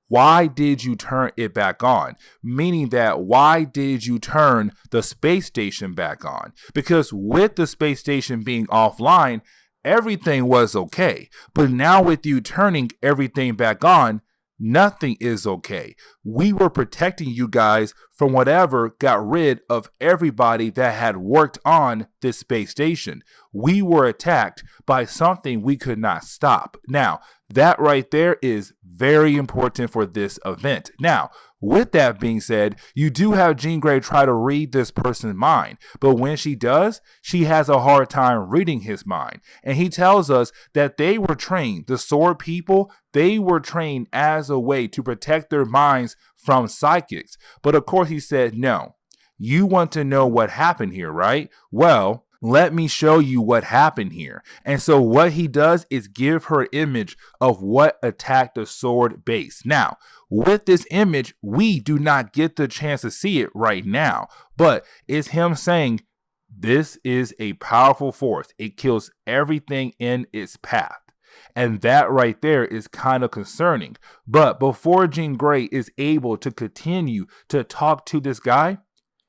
why did you turn it back on? Meaning that why did you turn the space station back on? Because with the space station being offline, everything was okay. But now with you turning everything back on, nothing is okay. We were protecting you guys from whatever got rid of everybody that had worked on this space station. We were attacked by something we could not stop. Now, that right there is very important for this event. Now, with that being said, you do have Jean Grey try to read this person's mind, but when she does, she has a hard time reading his mind. And he tells us that they were trained, the Sword people, they were trained as a way to protect their minds from psychics. But of course he said, no, you want to know what happened here, right? Well, Let me show you what happened here. And so what he does is give her an image of what attacked the sword base. Now, with this image, we do not get the chance to see it right now, but it's him saying, this is a powerful force. It kills everything in its path. And that right there is kind of concerning. But before Jean Grey is able to continue to talk to this guy,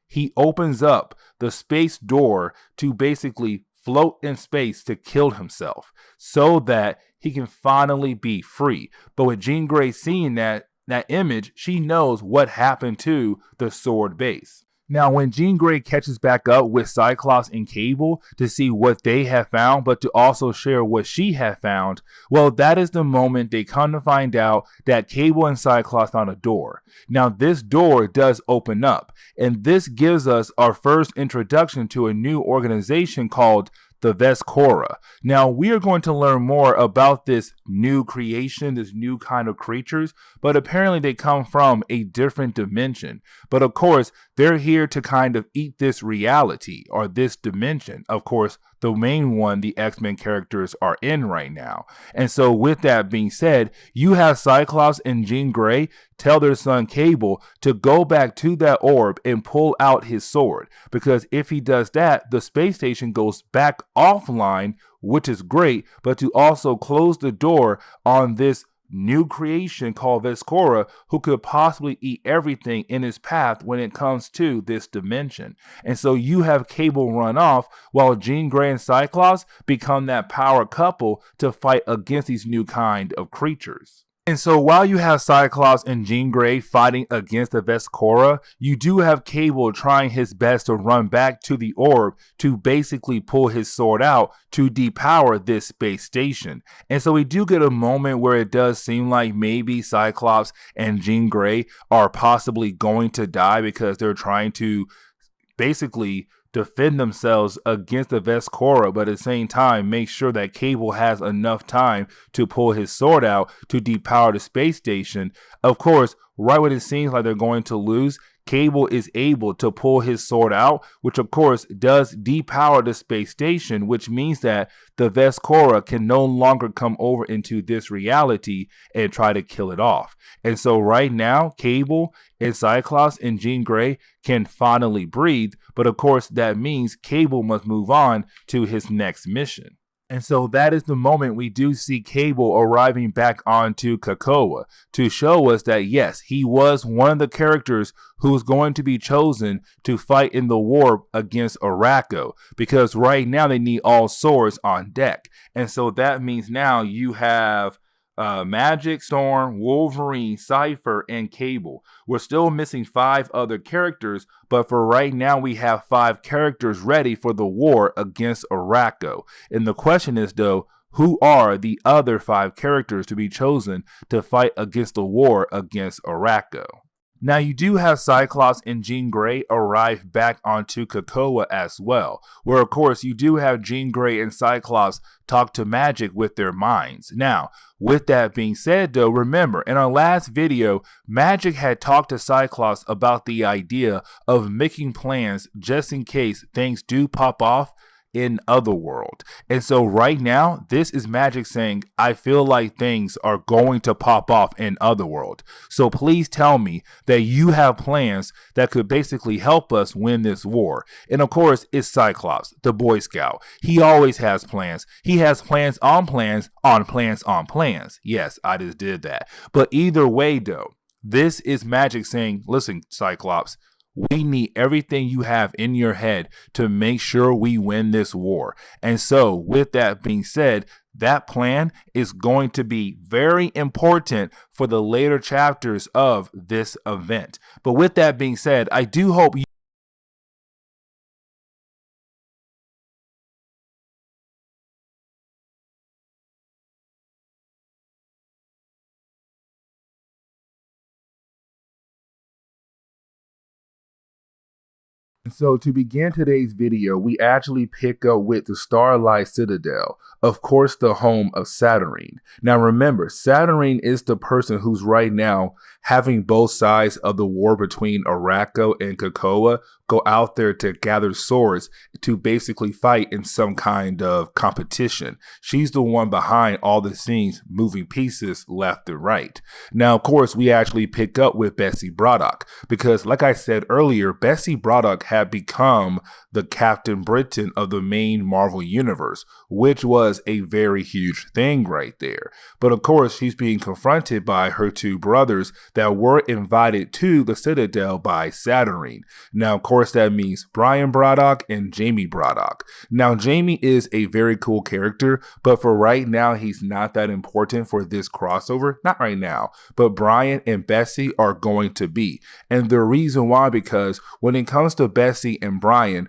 he opens up the space door to basically float in space to kill himself so that he can finally be free. But with Jean Grey seeing that image, she knows what happened to the sword base. Now, when Jean Grey catches back up with Cyclops and Cable to see what they have found, but to also share what she had found, well, that is the moment they come to find out that Cable and Cyclops found a door. Now, this door does open up, and this gives us our first introduction to a new organization called the Vescora. Now, we are going to learn more about this new creation, this new kind of creatures, but apparently they come from a different dimension. But of course, they're here to kind of eat this reality or this dimension. Of course, the main one the X-Men characters are in right now. And so with that being said, you have Cyclops and Jean Grey tell their son Cable to go back to that orb and pull out his sword. Because if he does that, the space station goes back offline, which is great, but to also close the door on this new creation called Vescora, who could possibly eat everything in his path when it comes to this dimension. And so you have Cable run off while Jean Grey and Cyclops become that power couple to fight against these new kind of creatures. And so while you have Cyclops and Jean Grey fighting against the Vescora, you do have Cable trying his best to run back to the orb to basically pull his sword out to depower this space station. And so we do get a moment where it does seem like maybe Cyclops and Jean Grey are possibly going to die because they're trying to basically defend themselves against the Vescora, but at the same time make sure that Cable has enough time to pull his sword out to depower the space station. Of course, right when it seems like they're going to lose, Cable is able to pull his sword out, which of course does depower the space station, which means that the Vescora can no longer come over into this reality and try to kill it off. And so right now, Cable and Cyclops and Jean Grey can finally breathe, but of course that means Cable must move on to his next mission. And so that is the moment we do see Cable arriving back onto Krakoa to show us that yes, he was one of the characters who's going to be chosen to fight in the war against Arako, because right now they need all swords on deck. And so that means now you have Magic, Storm, Wolverine, Cipher, and Cable. We're still missing 5 other characters, but for right now we have 5 characters ready for the war against Arako. And the question is though, who are the other 5 characters to be chosen to fight against the war against Arako? Now you do have Cyclops and Jean Grey arrive back onto Krakoa as well, where of course you do have Jean Grey and Cyclops talk to Magic with their minds. Now, with that being said though, remember in our last video, Magic had talked to Cyclops about the idea of making plans just in case things do pop off in Otherworld. And so right now, this is Magic saying, I feel like things are going to pop off in Otherworld. So please tell me that you have plans that could basically help us win this war. And of course, it's Cyclops, the Boy Scout. He always has plans. He has plans on plans on plans on plans. Yes, I just did that. But either way though, this is Magic saying, listen, Cyclops, we need everything you have in your head to make sure we win this war. And so with that being said, that plan is going to be very important for the later chapters of this event. But with that being said, I do hope you So to begin today's video, we actually pick up with the Starlight Citadel, of course the home of Saturnyne. Now remember, Saturnyne is the person who's right now having both sides of the war between Arako and Krakoa go out there to gather swords to basically fight in some kind of competition. She's the one behind all the scenes, moving pieces left and right. Now, of course, we actually pick up with Bessie Braddock because, like I said earlier, Bessie Braddock had become the Captain Britain of the main Marvel universe, which was a very huge thing right there. But of course, she's being confronted by her two brothers that were invited to the Citadel by Saturnyne. Now, of course, that means Brian Braddock and Jamie Braddock. Now, Jamie is a very cool character, but for right now, he's not that important for this crossover. Not right now, but Brian and Bessie are going to be. And the reason why, because when it comes to Bessie and Brian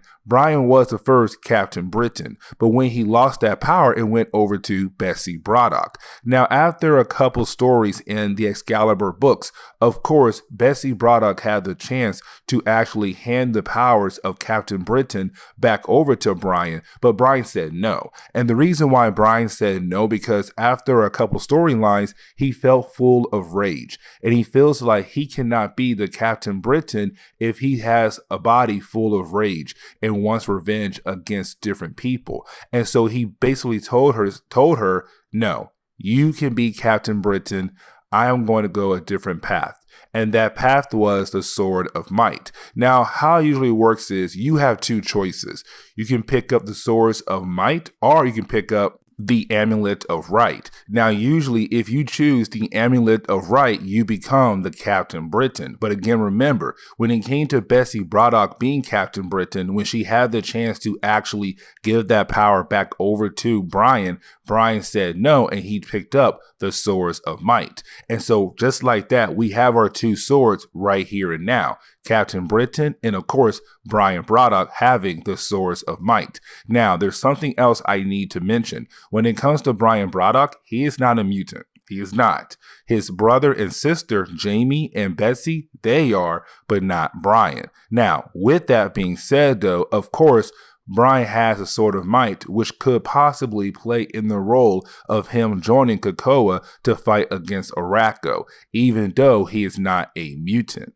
was the first Captain Britain, but when he lost that power, it went over to Bessie Braddock. Now, after a couple stories in the Excalibur books, of course, Bessie Braddock had the chance to actually hand the powers of Captain Britain back over to Brian, but Brian said no. And the reason why Brian said no, because after a couple storylines, he felt full of rage, and he feels like he cannot be the Captain Britain if he has a body full of rage and wants revenge against different people. And so he basically told her, no, you can be Captain Britain. I am going to go a different path. And that path was the Sword of Might. Now, how it usually works is you have two choices. You can pick up the Swords of Might, or you can pick up the Amulet of Right. Now, usually if you choose the Amulet of Right, you become the Captain Britain. But again, remember, when it came to Bessie Braddock being Captain Britain, when she had the chance to actually give that power back over to Brian, Brian said no, and he picked up the Swords of Might. And so just like that, we have our two swords right here and now. Captain Britain and, of course, Brian Braddock having the Swords of Might. Now, there's something else I need to mention. When it comes to Brian Braddock, he is not a mutant. He is not. His brother and sister, Jamie and Bessie, they are, but not Brian. Now, with that being said, though, of course, Brian has a Sword of Might, which could possibly play in the role of him joining Krakoa to fight against Arako, even though he is not a mutant.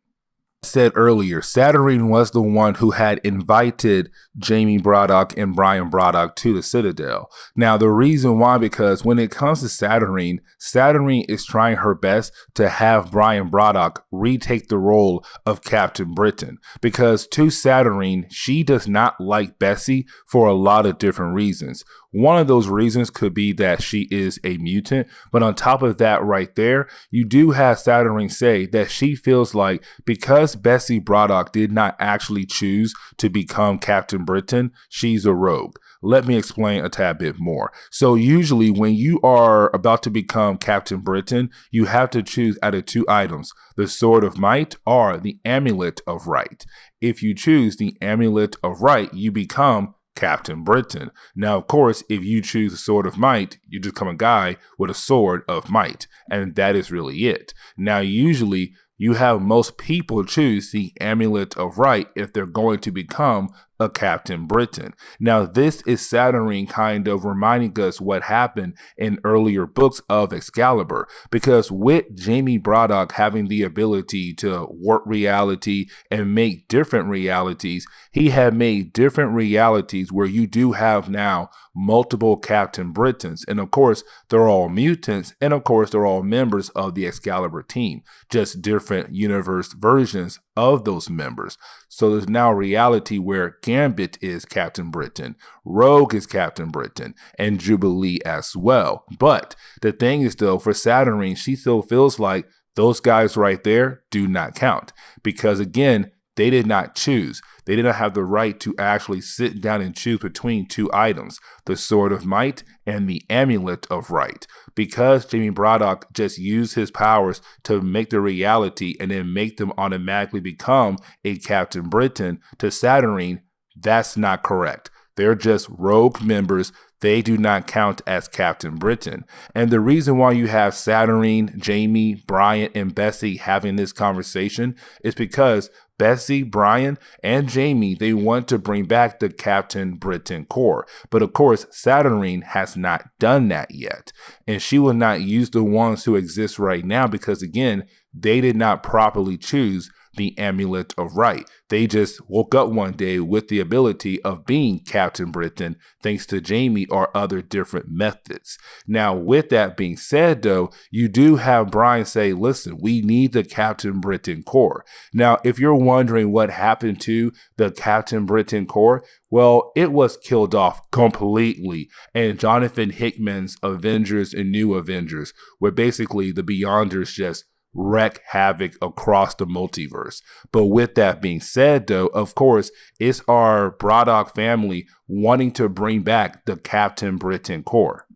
Said earlier, Saturnyne was the one who had invited Jamie Braddock and Brian Braddock to the Citadel. Now, the reason why, because when it comes to Saturnyne, Saturnyne is trying her best to have Brian Braddock retake the role of Captain Britain, because to Saturnyne, she does not like Bessie for a lot of different reasons. One of those reasons could be that she is a mutant, but on top of that right there, you do have Saturnyne say that she feels like because Bessie Braddock did not actually choose to become Captain Britain, she's a rogue. Let me explain a tad bit more. So usually when you are about to become Captain Britain, you have to choose out of two items, the Sword of Might or the Amulet of Right. If you choose the Amulet of Right, you become Captain Britain. Now, of course, if you choose the Sword of Might, you become a guy with a Sword of Might, and that is really it. Now, usually you have most people choose the Amulet of Right if they're going to become a Captain Britain. Now, this is Saturnyne kind of reminding us what happened in earlier books of Excalibur, because with Jamie Braddock having the ability to warp reality and make different realities, he had made different realities where you do have now multiple Captain Britons. And of course, they're all mutants. And of course, they're all members of the Excalibur team, just different universe versions of those members. So there's now a reality where Gambit is Captain Britain, Rogue is Captain Britain, and Jubilee as well. But the thing is, though, for Saturnyne, she still feels like those guys right there do not count, because again, they did not choose. They did not have the right to actually sit down and choose between two items, the Sword of Might and the Amulet of Right. Because Jamie Braddock just used his powers to make the reality and then make them automatically become a Captain Britain, to Saturnyne, that's not correct. They're just rogue members. They do not count as Captain Britain. And the reason why you have Saturnyne, Jamie, Brian, and Bessie having this conversation is because Bessie, Brian, and Jamie, they want to bring back the Captain Britain core. But of course, Saturnyne has not done that yet. And she will not use the ones who exist right now because, again, they did not properly choose the Amulet of Right. They just woke up one day with the ability of being Captain Britain thanks to Jamie or other different methods. Now, with that being said, though, you do have Brian say, listen, we need the Captain Britain core. Now, if you're wondering what happened to the Captain Britain core, well, it was killed off completely. And Jonathan Hickman's Avengers and New Avengers, where basically the Beyonders just wreak havoc across the multiverse. But with that being said, though, of course, it's our Braddock family wanting to bring back the Captain Britain core.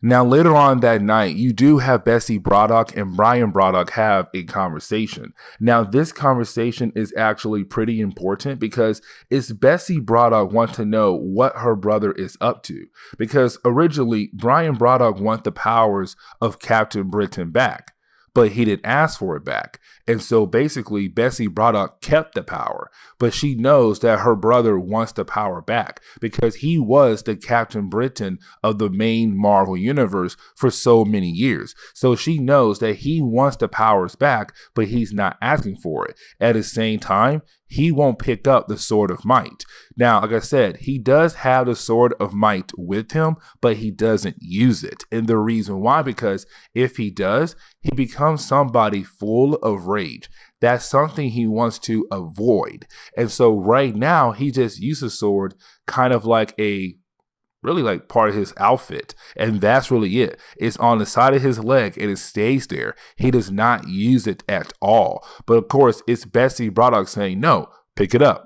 Now, later on that night, you do have Bessie Braddock and Brian Braddock have a conversation. Now, this conversation is actually pretty important because it's Bessie Braddock wants to know what her brother is up to. Because originally, Brian Braddock wants the powers of Captain Britain back, but he didn't ask for it back. And so basically, Bessie Braddock kept the power, but she knows that her brother wants the power back because he was the Captain Britain of the main Marvel universe for so many years. So she knows that he wants the powers back, but he's not asking for it. At the same time, he won't pick up the Sword of Might. Now, like I said, he does have the Sword of Might with him, but he doesn't use it. And the reason why, because if he does, he becomes somebody full of rage. That's something he wants to avoid. And so right now, he just uses sword kind of like really like part of his outfit. And that's really it. It's on the side of his leg and it stays there. He does not use it at all. But of course, it's Bessie Braddock saying, no, pick it up.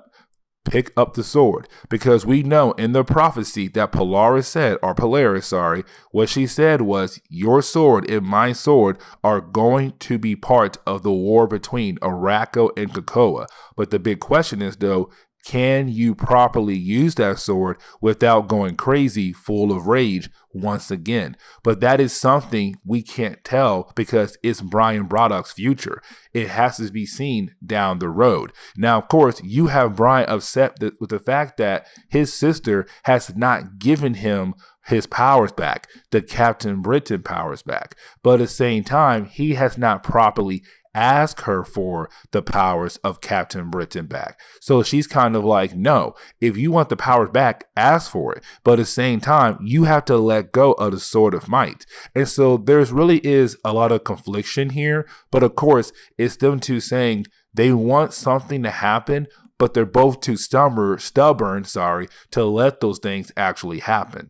Pick up the sword, because we know in the prophecy that Polaris, what she said was, your sword and my sword are going to be part of the war between Arako and Krakoa. But the big question is, though, can you properly use that sword without going crazy, full of rage once again? But that is something we can't tell because it's Brian Braddock's future. It has to be seen down the road. Now, of course, you have Brian upset with the fact that his sister has not given him his powers back, the Captain Britain powers back. But at the same time, he has not properly ask her for the powers of Captain Britain back. So she's kind of like, no, if you want the powers back, ask for it. But at the same time, you have to let go of the Sword of Might. And so there's really is a lot of confliction here. But of course, it's them two saying they want something to happen, but they're both too stubborn, to let those things actually happen.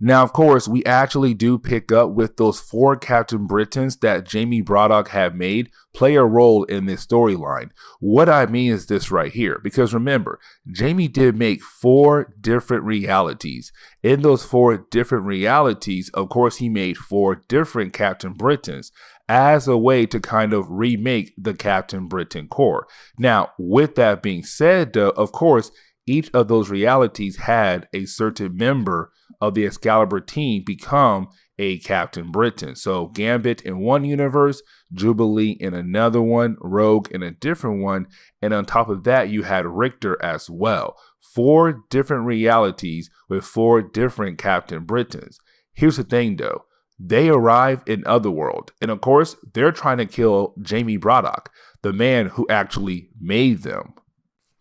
Now, of course, we actually do pick up with those 4 Captain Britons that Jamie Braddock had made play a role in this storyline. What I mean is this right here, because remember, Jamie did make 4 different realities. In those 4 different realities, of course, he made 4 different Captain Britons as a way to kind of remake the Captain Britain core. Now, with that being said, of course, each of those realities had a certain member of the Excalibur team become a Captain Britain. So Gambit in one universe, Jubilee in another one, Rogue in a different one, and on top of that, you had Richter as well. 4 different realities with 4 different Captain Britons. Here's the thing, though. They arrive in Otherworld, and of course, they're trying to kill Jamie Braddock, the man who actually made them.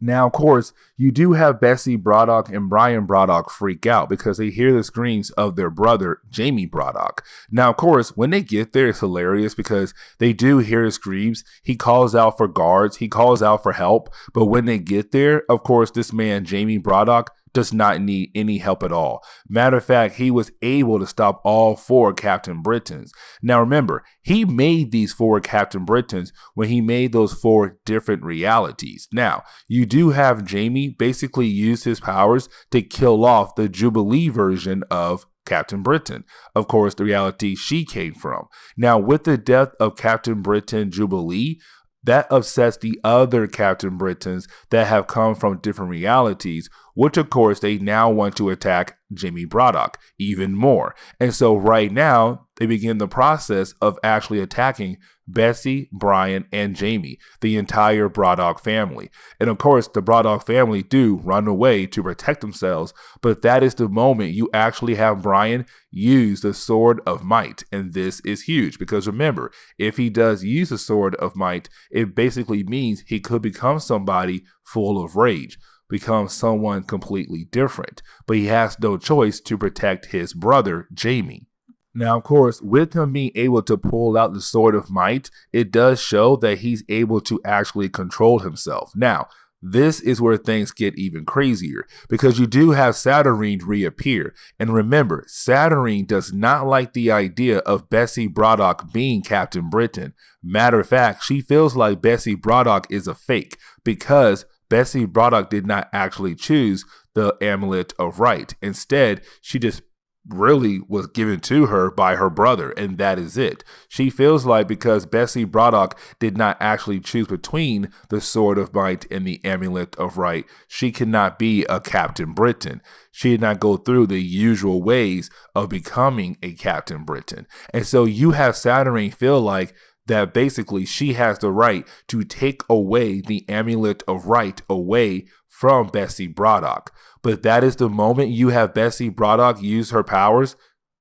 Now, of course, you do have Bessie Braddock and Brian Braddock freak out because they hear the screams of their brother, Jamie Braddock. Now, of course, when they get there, it's hilarious because they do hear his screams. He calls out for guards. He calls out for help. But when they get there, of course, this man, Jamie Braddock, does not need any help at all. Matter of fact, he was able to stop all 4 Captain Britons. Now remember, he made these 4 Captain Britons when he made those 4 different realities. Now, you do have Jamie basically use his powers to kill off the Jubilee version of Captain Britain. Of course, the reality she came from. Now, with the death of Captain Britain Jubilee, that upsets the other Captain Britons that have come from different realities, which of course they now want to attack Jimmy Braddock even more. And so right now they begin the process of actually attacking Bessie, Brian, and Jamie, the entire Braddock family. And of course, the Braddock family do run away to protect themselves, but that is the moment you actually have Brian use the Sword of Might. And this is huge because remember, if he does use the Sword of Might, it basically means he could become somebody full of rage, become someone completely different, but he has no choice to protect his brother, Jamie. Now, of course, with him being able to pull out the Sword of Might, it does show that he's able to actually control himself. Now, this is where things get even crazier because you do have Saturnyne reappear. And remember, Saturnyne does not like the idea of Bessie Braddock being Captain Britain. Matter of fact, she feels like Bessie Braddock is a fake because Bessie Braddock did not actually choose the Amulet of Right. Instead, she just really was given to her by her brother, and that is it. She feels like because Bessie Braddock did not actually choose between the Sword of Might and the Amulet of Right, she cannot be a Captain Britain. She did not go through the usual ways of becoming a Captain Britain. And so you have Saturnyne feel like that basically she has the right to take away the Amulet of Right away from Bessie Braddock. But that is the moment you have Bessie Braddock use her powers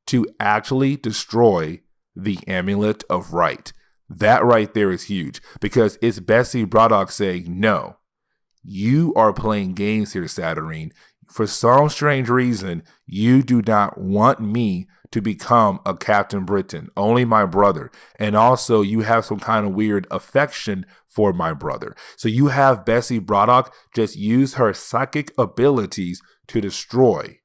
to actually destroy the Amulet of Right. That right there is huge because it's Bessie Braddock saying, no, you are playing games here, Saturnyne. For some strange reason, you do not want me to become a Captain Britain, only my brother. And also you have some kind of weird affection for my brother. So you have Bessie Braddock just use her psychic abilities to destroy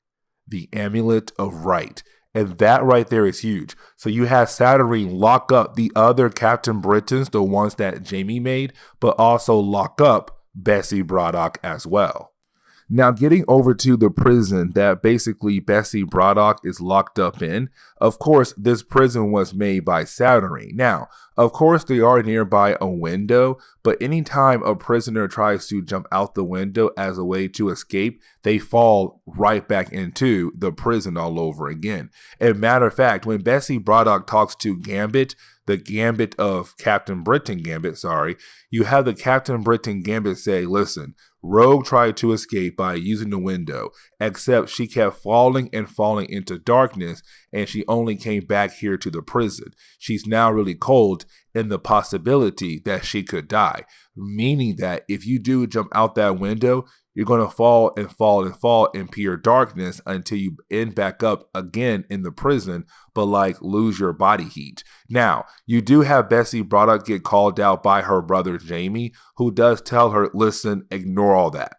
the Amulet of Right. And that right there is huge. So you have Saturnyne lock up the other Captain Britons, the ones that Jamie made, but also lock up Bessie Braddock as well. Now, getting over to the prison that basically Bessie Braddock is locked up in, of course, this prison was made by Saturnyne. Now, of course, they are nearby a window, but anytime a prisoner tries to jump out the window as a way to escape, they fall right back into the prison all over again. And matter of fact, when Bessie Braddock talks to Gambit, the Gambit of Captain Britain Gambit, you have the Captain Britain Gambit say, listen, Rogue tried to escape by using the window, except she kept falling and falling into darkness, and she only came back here to the prison. She's now really cold in the possibility that she could die, meaning that if you do jump out that window, you're going to fall and fall and fall in pure darkness until you end back up again in the prison, but like lose your body heat. Now, you do have Bessie Braddock get called out by her brother Jamie, who does tell her, listen, ignore all that.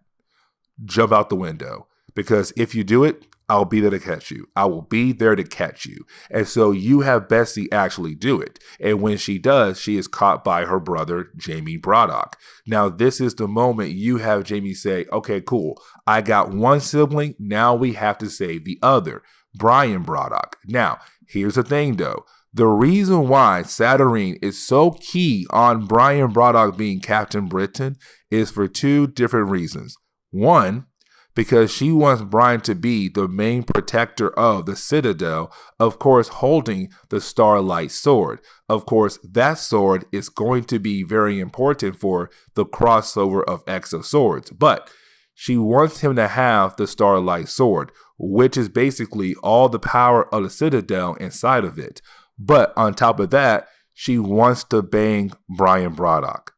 Jump out the window. Because if you do it, I'll be there to catch you. I will be there to catch you. And so you have Bessie actually do it. And when she does, she is caught by her brother, Jamie Braddock. Now, this is the moment you have Jamie say, okay, cool. I got one sibling. Now we have to save the other, Brian Braddock. Now, here's the thing, though. The reason why Saturnyne is so key on Brian Braddock being Captain Britain is for two different reasons. One, because she wants Brian to be the main protector of the Citadel, of course, holding the Starlight Sword. Of course, that sword is going to be very important for the crossover of X of Swords, but she wants him to have the Starlight Sword, which is basically all the power of the Citadel inside of it. But on top of that, she wants to bang Brian Braddock,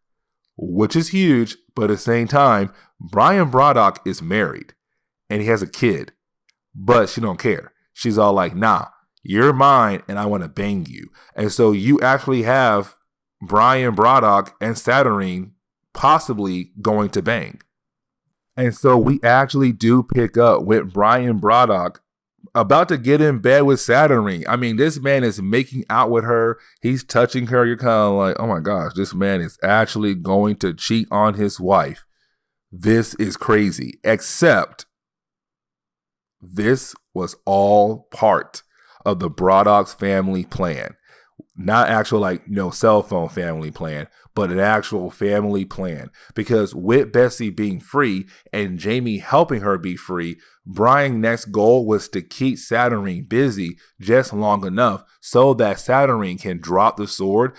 which is huge, but at the same time, Brian Braddock is married and he has a kid, but she don't care. She's all like, nah, you're mine and I want to bang you. And so you actually have Brian Braddock and Saturnyne possibly going to bang. And so we actually do pick up with Brian Braddock about to get in bed with Saturnyne. I mean, this man is making out with her. He's touching her. You're kind of like, oh my gosh, this man is actually going to cheat on his wife. This is crazy, except this was all part of the Braddock's family plan. Not actual cell phone family plan, but an actual family plan. Because with Bessie being free and Jamie helping her be free, Brian's next goal was to keep Saturnyne busy just long enough so that Saturnyne can drop the sword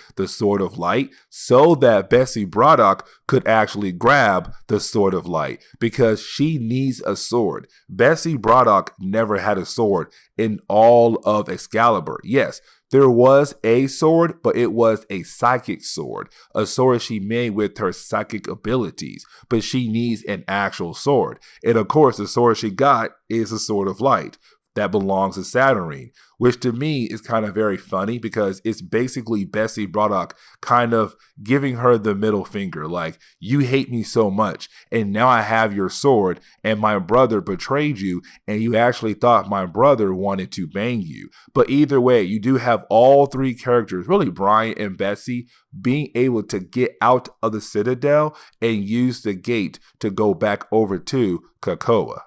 of light, so that Bessie Braddock could actually grab the sword of light, because she needs a sword. Bessie Braddock never had a sword in all of Excalibur. Yes, there was a sword, but it was a psychic sword, a sword she made with her psychic abilities, but she needs an actual sword. And of course, the sword she got is a sword of light that belongs to Saturnyne, which to me is kind of very funny because it's basically Bessie Braddock kind of giving her the middle finger, like, you hate me so much, and now I have your sword, and my brother betrayed you, and you actually thought my brother wanted to bang you. But either way, you do have all three characters, really Brian and Bessie, being able to get out of the Citadel and use the gate to go back over to Krakoa.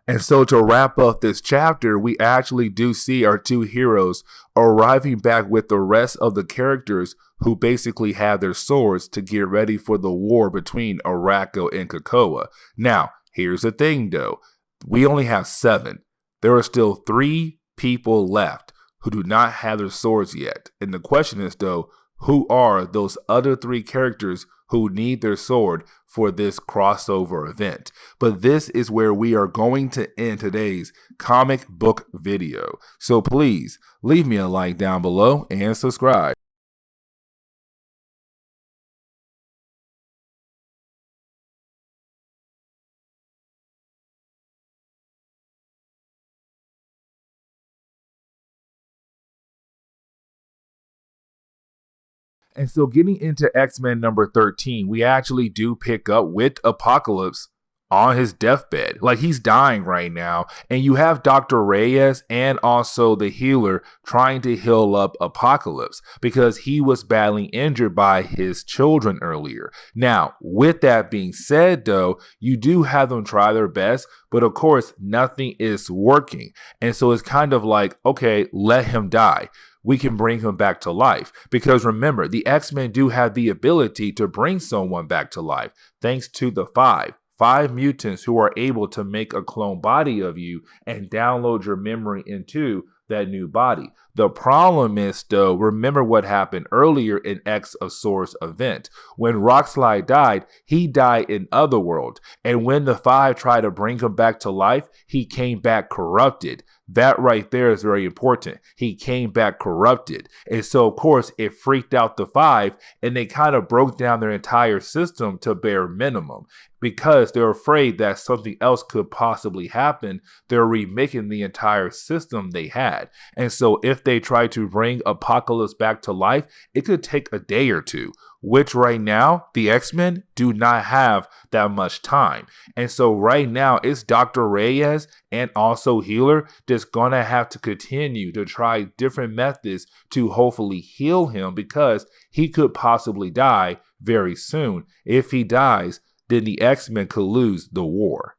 And so to wrap up this chapter, we actually do see our two heroes arriving back with the rest of the characters who basically have their swords to get ready for the war between Arako and Krakoa. Now, here's the thing though. We only have 7. There are still 3 people left who do not have their swords yet. And the question is though, who are those other 3 characters who need their sword for this crossover event? But this is where we are going to end today's comic book video. So please leave me a like down below and subscribe. And so getting into X-Men number 13, we actually do pick up with Apocalypse on his deathbed. Like, he's dying right now. And you have Dr. Reyes and also the healer trying to heal up Apocalypse because he was badly injured by his children earlier. Now, with that being said, though, you do have them try their best, but of course, nothing is working. And so it's kind of like, okay, let him die. We can bring him back to life. Because remember, the X-Men do have the ability to bring someone back to life, thanks to the five mutants who are able to make a clone body of you and download your memory into that new body. The problem is, though, remember what happened earlier in X of Swords event. When Rockslide died, he died in Otherworld. And when the 5 tried to bring him back to life, he came back corrupted. That right there is very important. He came back corrupted. And so, of course, it freaked out the 5, and they kind of broke down their entire system to bare minimum. Because they're afraid that something else could possibly happen, they're remaking the entire system they had. And so if they try to bring Apocalypse back to life, it could take a day or two, which right now, the X-Men do not have that much time. And so right now, it's Dr. Reyes and also Healer just gonna have to continue to try different methods to hopefully heal him, because he could possibly die very soon. If he dies, then the X-Men could lose the war.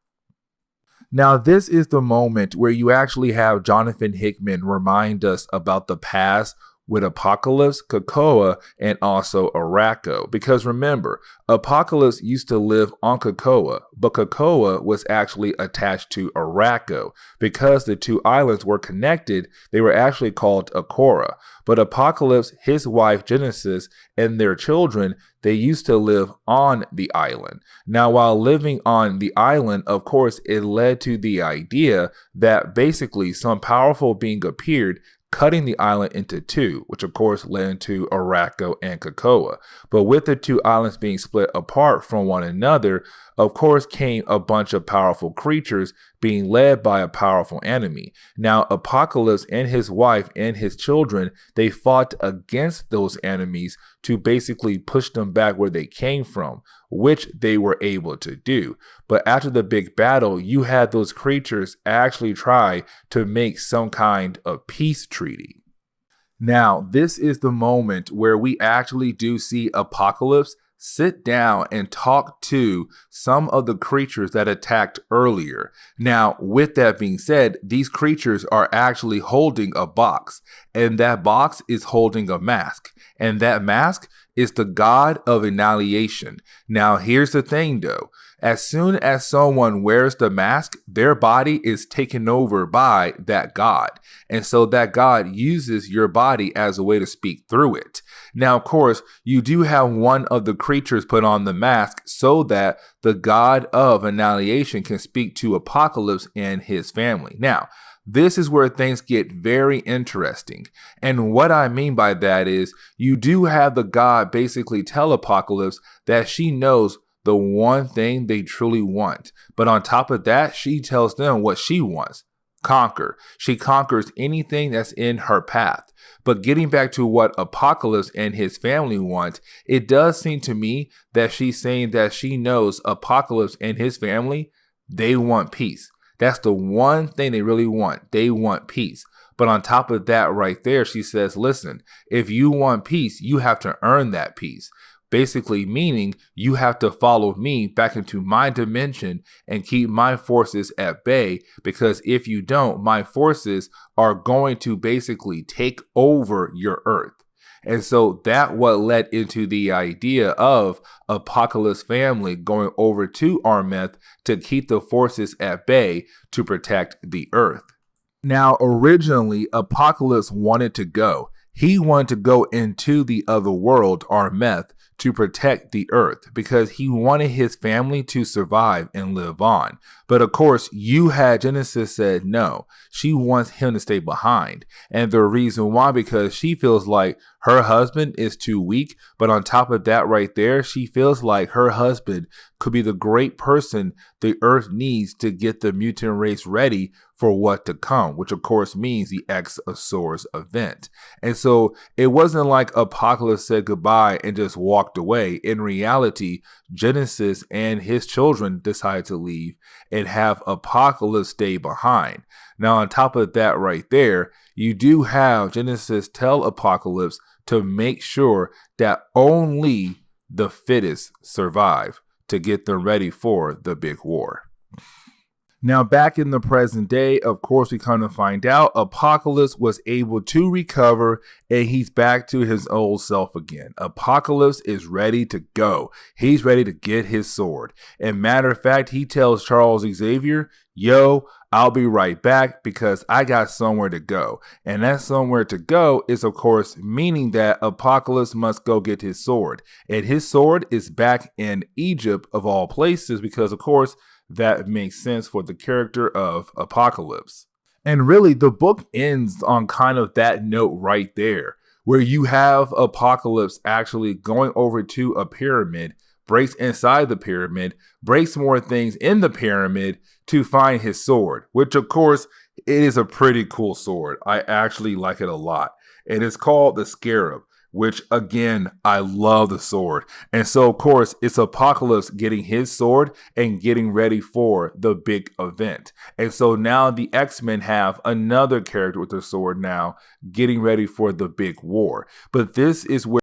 Now, this is the moment where you actually have Jonathan Hickman remind us about the past with Apocalypse, Krakoa, and also Arako. Because remember, Apocalypse used to live on Krakoa, but Krakoa was actually attached to Arako. Because the 2 islands were connected, they were actually called Akora. But Apocalypse, his wife Genesis, and their children, they used to live on the island. Now, while living on the island, of course, it led to the idea that basically some powerful being appeared, cutting the island into 2, which of course led into Arako and Krakoa. But with the 2 islands being split apart from one another, of course came a bunch of powerful creatures being led by a powerful enemy. Now, Apocalypse and his wife and his children, they fought against those enemies to basically push them back where they came from, which they were able to do. But after the big battle, you had those creatures actually try to make some kind of peace treaty. Now, this is the moment where we actually do see Apocalypse sit down and talk to some of the creatures that attacked earlier. Now, with that being said, these creatures are actually holding a box, and that box is holding a mask, and that mask is the god of annihilation. Now, here's the thing though. As soon as someone wears the mask, their body is taken over by that god. And so that god uses your body as a way to speak through it. Now, of course, you do have one of the creatures put on the mask so that the god of annihilation can speak to Apocalypse and his family. Now, this is where things get very interesting. And what I mean by that is you do have the god basically tell Apocalypse that she knows the one thing they truly want. But on top of that, she tells them what she wants. Conquer. She conquers anything that's in her path. But getting back to what Apocalypse and his family want, it does seem to me that she's saying that she knows Apocalypse and his family, they want peace. That's the one thing they really want. They want peace. But on top of that right there, she says, listen, if you want peace, you have to earn that peace. Basically meaning you have to follow me back into my dimension and keep my forces at bay, because if you don't, my forces are going to basically take over your earth. And so that what led into the idea of Apocalypse family going over to Armeth to keep the forces at bay to protect the earth. Now, originally, Apocalypse wanted to go. He wanted to go into the other world, Armeth, to protect the earth because he wanted his family to survive and live on. But of course, you had Genesis said no. She wants him to stay behind. And the reason why, because she feels like her husband is too weak. But on top of that right there, she feels like her husband could be the great person the earth needs to get the mutant race ready for what to come, which of course means the X of Swords event. And so it wasn't like Apocalypse said goodbye and just walked away. In reality, Genesis and his children decided to leave and have Apocalypse stay behind. Now, on top of that right there, you do have Genesis tell Apocalypse to make sure that only the fittest survive to get them ready for the big war. Now, back in the present day, of course, we kind of find out Apocalypse was able to recover and he's back to his old self again. Apocalypse is ready to go. He's ready to get his sword. And matter of fact, he tells Charles Xavier, yo, I'll be right back because I got somewhere to go. And that somewhere to go is, of course, meaning that Apocalypse must go get his sword. And his sword is back in Egypt of all places because, of course, that makes sense for the character of Apocalypse. And really, the book ends on kind of that note right there, where you have Apocalypse actually going over to a pyramid, breaks inside the pyramid, breaks more things in the pyramid to find his sword, which of course, it is a pretty cool sword. I actually like it a lot. And it's called the Scarab, which again, I love the sword. And so of course, it's Apocalypse getting his sword and getting ready for the big event. And so now the X-Men have another character with their sword now getting ready for the big war. But this is where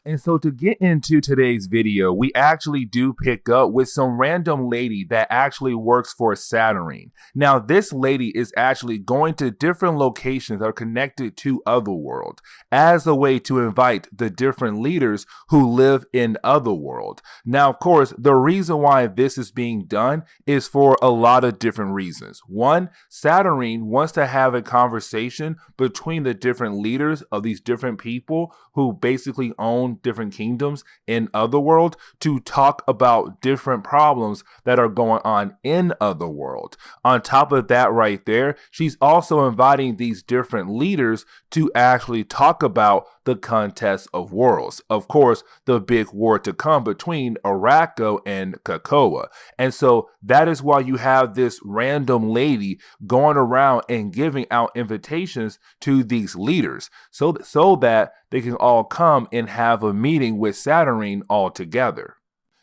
And so to get into today's video, we actually do pick up with some random lady that actually works for Saturnyne. Now, this lady is actually going to different locations that are connected to Otherworld as a way to invite the different leaders who live in Otherworld. Now, of course, the reason why this is being done is for a lot of different reasons. One, Saturnyne wants to have a conversation between the different leaders of these different people who basically own different kingdoms in Otherworld to talk about different problems that are going on in Otherworld. On top of that right there, she's also inviting these different leaders to actually talk about the contest of worlds. Of course, the big war to come between Arako and Krakoa. And so that is why you have this random lady going around and giving out invitations to these leaders so that they can all come and have a meeting with Saturnyne all together.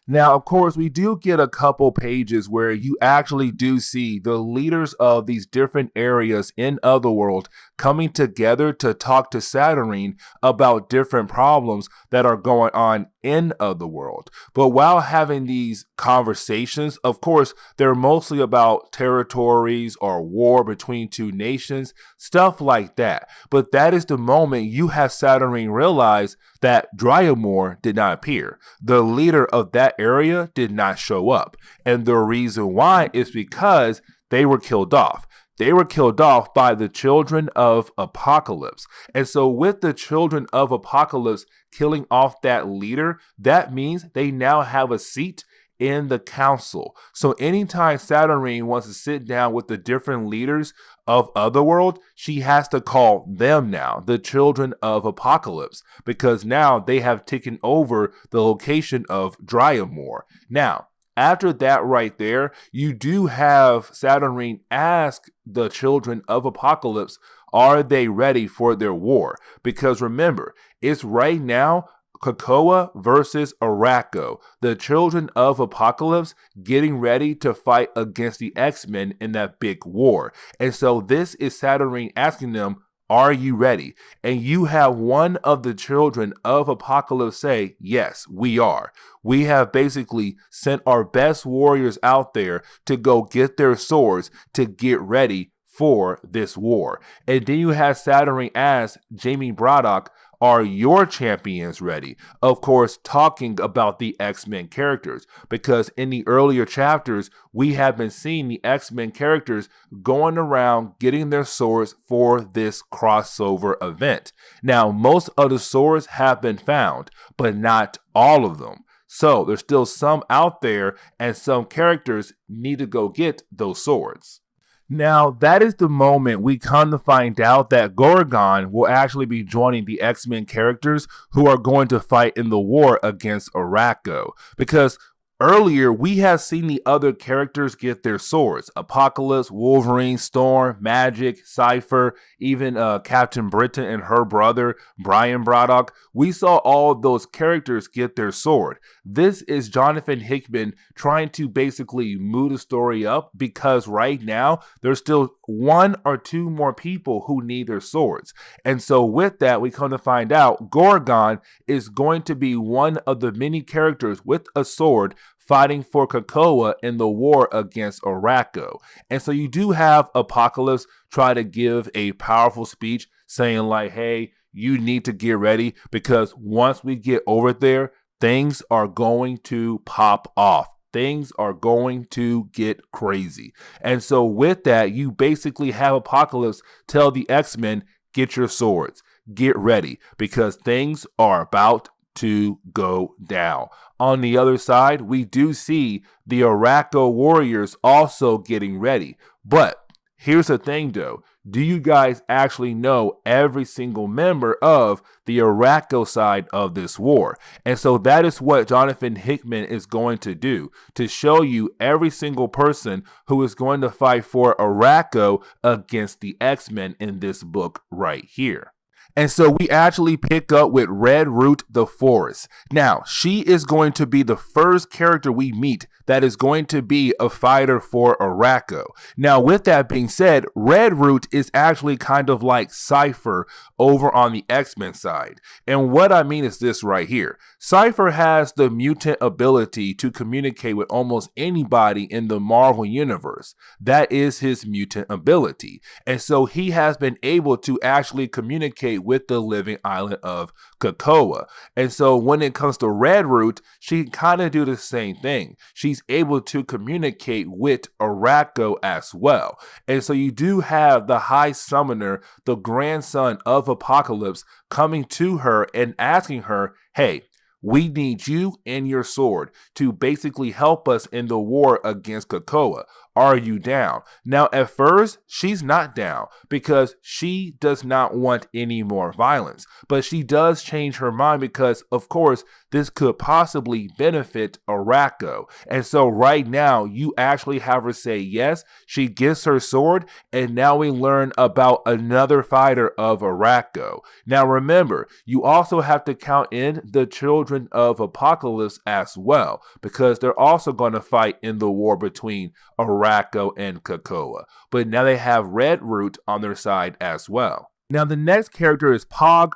Now, of course, we do get a couple pages where you actually do see the leaders of these different areas in Otherworld coming together to talk to Saturnyne about different problems that are going on in Otherworld. But while having these conversations, of course, they're mostly about territories or war between two nations, stuff like that. But that is the moment you have Saturnyne realize that Dryamore did not appear. The leader of that area did not show up. And the reason why is because they were killed off. They were killed off by the children of Apocalypse. And so with the children of Apocalypse killing off that leader, that means they now have a seat in the council. So anytime Saturnyne wants to sit down with the different leaders of Otherworld, she has to call them now, the children of Apocalypse, because now they have taken over the location of Dryamore. Now, after that right there, you do have Saturnyne ask the children of Apocalypse, are they ready for their war? Because remember, it's right now Krakoa versus Arako, the children of Apocalypse getting ready to fight against the X-Men in that big war. And so this is Saturnyne asking them, are you ready? And you have one of the children of Apocalypse say, yes, we are. We have basically sent our best warriors out there to go get their swords to get ready for this war. And then you have Saturnyne ask Jamie Braddock, are your champions ready? Of course, talking about the X-Men characters, because in the earlier chapters, we have been seeing the X-Men characters going around getting their swords for this crossover event. Now, most of the swords have been found, but not all of them. So there's still some out there, and some characters need to go get those swords. Now, that is the moment we come to find out that Gorgon will actually be joining the X-Men characters who are going to fight in the war against Arako. Because earlier, we have seen the other characters get their swords. Apocalypse, Wolverine, Storm, Magic, Cipher, even Captain Britain and her brother, Brian Braddock. We saw all of those characters get their sword. This is Jonathan Hickman trying to basically move the story up because right now, there's still one or two more people who need their swords. And so with that, we come to find out Gorgon is going to be one of the many characters with a sword fighting for Krakoa in the war against Arako. And so you do have Apocalypse try to give a powerful speech saying like, hey, you need to get ready because once we get over there, things are going to pop off. Things are going to get crazy. And so with that, you basically have Apocalypse tell the X-Men, get your swords, get ready because things are about to go down. On the other side, we do see the Arako warriors also getting ready. But here's the thing though. Do you guys actually know every single member of the Arako side of this war? And so that is what Jonathan Hickman is going to do, to show you every single person who is going to fight for Arako against the X-Men in this book right here. And so we actually pick up with Red Root the Forest. Now, she is going to be the first character we meet that is going to be a fighter for Arako. Now, with that being said, Red Root is actually kind of like Cipher over on the X-Men side. And what I mean is this right here. Cipher has the mutant ability to communicate with almost anybody in the Marvel Universe. That is his mutant ability. And so he has been able to actually communicate with the living island of Krakoa. And so when it comes to Red Root, she can kind of do the same thing. She's able to communicate with Arako as well. And so you do have the High Summoner, the grandson of Apocalypse, coming to her and asking her, hey, we need you and your sword to basically help us in the war against Krakoa. Are you down? Now, at first, she's not down because she does not want any more violence. But she does change her mind because, of course, this could possibly benefit Arako. And so right now, you actually have her say yes. She gets her sword, and now we learn about another fighter of Arako. Now remember, you also have to count in the children of Apocalypse as well, because they're also going to fight in the war between Arako and Krakoa. But now they have Red Root on their side as well. Now the next character is Pog.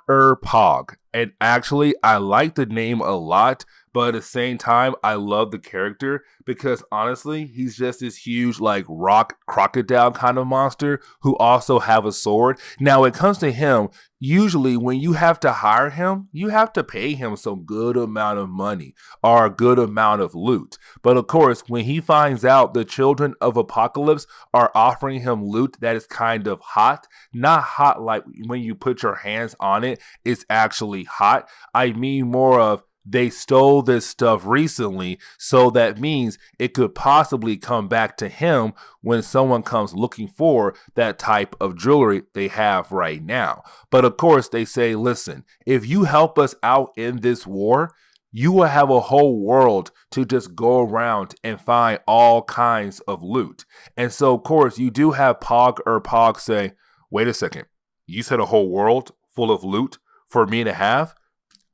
And actually, I like the name a lot, but at the same time, I love the character because honestly, he's just this huge like rock crocodile kind of monster who also have a sword. Now when it comes to him, usually when you have to hire him, you have to pay him some good amount of money or a good amount of loot. But of course, when he finds out the children of Apocalypse are offering him loot that is kind of hot, not hot like when you put your hands on it, it's actually hot. I mean more of they stole this stuff recently, so that means it could possibly come back to him when someone comes looking for that type of jewelry they have right now. But of course, they say, listen, if you help us out in this war, you will have a whole world to just go around and find all kinds of loot. And so, of course, you do have Pog say, wait a second, you said a whole world full of loot for me to have?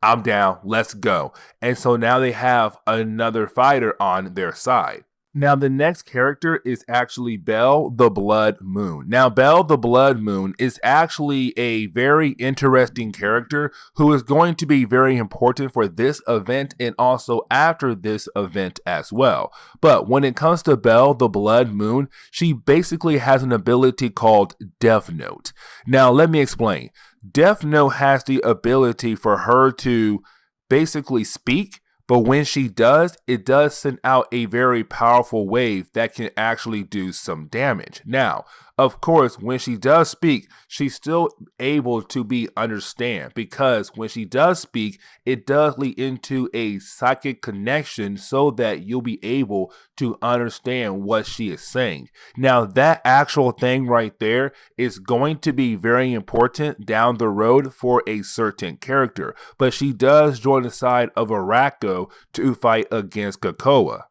I'm down, let's go. And so now they have another fighter on their side. Now the next character is actually Belle the Blood Moon. Now Belle the Blood Moon is actually a very interesting character who is going to be very important for this event and also after this event as well. But when it comes to Belle the Blood Moon, she basically has an ability called Death Note. Now let me explain. Death Note has the ability for her to basically speak, but when she does, it does send out a very powerful wave that can actually do some damage. Now, of course, when she does speak, she's still able to be understand because when she does speak, it does lead into a psychic connection so that you'll be able to understand what she is saying. Now, that actual thing right there is going to be very important down the road for a certain character, but she does join the side of Arako to fight against Krakoa.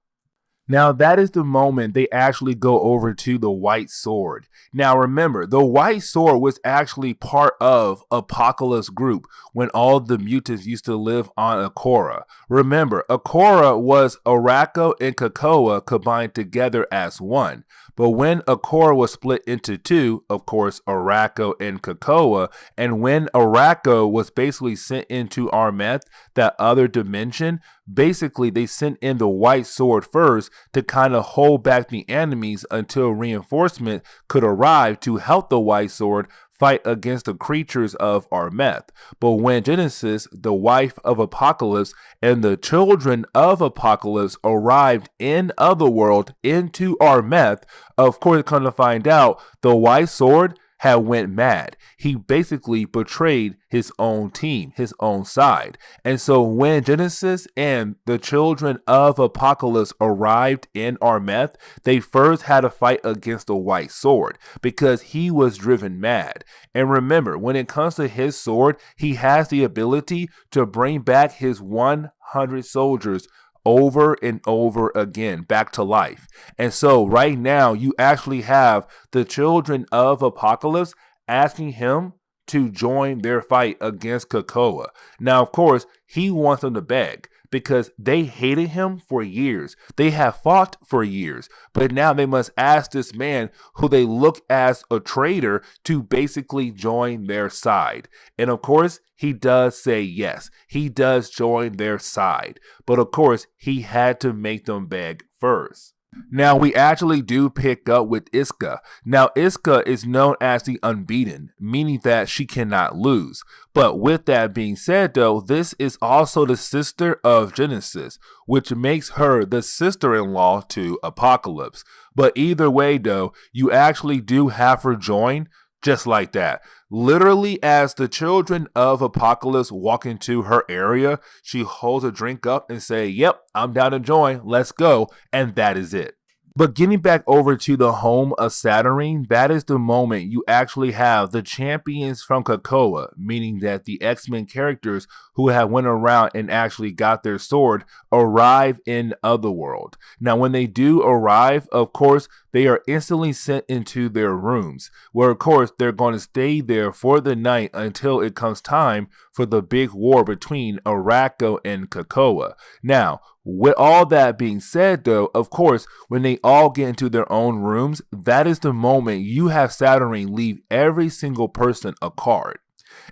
Now that is the moment they actually go over to the White Sword. Now remember, the White Sword was actually part of Apocalypse group when all the mutants used to live on Akora. Remember, Akora was Arako and Krakoa combined together as one. But when Akora was split into two, of course, Arako and Krakoa, and when Arako was basically sent into Armeth, that other dimension, basically they sent in the White Sword first to kind of hold back the enemies until reinforcement could arrive to help the White Sword fight against the creatures of Armeth. But when Genesis, the wife of Apocalypse, and the children of Apocalypse arrived in Otherworld into Armeth, of course, come to find out, the White Sword had went mad. He basically betrayed his own team, his own side. And so when Genesis and the children of Apocalypse arrived in Armeth, they first had to fight against the White Sword because he was driven mad. And remember, when it comes to his sword, he has the ability to bring back his 100 soldiers over and over again back to life. And so right now you actually have the children of Apocalypse asking him to join their fight against Krakoa. Now, of course, he wants them to beg because they hated him for years. They have fought for years, but now they must ask this man who they look as a traitor to basically join their side. And of course, he does say yes. He does join their side. But of course, he had to make them beg first. Now, we actually do pick up with Iska. Now, Iska is known as the Unbeaten, meaning that she cannot lose. But with that being said, though, this is also the sister of Genesis, which makes her the sister-in-law to Apocalypse. But either way, though, you actually do have her join just like that. Literally, as the children of Apocalypse walk into her area, she holds a drink up and say, yep, I'm down to join, let's go, and that is it. But getting back over to the home of Saturnyne, that is the moment you actually have the champions from Krakoa, meaning that the X-Men characters who have went around and actually got their sword arrive in Otherworld. Now, when they do arrive, of course, they are instantly sent into their rooms, where of course they're going to stay there for the night until it comes time for the big war between Arako and Krakoa. Now, with all that being said, though, of course, when they all get into their own rooms, that is the moment you have Saturnyne leave every single person a card.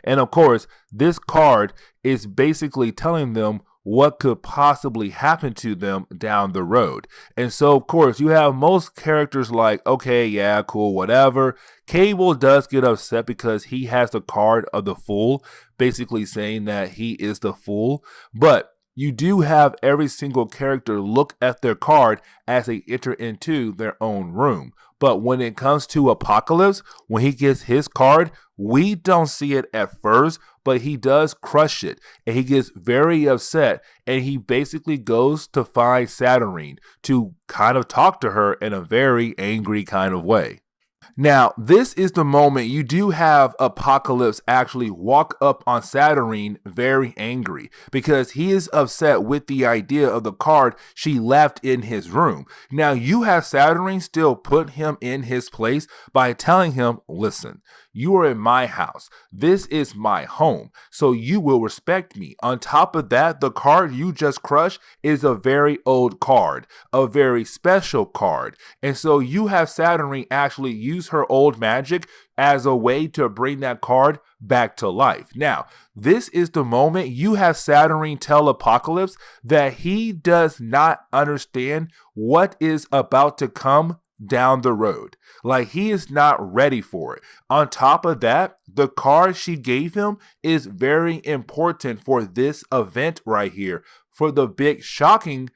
And of course, this card is basically telling them what could possibly happen to them down the road. And so, of course, you have most characters like, okay, yeah, cool, whatever. Cable does get upset because he has the card of the Fool, basically saying that he is the Fool. But you do have every single character look at their card as they enter into their own room. But when it comes to Apocalypse, when he gets his card, we don't see it at first, but he does crush it. And he gets very upset. And he basically goes to find Saturnyne to kind of talk to her in a very angry kind of way. Now, this is the moment you do have Apocalypse actually walk up on Saturnyne very angry because he is upset with the idea of the card she left in his room. Now, you have Saturnyne still put him in his place by telling him, listen, you are in my house. This is my home, so you will respect me. On top of that, the card you just crushed is a very old card, a very special card. And so you have Saturnyne actually use her old magic as a way to bring that card back to life. Now, this is the moment you have Saturnyne tell Apocalypse that he does not understand what is about to come down the road. Like, he is not ready for it. On top of that, the card she gave him is very important for this event right here, for the big shocking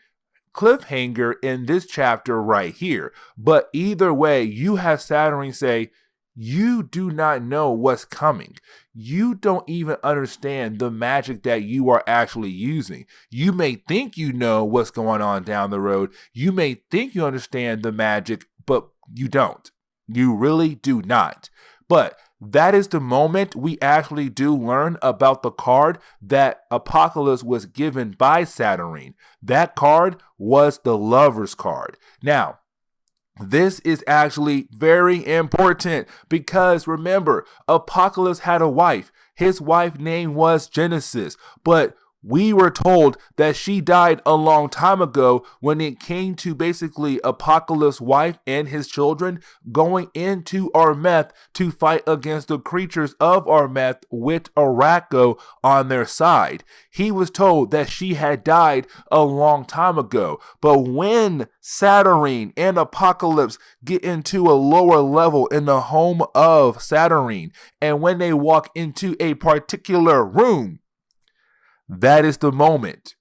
cliffhanger in this chapter right here. But either way, you have Saturnyne say, you do not know what's coming. You don't even understand the magic that you are actually using. You may think you know what's going on down the road. You may think you understand the magic, but you don't. You really do not. But that is the moment we actually do learn about the card that Apocalypse was given by Saturnyne. That card was the Lover's card. Now, this is actually very important because remember, Apocalypse had a wife. His wife's name was Genesis, but we were told that she died a long time ago when it came to basically Apocalypse's wife and his children going into Armeth to fight against the creatures of Armeth with Arako on their side. He was told that she had died a long time ago. But when Saturnyne and Apocalypse get into a lower level in the home of Saturnyne, and when they walk into a particular room, that is the moment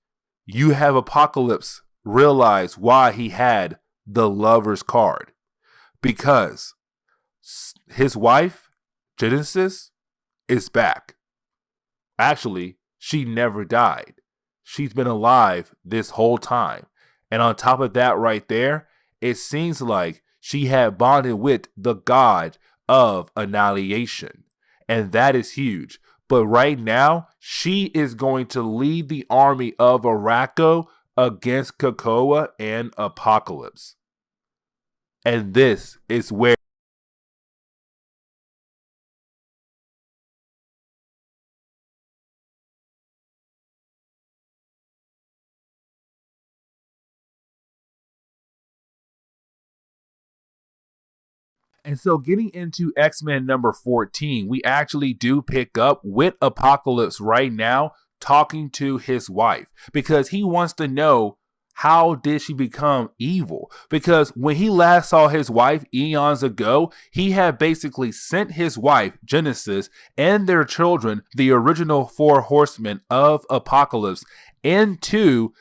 you have Apocalypse realize why he had the Lover's card. Because his wife, Genesis, is back. Actually, she never died. She's been alive this whole time. And on top of that right there, it seems like she had bonded with the god of annihilation. And that is huge. But right now, she is going to lead the army of Arako against Krakoa and Apocalypse. And this is where And so getting into X-Men number 14, we actually do pick up with Apocalypse right now talking to his wife because he wants to know, how did she become evil? Because when he last saw his wife eons ago, he had basically sent his wife, Genesis, and their children, the original 4 horsemen of Apocalypse, into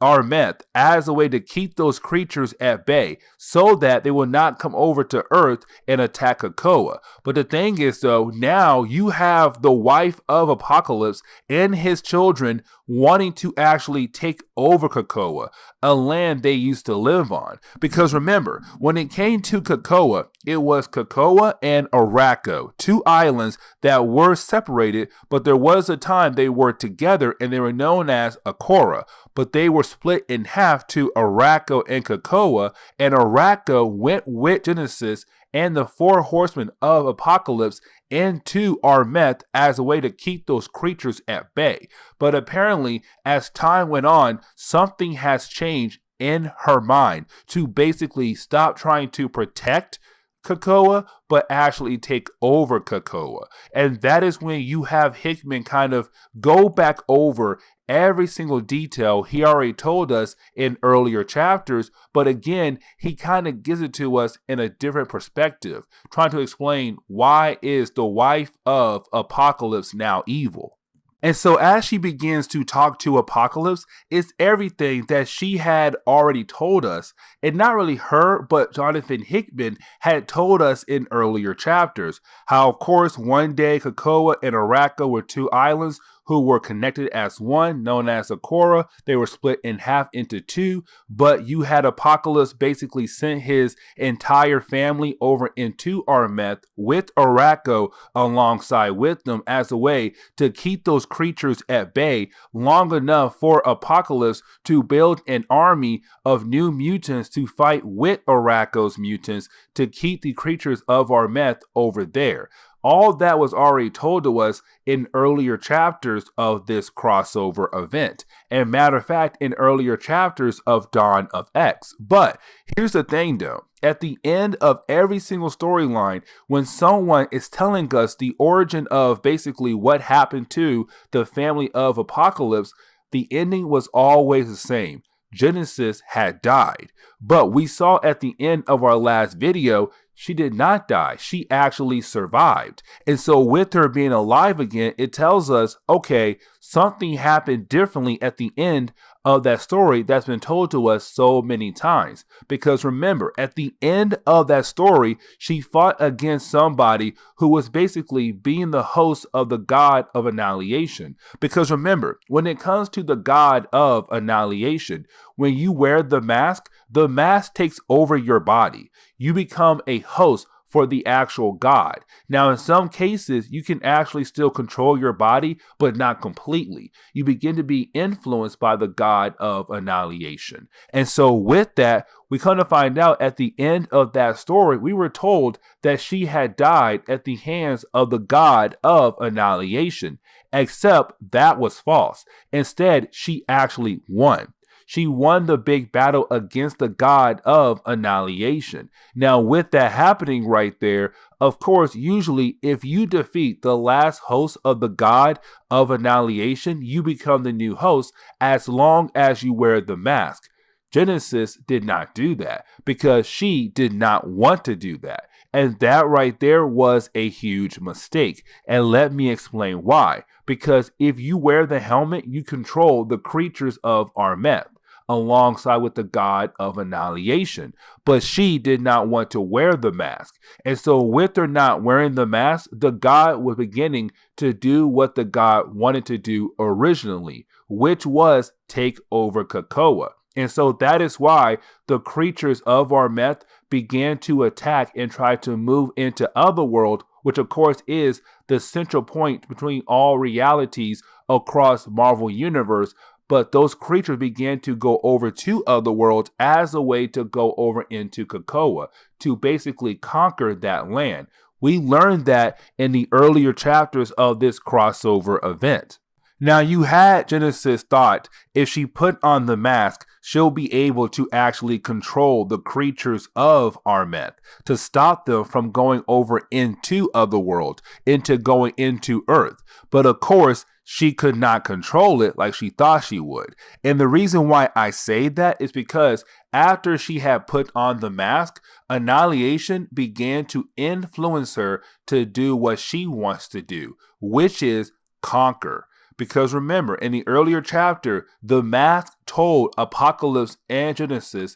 Armeth as a way to keep those creatures at bay so that they will not come over to Earth and attack Krakoa. But the thing is, though, now you have the wife of Apocalypse and his children wanting to actually take over Krakoa, a land they used to live on. Because remember, when it came to Krakoa, it was Krakoa and Arako, two islands that were separated, but there was a time they were together and they were known as Akora. But they were split in half to Arako and Krakoa, and Arako went with Genesis and the four horsemen of Apocalypse into Armeth as a way to keep those creatures at bay. But apparently, as time went on, something has changed in her mind to basically stop trying to protect Krakoa, but actually take over Krakoa. And that is when you have Hickman kind of go back over every single detail he already told us in earlier chapters, but again, he kind of gives it to us in a different perspective, trying to explain why is the wife of Apocalypse now evil. And so as she begins to talk to Apocalypse, it's everything that she had already told us, and not really her, but Jonathan Hickman had told us in earlier chapters. How, of course, one day Krakoa and Arako were two islands who were connected as one, known as Akora. They were split in half into two, but you had Apocalypse basically sent his entire family over into Armeth with Arako alongside with them as a way to keep those creatures at bay long enough for Apocalypse to build an army of new mutants to fight with Arako's mutants to keep the creatures of Armeth over there. All that was already told to us in earlier chapters of this crossover event. And matter of fact, in earlier chapters of Dawn of X. But here's the thing though. At the end of every single storyline, when someone is telling us the origin of basically what happened to the family of Apocalypse, the ending was always the same. Genesis had died. But we saw at the end of our last video, she did not die. She actually survived. And so with her being alive again, it tells us, okay, something happened differently at the end of that story that's been told to us so many times. Because remember, at the end of that story, she fought against somebody who was basically being the host of the god of annihilation. Because remember, when it comes to the god of annihilation, when you wear the mask takes over your body. You become a host for the actual god. Now, in some cases, you can actually still control your body, but not completely. You begin to be influenced by the god of annihilation. And so with that, we come to find out at the end of that story, we were told that she had died at the hands of the god of annihilation, except that was false. Instead, she actually won. She won the big battle against the god of annihilation. Now, with that happening right there, of course, usually if you defeat the last host of the god of annihilation, you become the new host as long as you wear the mask. Genesis did not do that because she did not want to do that. And that right there was a huge mistake. And let me explain why. Because if you wear the helmet, you control the creatures of Armeth alongside with the god of annihilation. But she did not want to wear the mask. And so with her not wearing the mask, the god was beginning to do what the god wanted to do originally, which was take over Krakoa. And so that is why the creatures of Armeth began to attack and try to move into Otherworld, which of course is the central point between all realities across Marvel Universe. But those creatures began to go over to Otherworld as a way to go over into Krakoa to basically conquer that land. We learned that in the earlier chapters of this crossover event. Now, you had Genesis thought if she put on the mask, she'll be able to actually control the creatures of Armeth to stop them from going over into Otherworld, into going into Earth. But of course, she could not control it like she thought she would. And the reason why I say that is because after she had put on the mask, Annihilation began to influence her to do what she wants to do, which is conquer. Because remember, in the earlier chapter, the mask told Apocalypse and Genesis,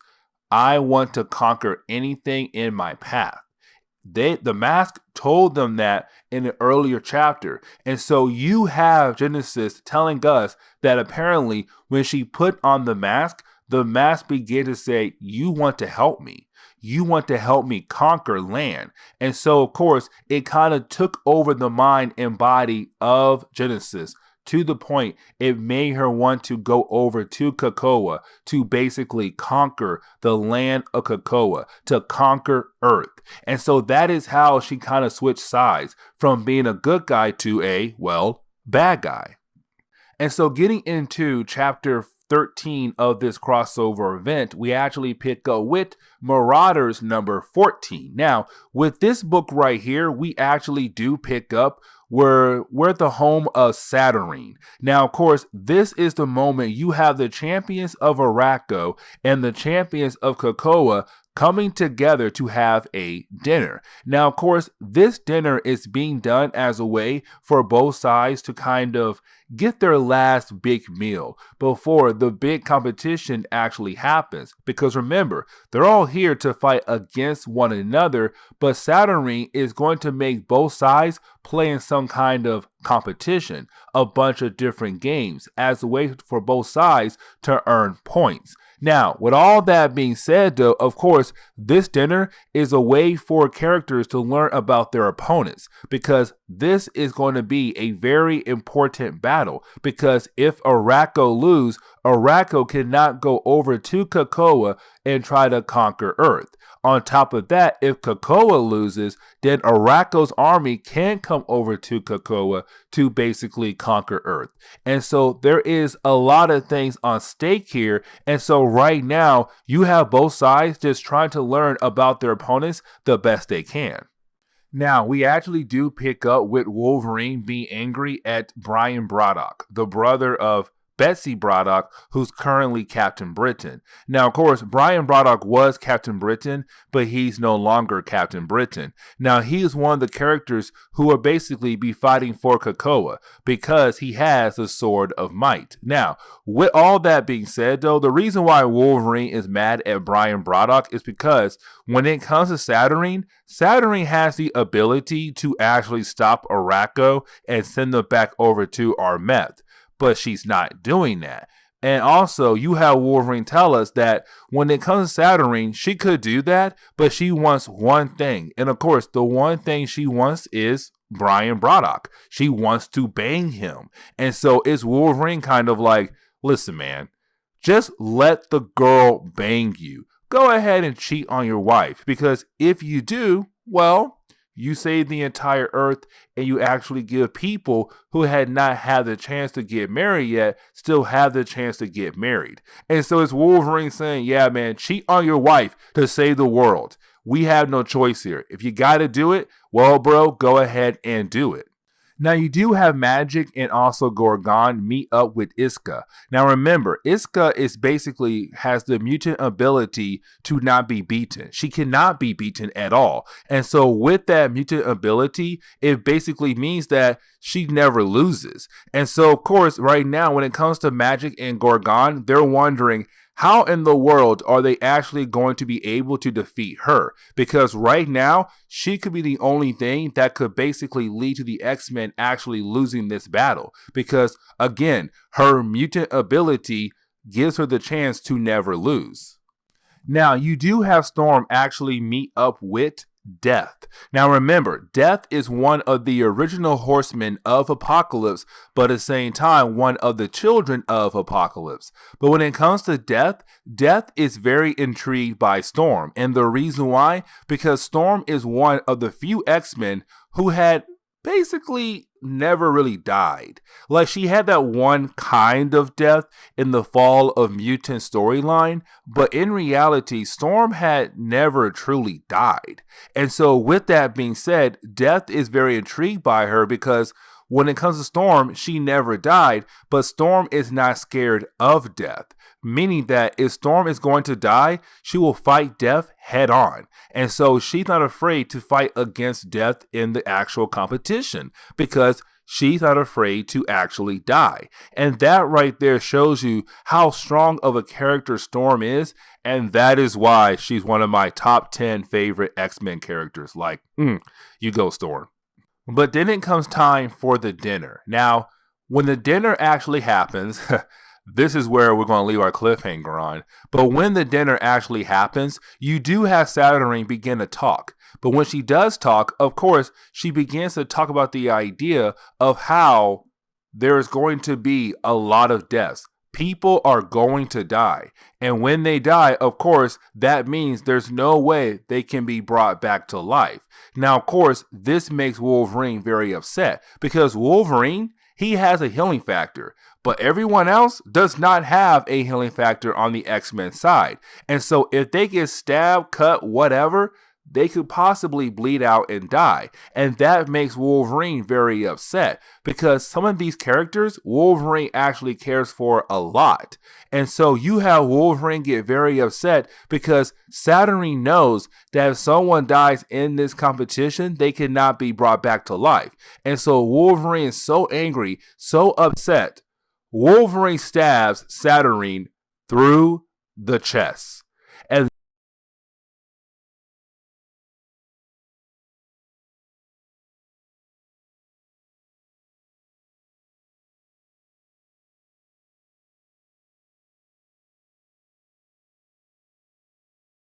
I want to conquer anything in my path. The mask told them that in the earlier chapter. And so you have Genesis telling us that apparently when she put on the mask began to say, you want to help me. You want to help me conquer land. And so, of course, it kind of took over the mind and body of Genesis to the point it made her want to go over to Krakoa to basically conquer the land of Krakoa, to conquer Earth. And so that is how she kind of switched sides from being a good guy to a, well, bad guy. And so getting into chapter 13 of this crossover event, we actually pick up with Marauders number 14. Now, with this book right here, we actually do pick up we're the home of Saturnyne. Now, of course, this is the moment you have the champions of Arako and the champions of Krakoa coming together to have a dinner. Now, of course, this dinner is being done as a way for both sides to kind of get their last big meal before the big competition actually happens. Because remember, they're all here to fight against one another, but Saturnyne is going to make both sides play in some kind of competition, a bunch of different games as a way for both sides to earn points. Now, with all that being said, though, of course, this dinner is a way for characters to learn about their opponents, because this is going to be a very important battle. Because if Arako loses, Arako cannot go over to Krakoa and try to conquer Earth. On top of that, if Krakoa loses, then Arako's army can come over to Krakoa to basically conquer Earth. And so there is a lot of things on stake here. And so right now, you have both sides just trying to learn about their opponents the best they can. Now, we actually do pick up with Wolverine being angry at Brian Braddock, the brother of Betsy Braddock, who's currently Captain Britain. Now, of course, Brian Braddock was Captain Britain, but he's no longer Captain Britain. Now, he is one of the characters who will basically be fighting for Krakoa because he has the Sword of Might. Now, with all that being said, though, the reason why Wolverine is mad at Brian Braddock is because when it comes to Saturnyne, Saturnyne has the ability to actually stop Arako and send them back over to Armeth. But she's not doing that. And also, you have Wolverine tell us that when it comes to Saturnyne, she could do that, but she wants one thing. And of course, the one thing she wants is Brian Braddock. She wants to bang him. And so it's Wolverine kind of like, listen, man, just let the girl bang you. Go ahead and cheat on your wife, because if you do, well, you save the entire Earth, and you actually give people who had not had the chance to get married yet still have the chance to get married. And so it's Wolverine saying, yeah, man, cheat on your wife to save the world. We have no choice here. If you got to do it, well, bro, go ahead and do it. Now, you do have Magic and also Gorgon meet up with Iska. Now, remember, Iska is basically has the mutant ability to not be beaten. She cannot be beaten at all. And so with that mutant ability, it basically means that she never loses. And so, of course, right now, when it comes to Magic and Gorgon, they're wondering, how in the world are they actually going to be able to defeat her? Because right now, she could be the only thing that could basically lead to the X-Men actually losing this battle. Because, again, her mutant ability gives her the chance to never lose. Now, you do have Storm actually meet up with Death. Now remember, Death is one of the original horsemen of Apocalypse, but at the same time, one of the children of Apocalypse. But when it comes to Death, Death is very intrigued by Storm. And the reason why? Because Storm is one of the few X-Men who had basically never really died. Like, she had that one kind of death in the Fall of Mutant storyline, but in reality, Storm had never truly died. And so with that being said, Death is very intrigued by her because when it comes to Storm, she never died, but Storm is not scared of death. Meaning that if Storm is going to die, she will fight death head on. And so she's not afraid to fight against death in the actual competition because she's not afraid to actually die. And that right there shows you how strong of a character Storm is. And that is why she's one of my top 10 favorite X-Men characters. Like, you go, Storm. But then it comes time for the dinner. Now, when the dinner actually happens, this is where we're going to leave our cliffhanger on. But when the dinner actually happens, you do have Saturnyne begin to talk. But when she does talk, of course, she begins to talk about the idea of how there's going to be a lot of deaths. People are going to die. And when they die, of course, that means there's no way they can be brought back to life. Now, of course, this makes Wolverine very upset because Wolverine, he has a healing factor, but everyone else does not have a healing factor on the X-Men side. And so if they get stabbed, cut, whatever, they could possibly bleed out and die. And that makes Wolverine very upset because some of these characters, Wolverine actually cares for a lot. And so you have Wolverine get very upset because Saturnyne knows that if someone dies in this competition, they cannot be brought back to life. And so Wolverine is so angry, so upset. Wolverine stabs Saturnyne through the chest. And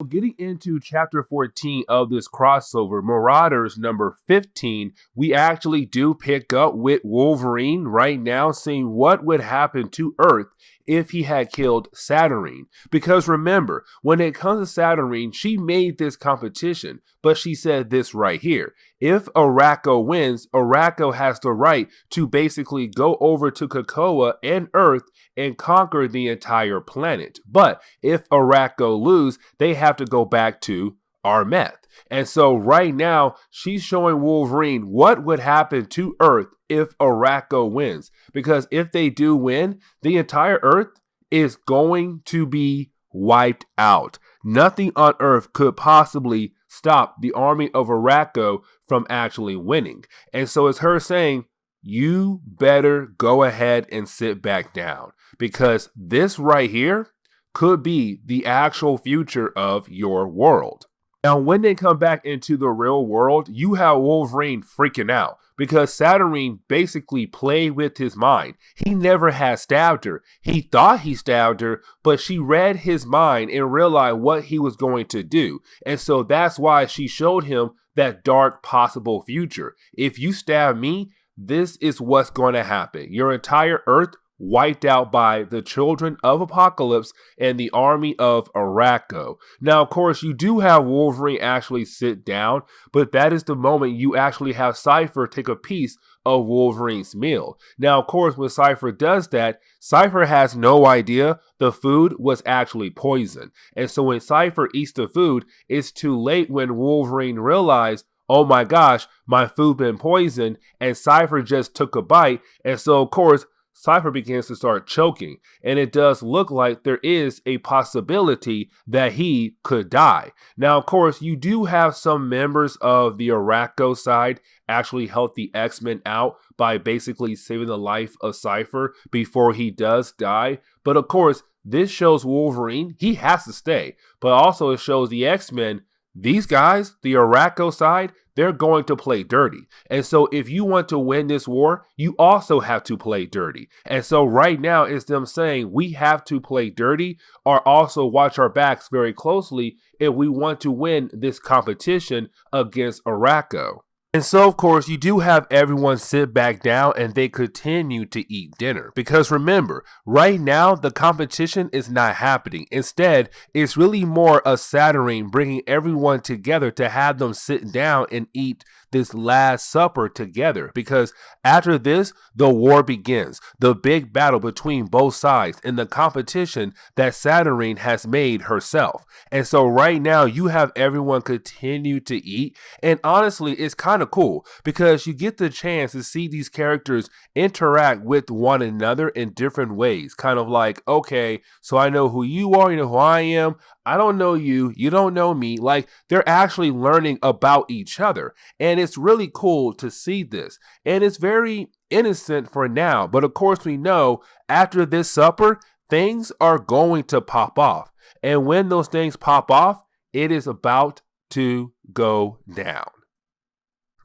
getting into chapter 14 of this crossover, Marauders number 15, we actually do pick up with Wolverine right now seeing what would happen to Earth if he had killed Saturnyne. Because remember, when it comes to Saturnyne, she made this competition, but she said this right here. If Arako wins, Arako has the right to basically go over to Krakoa and Earth and conquer the entire planet. But if Arako lose, they have to go back to Armeth. And so right now, she's showing Wolverine what would happen to Earth if Arako wins. Because if they do win, the entire Earth is going to be wiped out. Nothing on Earth could possibly stop the army of Arako from actually winning. And so it's her saying, you better go ahead and sit back down. Because this right here could be the actual future of your world. Now, when they come back into the real world, you have Wolverine freaking out because Saturnyne basically played with his mind. He never had stabbed her. He thought he stabbed her, but she read his mind and realized what he was going to do. And so that's why she showed him that dark possible future. If you stab me, this is what's going to happen. Your entire Earth wiped out by the children of Apocalypse and the army of Arako. Now, of course, you do have Wolverine actually sit down, but that is the moment you actually have Cipher take a piece of Wolverine's meal. Now, of course, when Cipher does that, Cipher has no idea the food was actually poison. And so when Cipher eats the food, it's too late when Wolverine realized, oh my gosh, my food been poisoned, and Cipher just took a bite. And so, of course, Cipher begins to start choking, and it does look like there is a possibility that he could die. Now, of course, you do have some members of the Arako side actually help the X-Men out by basically saving the life of Cipher before he does die. But of course, this shows Wolverine, he has to stay. But also it shows the X-Men, these guys, the Arako side, they're going to play dirty. And so if you want to win this war, you also have to play dirty. And so right now it's them saying we have to play dirty or also watch our backs very closely if we want to win this competition against Arako. And so, of course, you do have everyone sit back down and they continue to eat dinner. Because remember, right now, the competition is not happening. Instead, it's really more a Saturnyne bringing everyone together to have them sit down and eat this last supper together. Because after this, the war begins. The big battle between both sides in the competition that Saturnyne has made herself. And so right now, you have everyone continue to eat. And honestly, it's kind of cool because you get the chance to see these characters interact with one another in different ways. Kind of like, okay, so I know who you are, you know who I am. I don't know you. You don't know me. Like, they're actually learning about each other. And it's really cool to see this. And it's very innocent for now. But of course, we know after this supper, things are going to pop off. And when those things pop off, it is about to go down.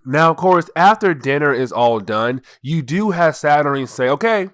Now, of course, after dinner is all done, you do have Saturnyne say, okay,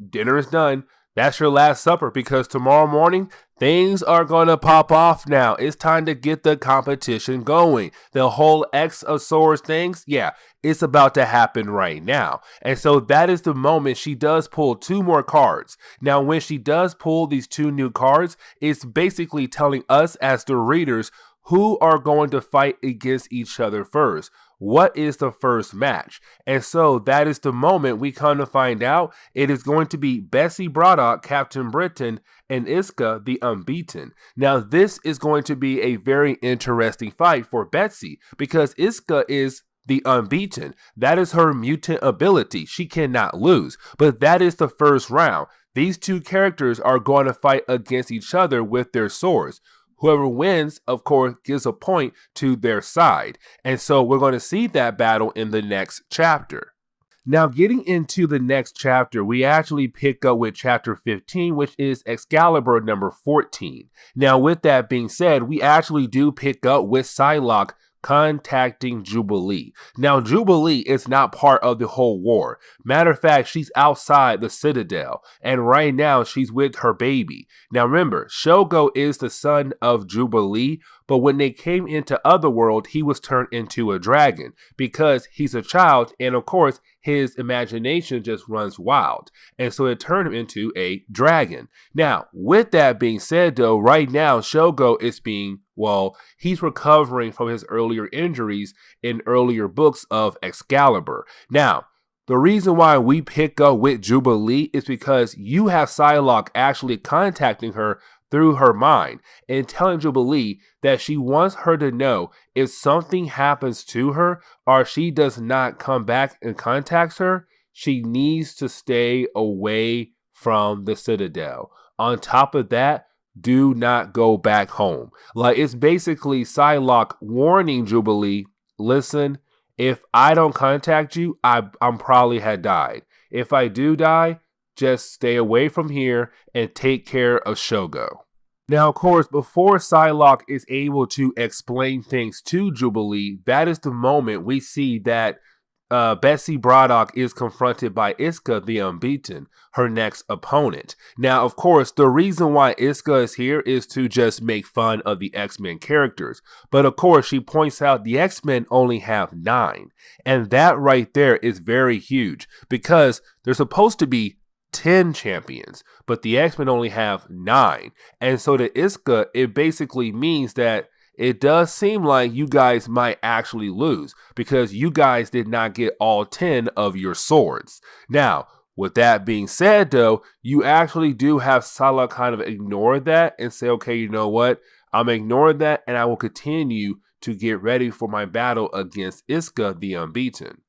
dinner is done. That's your last supper, because tomorrow morning, things are going to pop off now. It's time to get the competition going. The whole X of Swords things, yeah, it's about to happen right now. And so that is the moment she does pull 2 more cards. Now, when she does pull these 2 new cards, it's basically telling us as the readers who are going to fight against each other first. What is the first match? And so that is the moment we come to find out it is going to be Bessie Braddock, Captain Britain, and Iska, the Unbeaten. Now, this is going to be a very interesting fight for Betsy, because Iska is the Unbeaten. That is her mutant ability. She cannot lose. But that is the first round. These 2 characters are going to fight against each other with their swords. Whoever wins, of course, gives a point to their side. And so we're going to see that battle in the next chapter. Now, getting into the next chapter, we actually pick up with chapter 15, which is Excalibur number 14. Now, with that being said, we actually do pick up with Psylocke contacting Jubilee. Now, Jubilee is not part of the whole war. Matter of fact, she's outside the Citadel, and right now she's with her baby. Now, remember, Shogo is the son of Jubilee, but when they came into Otherworld, he was turned into a dragon because he's a child, and of course, his imagination just runs wild. And so it turned him into a dragon. Now, with that being said, though, right now, Shogo is he's recovering from his earlier injuries in earlier books of Excalibur. Now, the reason why we pick up with Jubilee is because you have Psylocke actually contacting her through her mind and telling Jubilee that she wants her to know if something happens to her or she does not come back and contacts her, she needs to stay away from the Citadel. On top of that, do not go back home. Like, it's basically Psylocke warning Jubilee, listen, if I don't contact you, I'm probably had died. If I do die, just stay away from here and take care of Shogo. Now, of course, before Psylocke is able to explain things to Jubilee, that is the moment we see that Bessie Braddock is confronted by Iska, the Unbeaten, her next opponent. Now, of course, the reason why Iska is here is to just make fun of the X-Men characters. But of course, she points out the X-Men only have 9. And that right there is very huge because they're supposed to be 10 champions, but the X-Men only have 9. And so to Iska, it basically means that it does seem like you guys might actually lose because you guys did not get all 10 of your swords. Now, with that being said, though, you actually do have Psylocke kind of ignore that and say, okay, you know what? I'm ignoring that and I will continue to get ready for my battle against Iska, the Unbeaten.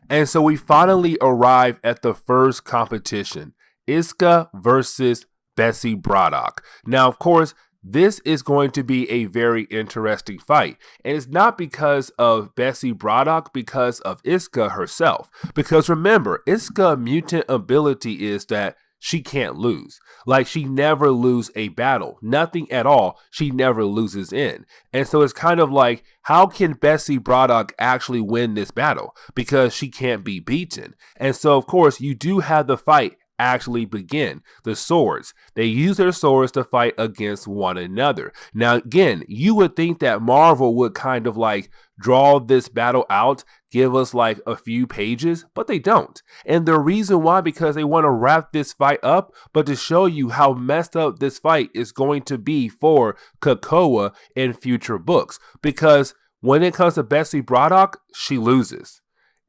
And so we finally arrive at the first competition, Iska versus Bessie Braddock. Now, of course, this is going to be a very interesting fight. And it's not because of Bessie Braddock, because of Iska herself. Because remember, Iska's mutant ability is that she can't lose. Like, she never loses a battle. Nothing at all. She never loses in. And so it's kind of like, how can Bessie Braddock actually win this battle? Because she can't be beaten. And so, of course, you do have the fight actually begin. The swords. They use their swords to fight against one another. Now, again, you would think that Marvel would kind of like draw this battle out, give us like a few pages, but they don't. And the reason why, because they want to wrap this fight up, but to show you how messed up this fight is going to be for Krakoa in future books. Because when it comes to Bessie Braddock, she loses.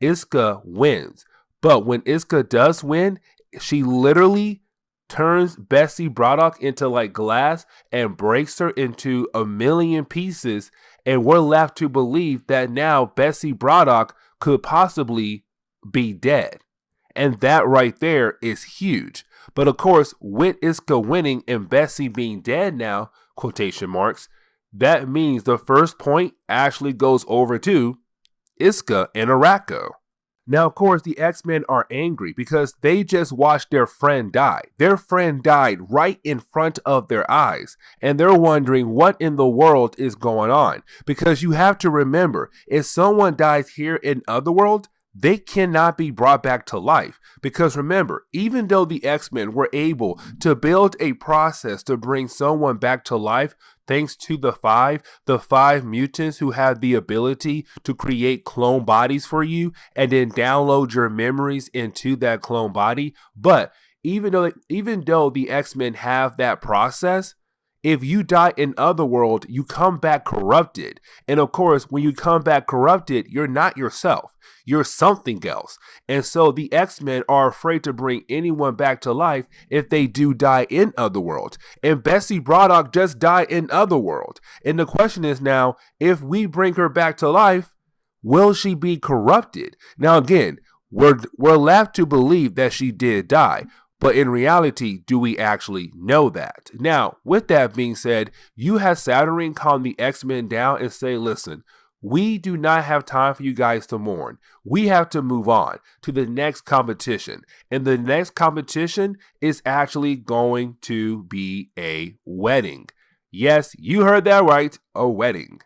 Iska wins. But when Iska does win, she literally turns Bessie Braddock into like glass and breaks her into a million pieces. And we're left to believe that now Bessie Braddock could possibly be dead. And that right there is huge. But of course, with Iska winning and Bessie being dead now, quotation marks, that means the first point actually goes over to Iska and Arako. Now, of course, the X-Men are angry because they just watched their friend die. Their friend died right in front of their eyes, and they're wondering what in the world is going on. Because you have to remember, if someone dies here in Otherworld, they cannot be brought back to life. Because remember, even though the X-Men were able to build a process to bring someone back to life, thanks to the five mutants who have the ability to create clone bodies for you and then download your memories into that clone body. But even though the X-Men have that process, if you die in Otherworld, you come back corrupted. And of course, when you come back corrupted, you're not yourself. You're something else. And so the X-Men are afraid to bring anyone back to life if they do die in Otherworld. And Bessie Braddock just died in Otherworld. And the question is now, if we bring her back to life, will she be corrupted? Now again, we're left to believe that she did die. But in reality, do we actually know that? Now, with that being said, you have Saturnyne calm the X-Men down and say, listen, we do not have time for you guys to mourn. We have to move on to the next competition. And the next competition is actually going to be a wedding. Yes, you heard that right, a wedding.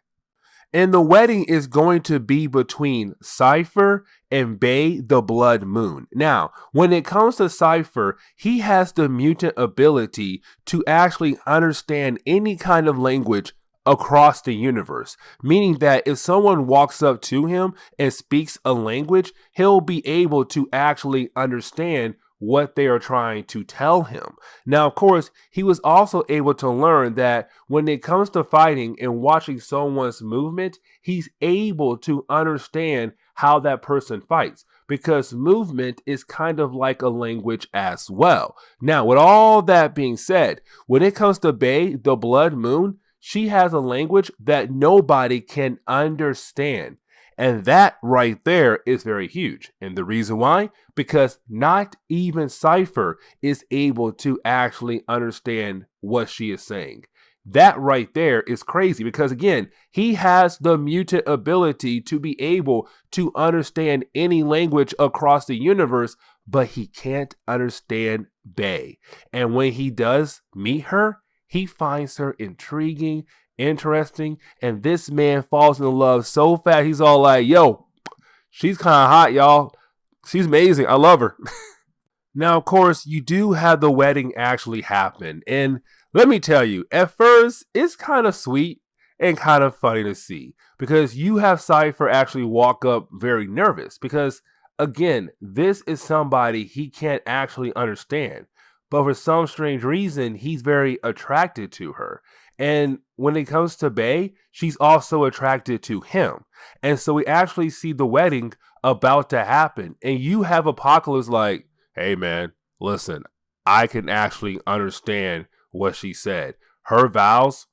And the wedding is going to be between Cipher and Bay the Blood Moon. Now, when it comes to Cipher, he has the mutant ability to actually understand any kind of language across the universe, meaning that if someone walks up to him and speaks a language, he'll be able to actually understand what they are trying to tell him. Now, of course, he was also able to learn that when it comes to fighting and watching someone's movement, he's able to understand how that person fights, because movement is kind of like a language as well. Now, with all that being said, when it comes to Bay, the Blood Moon, she has a language that nobody can understand. And that right there is very huge. And the reason why? Because not even Cipher is able to actually understand what she is saying. That right there is crazy because, again, he has the mutant ability to be able to understand any language across the universe, but he can't understand Bay. And when he does meet her, he finds her intriguing, interesting, and this man falls in love so fast. He's all like, yo, she's kind of hot, y'all. She's amazing. I love her. Now, of course, you do have the wedding actually happen. And let me tell you, at first, it's kind of sweet and kind of funny to see because you have Cipher actually walk up very nervous because, again, this is somebody he can't actually understand. But for some strange reason, he's very attracted to her. And when it comes to Bay, she's also attracted to him. And so we actually see the wedding about to happen. And you have Apocalypse like, hey man, listen, I can actually understand what she said. Her vows,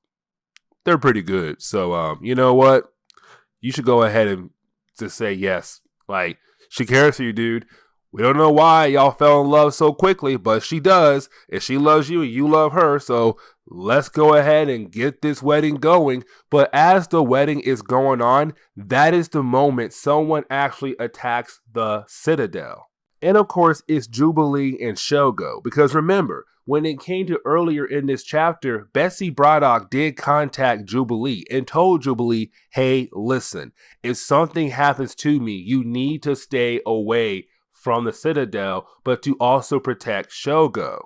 they're pretty good. So, you know what? You should go ahead and just say yes. Like, she cares for you, dude. We don't know why y'all fell in love so quickly, but she does. And she loves you and you love her. So let's go ahead and get this wedding going. But as the wedding is going on, that is the moment someone actually attacks the Citadel. And of course, it's Jubilee and Shogo. Because remember, when it came to earlier in this chapter, Bessie Braddock did contact Jubilee and told Jubilee, hey, listen, if something happens to me, you need to stay away from the Citadel, but to also protect Shogo.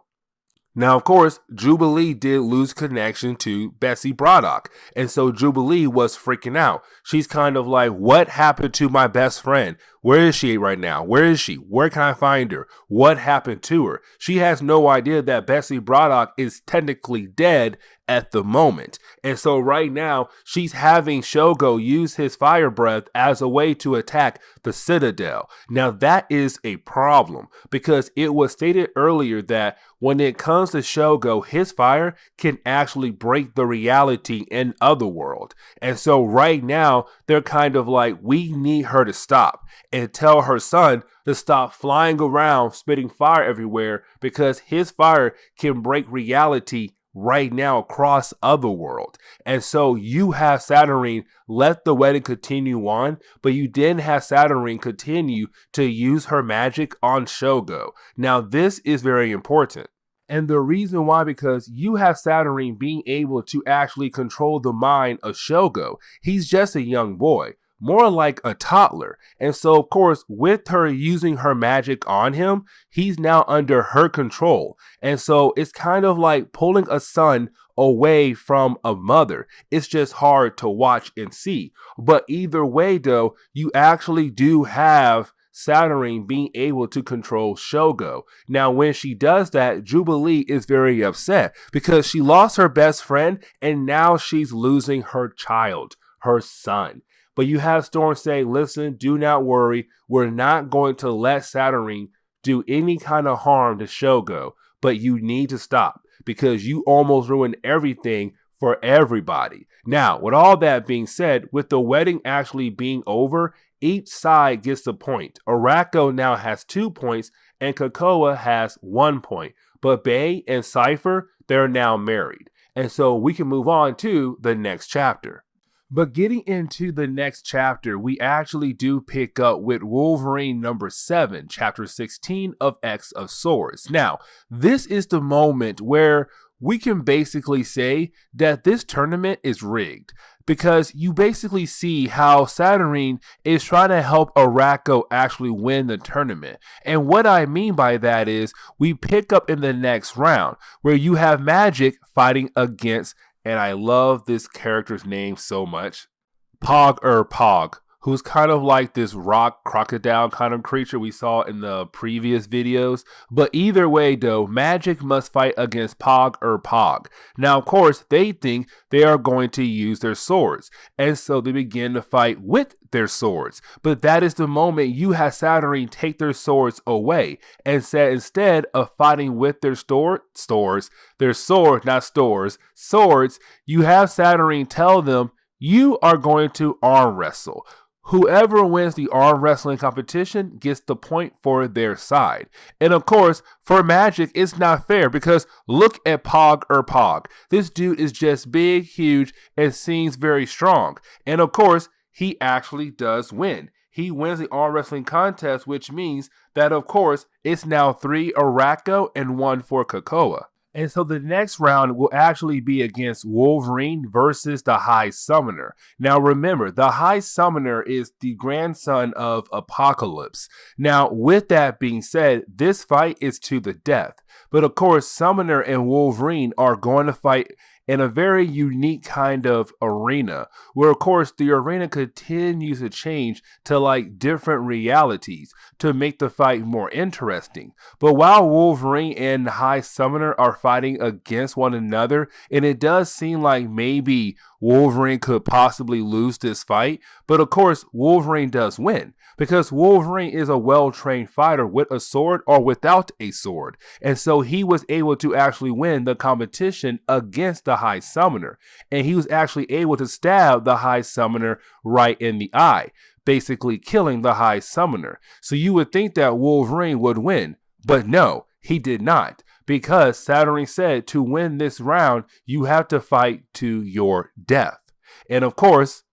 Now, of course, Jubilee did lose connection to Bessie Braddock, and so Jubilee was freaking out. She's kind of like, what happened to my best friend? Where is she right now? Where is she? Where can I find her? What happened to her? She has no idea that Bessie Braddock is technically dead at the moment. And so right now, she's having Shogo use his fire breath as a way to attack the Citadel. Now, that is a problem because it was stated earlier that when it comes to Shogo, his fire can actually break the reality in Otherworld. And so right now, they're kind of like, we need her to stop and tell her son to stop flying around spitting fire everywhere because his fire can break reality right now across Otherworld. And so you have Saturnyne let the wedding continue on, but you didn't have Saturnyne continue to use her magic on Shogo. Now this is very important. And the reason why, because you have Saturnyne being able to actually control the mind of Shogo. He's just a young boy, more like a toddler. And so, of course, with her using her magic on him, he's now under her control. And so it's kind of like pulling a son away from a mother. It's just hard to watch and see. But either way, though, you actually do have Saturnyne being able to control Shogo. Now, when she does that, Jubilee is very upset because she lost her best friend and now she's losing her child, her son. But you have Storm say, listen, do not worry. We're not going to let Saturnyne do any kind of harm to Shogo, but you need to stop because you almost ruined everything for everybody. Now, with all that being said, with the wedding actually being over, each side gets a point. Arako now has 2 points and Krakoa has 1 point. But Bay and Cipher, they're now married. And so we can move on to the next chapter. But getting into the next chapter, we actually do pick up with Wolverine number 7, chapter 16 of X of Swords. Now, this is the moment where we can basically say that this tournament is rigged because you basically see how Saturnyne is trying to help Arako actually win the tournament. And what I mean by that is we pick up in the next round where you have Magic fighting against, and I love this character's name so much, Pog, who's kind of like this rock crocodile kind of creature we saw in the previous videos. But either way, though, Magic must fight against Pog. Now, of course, they think they are going to use their swords, and so they begin to fight with their swords. But that is the moment you have Saturnyne take their swords away and said instead of fighting with their swords, you have Saturnyne tell them, you are going to arm wrestle. Whoever wins the arm wrestling competition gets the point for their side. And of course, for Magic, it's not fair because look at Pog. This dude is just big, huge, and seems very strong. And of course, he actually does win. He wins the arm wrestling contest, which means that, of course, it's now 3 Arako and 1 for Krakoa. And so the next round will actually be against Wolverine versus the High Summoner. Now remember, the High Summoner is the grandson of Apocalypse. Now with that being said, this fight is to the death. But of course, Summoner and Wolverine are going to fight in a very unique kind of arena, where of course the arena continues to change to like different realities to make the fight more interesting. But while Wolverine and High Summoner are fighting against one another, and it does seem like maybe Wolverine could possibly lose this fight, but of course Wolverine does win. Because Wolverine is a well-trained fighter with a sword or without a sword. And so he was able to actually win the competition against the High Summoner. And he was actually able to stab the High Summoner right in the eye, basically killing the High Summoner. So you would think that Wolverine would win, but no, he did not. Because Saturnyne said to win this round, you have to fight to your death. And of course,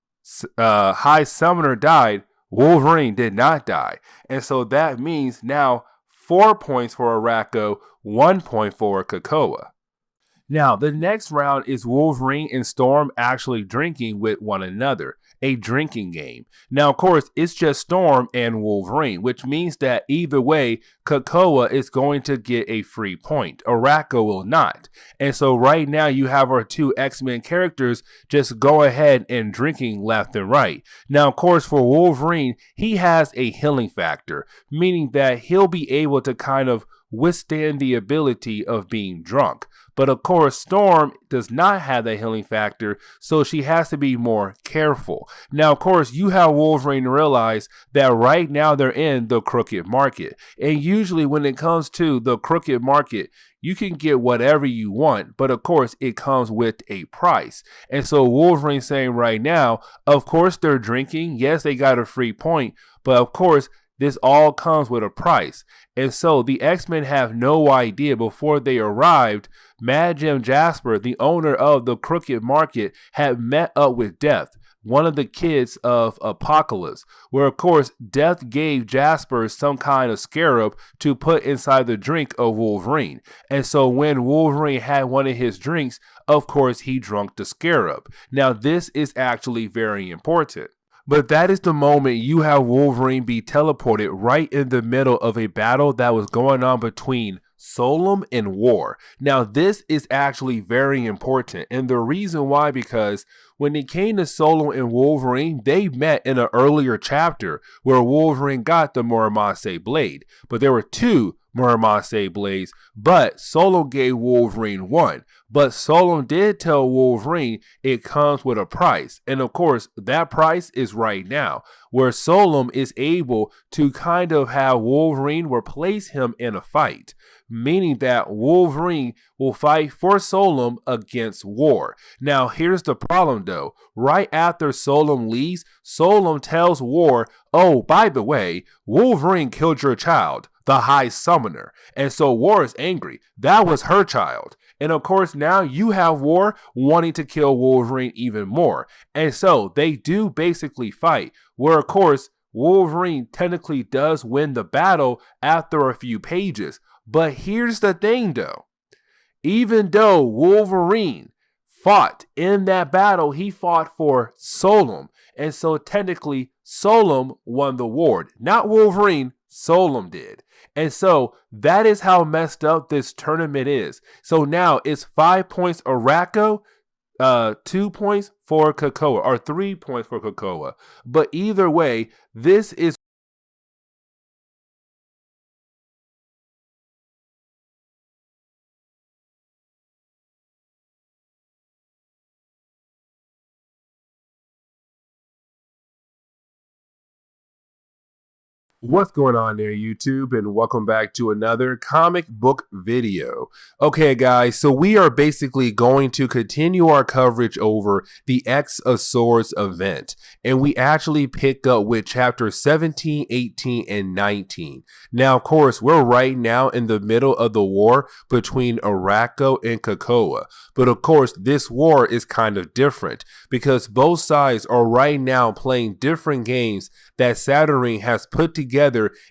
High Summoner died. Wolverine did not die. And so that means now 4 points for Arako, 1 point for Krakoa. Now, the next round is Wolverine and Storm actually drinking with one another. A drinking game. Now, of course, it's just Storm and Wolverine, which means that either way, Krakoa is going to get a free point. Arako will not. And so right now you have our 2 X-Men characters just go ahead and drinking left and right. Now, of course, for Wolverine, he has a healing factor, meaning that he'll be able to kind of withstand the ability of being drunk. But of course, Storm does not have that healing factor, so she has to be more careful. Now, of course, you have Wolverine realize that right now they're in the crooked market. And usually when it comes to the crooked market, you can get whatever you want, but of course, it comes with a price. And so Wolverine's saying right now, of course, they're drinking. Yes, they got a free point, but of course, this all comes with a price. And so the X-Men have no idea before they arrived. Mad Jim Jasper, the owner of the Crooked Market, had met up with Death, one of the kids of Apocalypse, where of course Death gave Jasper some kind of scarab to put inside the drink of Wolverine. And so when Wolverine had one of his drinks, of course he drank the scarab. Now this is actually very important. But that is the moment you have Wolverine be teleported right in the middle of a battle that was going on between Solemn and War. Now this is actually very important, and the reason why, because when it came to Solemn and Wolverine, they met in an earlier chapter where Wolverine got the Muramasa blade, but there were two Muramasa blades, but Solemn gave Wolverine one. But Solemn did tell Wolverine it comes with a price, and of course that price is right now, where Solemn is able to kind of have Wolverine replace him in a fight, meaning that Wolverine will fight for Solemn against War. Now here's the problem though, right after Solemn leaves, Solemn tells War, oh, by the way, Wolverine killed your child, the High Summoner. And so War is angry. That was her child. And of course, now you have War wanting to kill Wolverine even more. And so they do basically fight, where of course, Wolverine technically does win the battle after a few pages. But here's the thing though, even though Wolverine fought in that battle, he fought for Solemn. And so technically, Solemn won the award. Not Wolverine, Solemn did. And so that is how messed up this tournament is. So now it's 5 points Arako, 2 points for Krakoa, or 3 points for Krakoa. But either way, this is What's going on there, YouTube, and welcome back to another comic book video. Okay, guys, so we are basically going to continue our coverage over the X of Swords event, and we actually pick up with chapter 17, 18, and 19. Now, of course, we're right now in the middle of the war between Arako and Krakoa, but of course, this war is kind of different because both sides are right now playing different games that Saturnyne has put together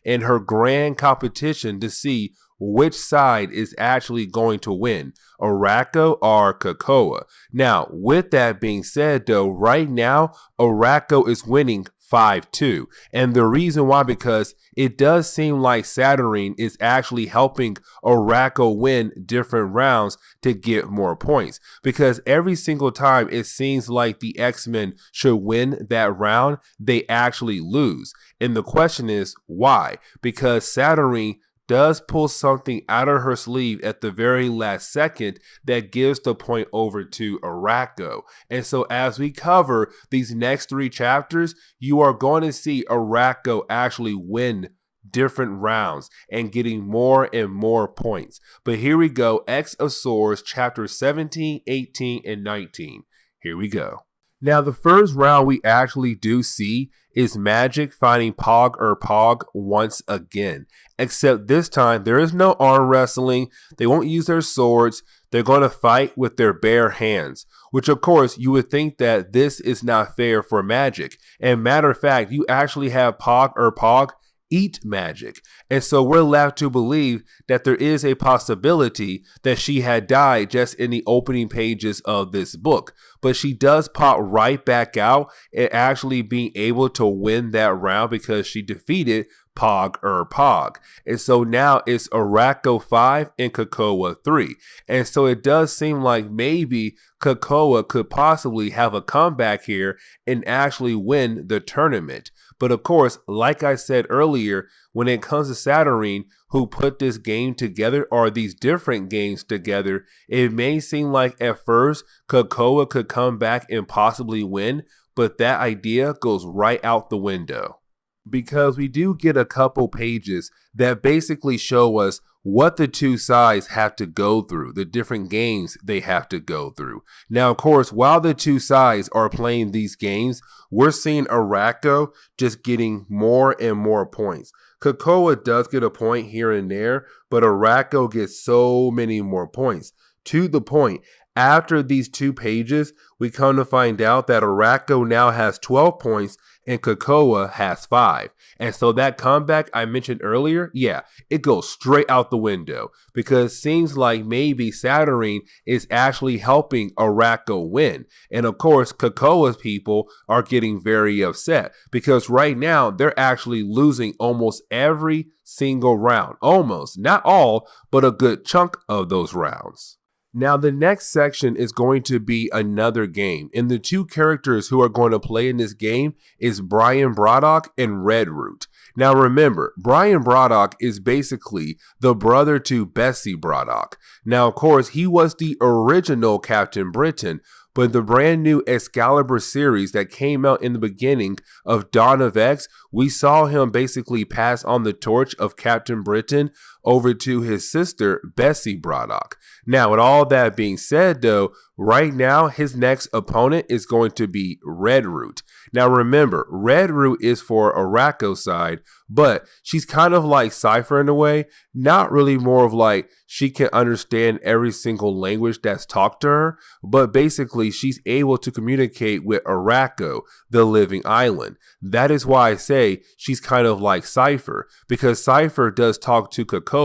in her grand competition to see which side is actually going to win, Arako or Krakoa. Now, with that being said though, right now, Arako is winning 5-2. And the reason why, because it does seem like Saturnyne is actually helping Arako win different rounds to get more points. Because every single time it seems like the X-Men should win that round, they actually lose. And the question is, why? Because Saturnyne does pull something out of her sleeve at the very last second that gives the point over to Arako. And so as we cover these next 3 chapters, you are going to see Arako actually win different rounds and getting more and more points. But here we go, X of Swords, chapter 17, 18, and 19. Here we go. Now, the first round we actually do see is Magic finding Pog once again. Except this time, there is no arm wrestling. They won't use their swords. They're going to fight with their bare hands. Which, of course, you would think that this is not fair for Magic. And matter of fact, you actually have Pog eat Magic. And so we're left to believe that there is a possibility that she had died just in the opening pages of this book. But she does pop right back out and actually being able to win that round because she defeated Pog. And so now it's Arako 5 and Krakoa 3. And so it does seem like maybe Krakoa could possibly have a comeback here and actually win the tournament. But of course, like I said earlier, when it comes to Saturnyne, who put this game together, or these different games together, it may seem like at first Krakoa could come back and possibly win, but that idea goes right out the window. Because we do get a couple pages that basically show us what the two sides have to go through, the different games they have to go through. Now, of course, while the two sides are playing these games, we're seeing Arako just getting more and more points. Krakoa does get a point here and there, but Arako gets so many more points. To the point, after these 2 pages, we come to find out that Arako now has 12 points and Krakoa has 5. And so that comeback I mentioned earlier, yeah, it goes straight out the window because it seems like maybe Saturnyne is actually helping Arako win. And of course, Krakoa's people are getting very upset because right now they're actually losing almost every single round. Almost, not all, but a good chunk of those rounds. Now, the next section is going to be another game, and the 2 characters who are going to play in this game is Braddock and Redroot. Now, remember, Braddock is basically the brother to Braddock. Now, of course, he was the original Captain Britain, but the brand new Excalibur series that came out in the beginning of Dawn of X, we saw him basically pass on the torch of Captain Britain over to his sister, Braddock. Now, with all that being said, though, right now, his next opponent is going to be Redroot. Now, remember, Redroot is for Arako's side, but she's kind of like Cipher in a way, not really more of like she can understand every single language that's talked to her, but basically she's able to communicate with Arako, the living island. That is why I say she's kind of like Cipher, because Cipher does talk to Krakoa,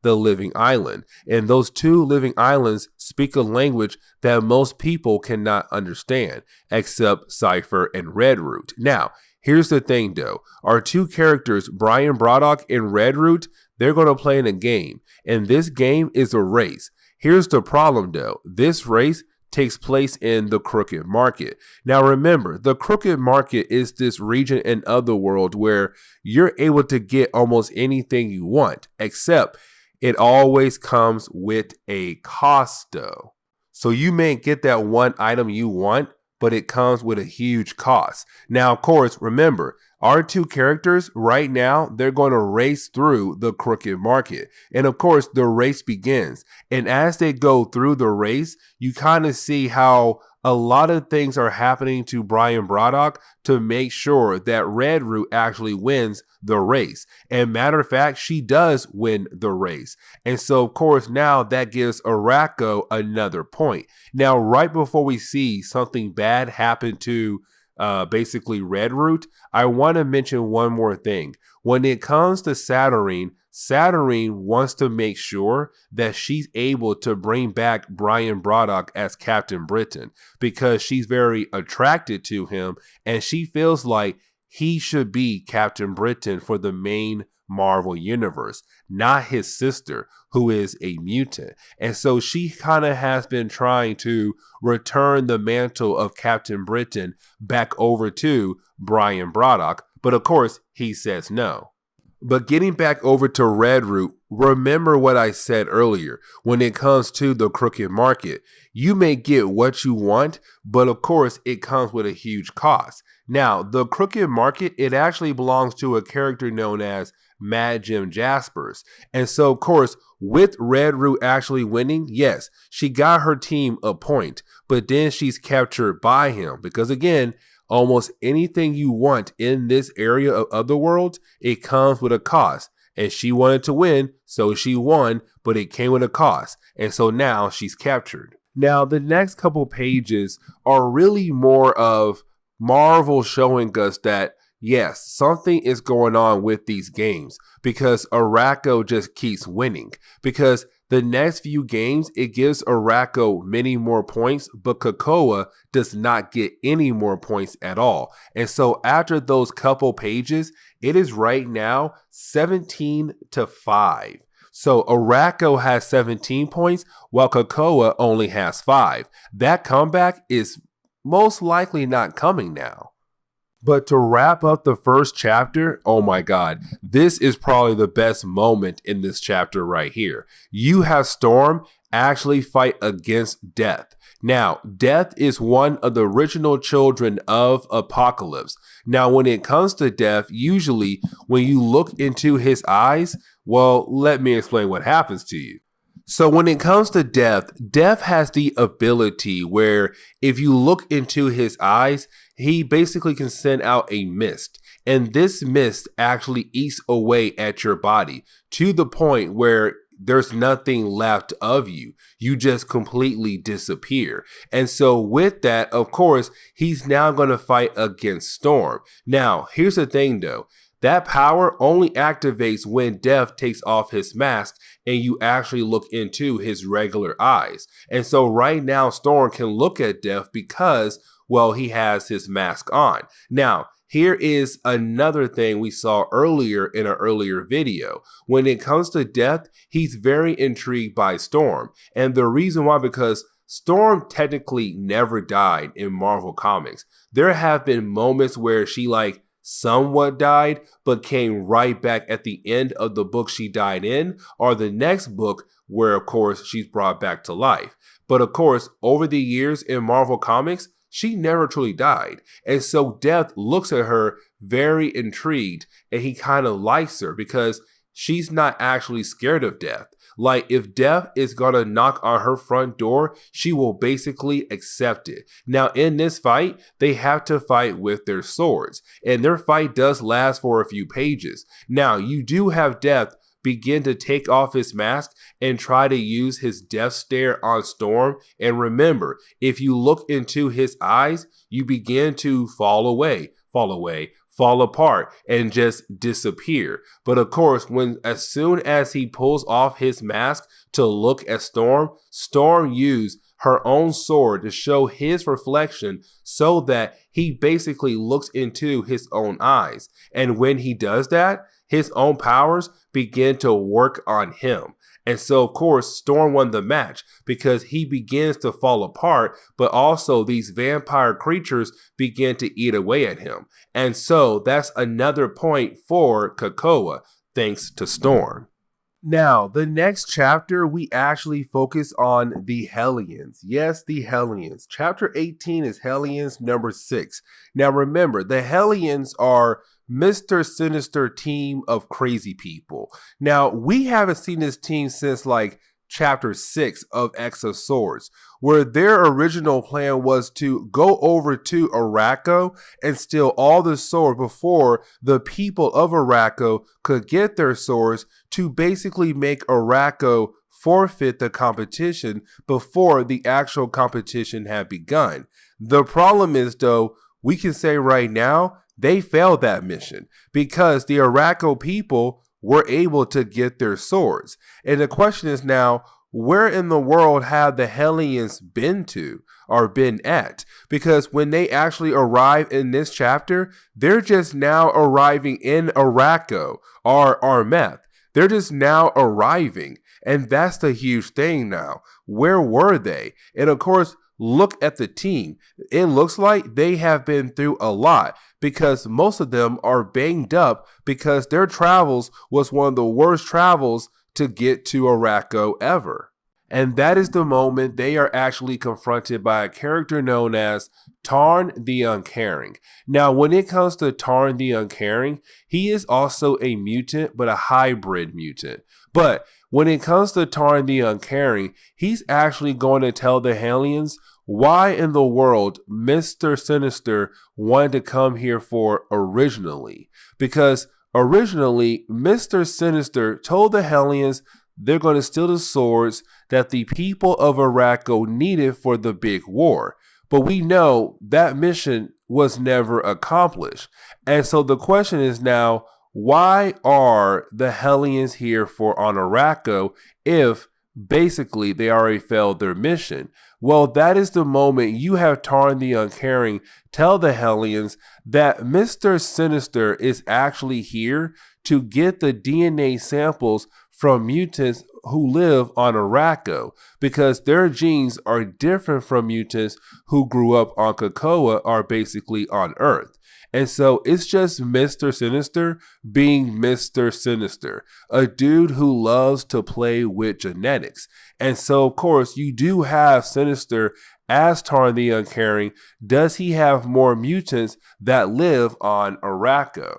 the living island, and those 2 living islands speak a language that most people cannot understand, except Cipher and Redroot. Now, here's the thing though, our 2 characters, Braddock and Redroot, they're going to play in a game, and this game is a race. Here's the problem though, this race takes place in the Crooked Market. Now remember, the Crooked Market is this region in Otherworld where you're able to get almost anything you want, except it always comes with a cost though. So you may get that one item you want, but it comes with a huge cost. Now, of course, remember, our 2 characters right now, they're going to race through the Crooked Market. And of course, the race begins. And as they go through the race, you kind of see how a lot of things are happening to Braddock to make sure that Redroot actually wins the race. And matter of fact, she does win the race. And so, of course, now that gives Arako another point. Now, right before we see something bad happen to basically Redroot, I want to mention one more thing. When it comes to Saturnyne wants to make sure that she's able to bring back Braddock as Captain Britain because she's very attracted to him and she feels like he should be Captain Britain for the main Marvel universe, not his sister, who is a mutant. And so she kind of has been trying to return the mantle of Captain Britain back over to Braddock, but of course he says no. But getting back over to Redroot, remember what I said earlier. When it comes to the Crooked Market, you may get what you want, but of course it comes with a huge cost. Now, the Crooked Market, it actually belongs to a character known as Mad Jim Jaspers. And so, of course, with Redroot actually winning, yes, she got her team a point, but then she's captured by him because, again, almost anything you want in this area of Otherworld, it comes with a cost. And she wanted to win, so she won, but it came with a cost. And so now she's captured. Now, the next couple pages are really more of Marvel showing us that, yes, something is going on with these games because Arako just keeps winning. Because the next few games, it gives Arako many more points, but Krakoa does not get any more points at all. And so after those couple pages, it is right now 17-5. So Arako has 17 points while Krakoa only has 5. That comeback is most likely not coming now. But to wrap up the first chapter, oh my God, this is probably the best moment in this chapter right here. You have Storm actually fight against Death. Now, Death is one of the original children of Apocalypse. Now, when it comes to Death, usually when you look into his eyes, well, let me explain what happens to you. So when it comes to Death, Death has the ability where if you look into his eyes, he basically can send out a mist. And this mist actually eats away at your body to the point where there's nothing left of you. You just completely disappear. And so with that, of course, he's now going to fight against Storm. Now, here's the thing though. That power only activates when Death takes off his mask and you actually look into his regular eyes. And so right now, Storm can look at Death because, well, he has his mask on. Now, here is another thing we saw earlier in an earlier video. When it comes to Death, he's very intrigued by Storm. And the reason why, because Storm technically never died in Marvel Comics. There have been moments where she somewhat died, but came right back at the end of the book she died in, or the next book where, of course, she's brought back to life. But of course, over the years in Marvel Comics, she never truly died. And so Death looks at her very intrigued, and he kind of likes her because she's not actually scared of Death. Like, if Death is gonna knock on her front door, she will basically accept it. Now, in this fight, they have to fight with their swords, and their fight does last for a few pages. Now, you do have Death begin to take off his mask and try to use his death stare on Storm. And remember, if you look into his eyes, you begin to fall apart, and just disappear. But of course, as soon as he pulls off his mask to look at Storm, Storm used her own sword to show his reflection so that he basically looks into his own eyes. And when he does that, his own powers begin to work on him. And so, of course, Storm won the match because he begins to fall apart, but also these vampire creatures begin to eat away at him. And so that's another point for Krakoa, thanks to Storm. Now, the next chapter, we actually focus on the Hellions. Yes, the Hellions. Chapter 18 is Hellions number 6. Now, remember, the Hellions are Mr. Sinister team of crazy people. Now, we haven't seen this team since chapter 6 of X of Swords, where their original plan was to go over to Arako and steal all the swords before the people of Arako could get their swords, to basically make Arako forfeit the competition before the actual competition had begun. The problem is, though, we can say right now, they failed that mission because the Arako people were able to get their swords. And the question is now, where in the world have the Hellions been to or been at? Because when they actually arrive in this chapter, they're just now arriving in Arako or Armeth. They're just now arriving. And that's the huge thing now. Where were they? And of course, look at the team. It looks like they have been through a lot because most of them are banged up because their travels was one of the worst travels to get to Arako ever. And that is the moment they are actually confronted by a character known as Tarn the Uncaring. Now, when it comes to Tarn the Uncaring, he is also a mutant, but a hybrid mutant. But when it comes to Tarn the Uncaring, he's actually going to tell the Hellions why in the world Mr. Sinister wanted to come here for originally. Because originally, Mr. Sinister told the Hellions they're going to steal the swords that the people of Arako needed for the big war. But we know that mission was never accomplished. And so the question is now, why are the Hellions here for on Arako if basically they already failed their mission? Well, that is the moment you have Tarn the Uncaring tell the Hellions that Mr. Sinister is actually here to get the DNA samples from mutants who live on Arako, because their genes are different from mutants who grew up on Krakoa or basically on Earth. And so it's just Mr. Sinister being Mr. Sinister, a dude who loves to play with genetics. And so, of course, you do have Sinister as Tarn the Uncaring. Does he have more mutants that live on Arako?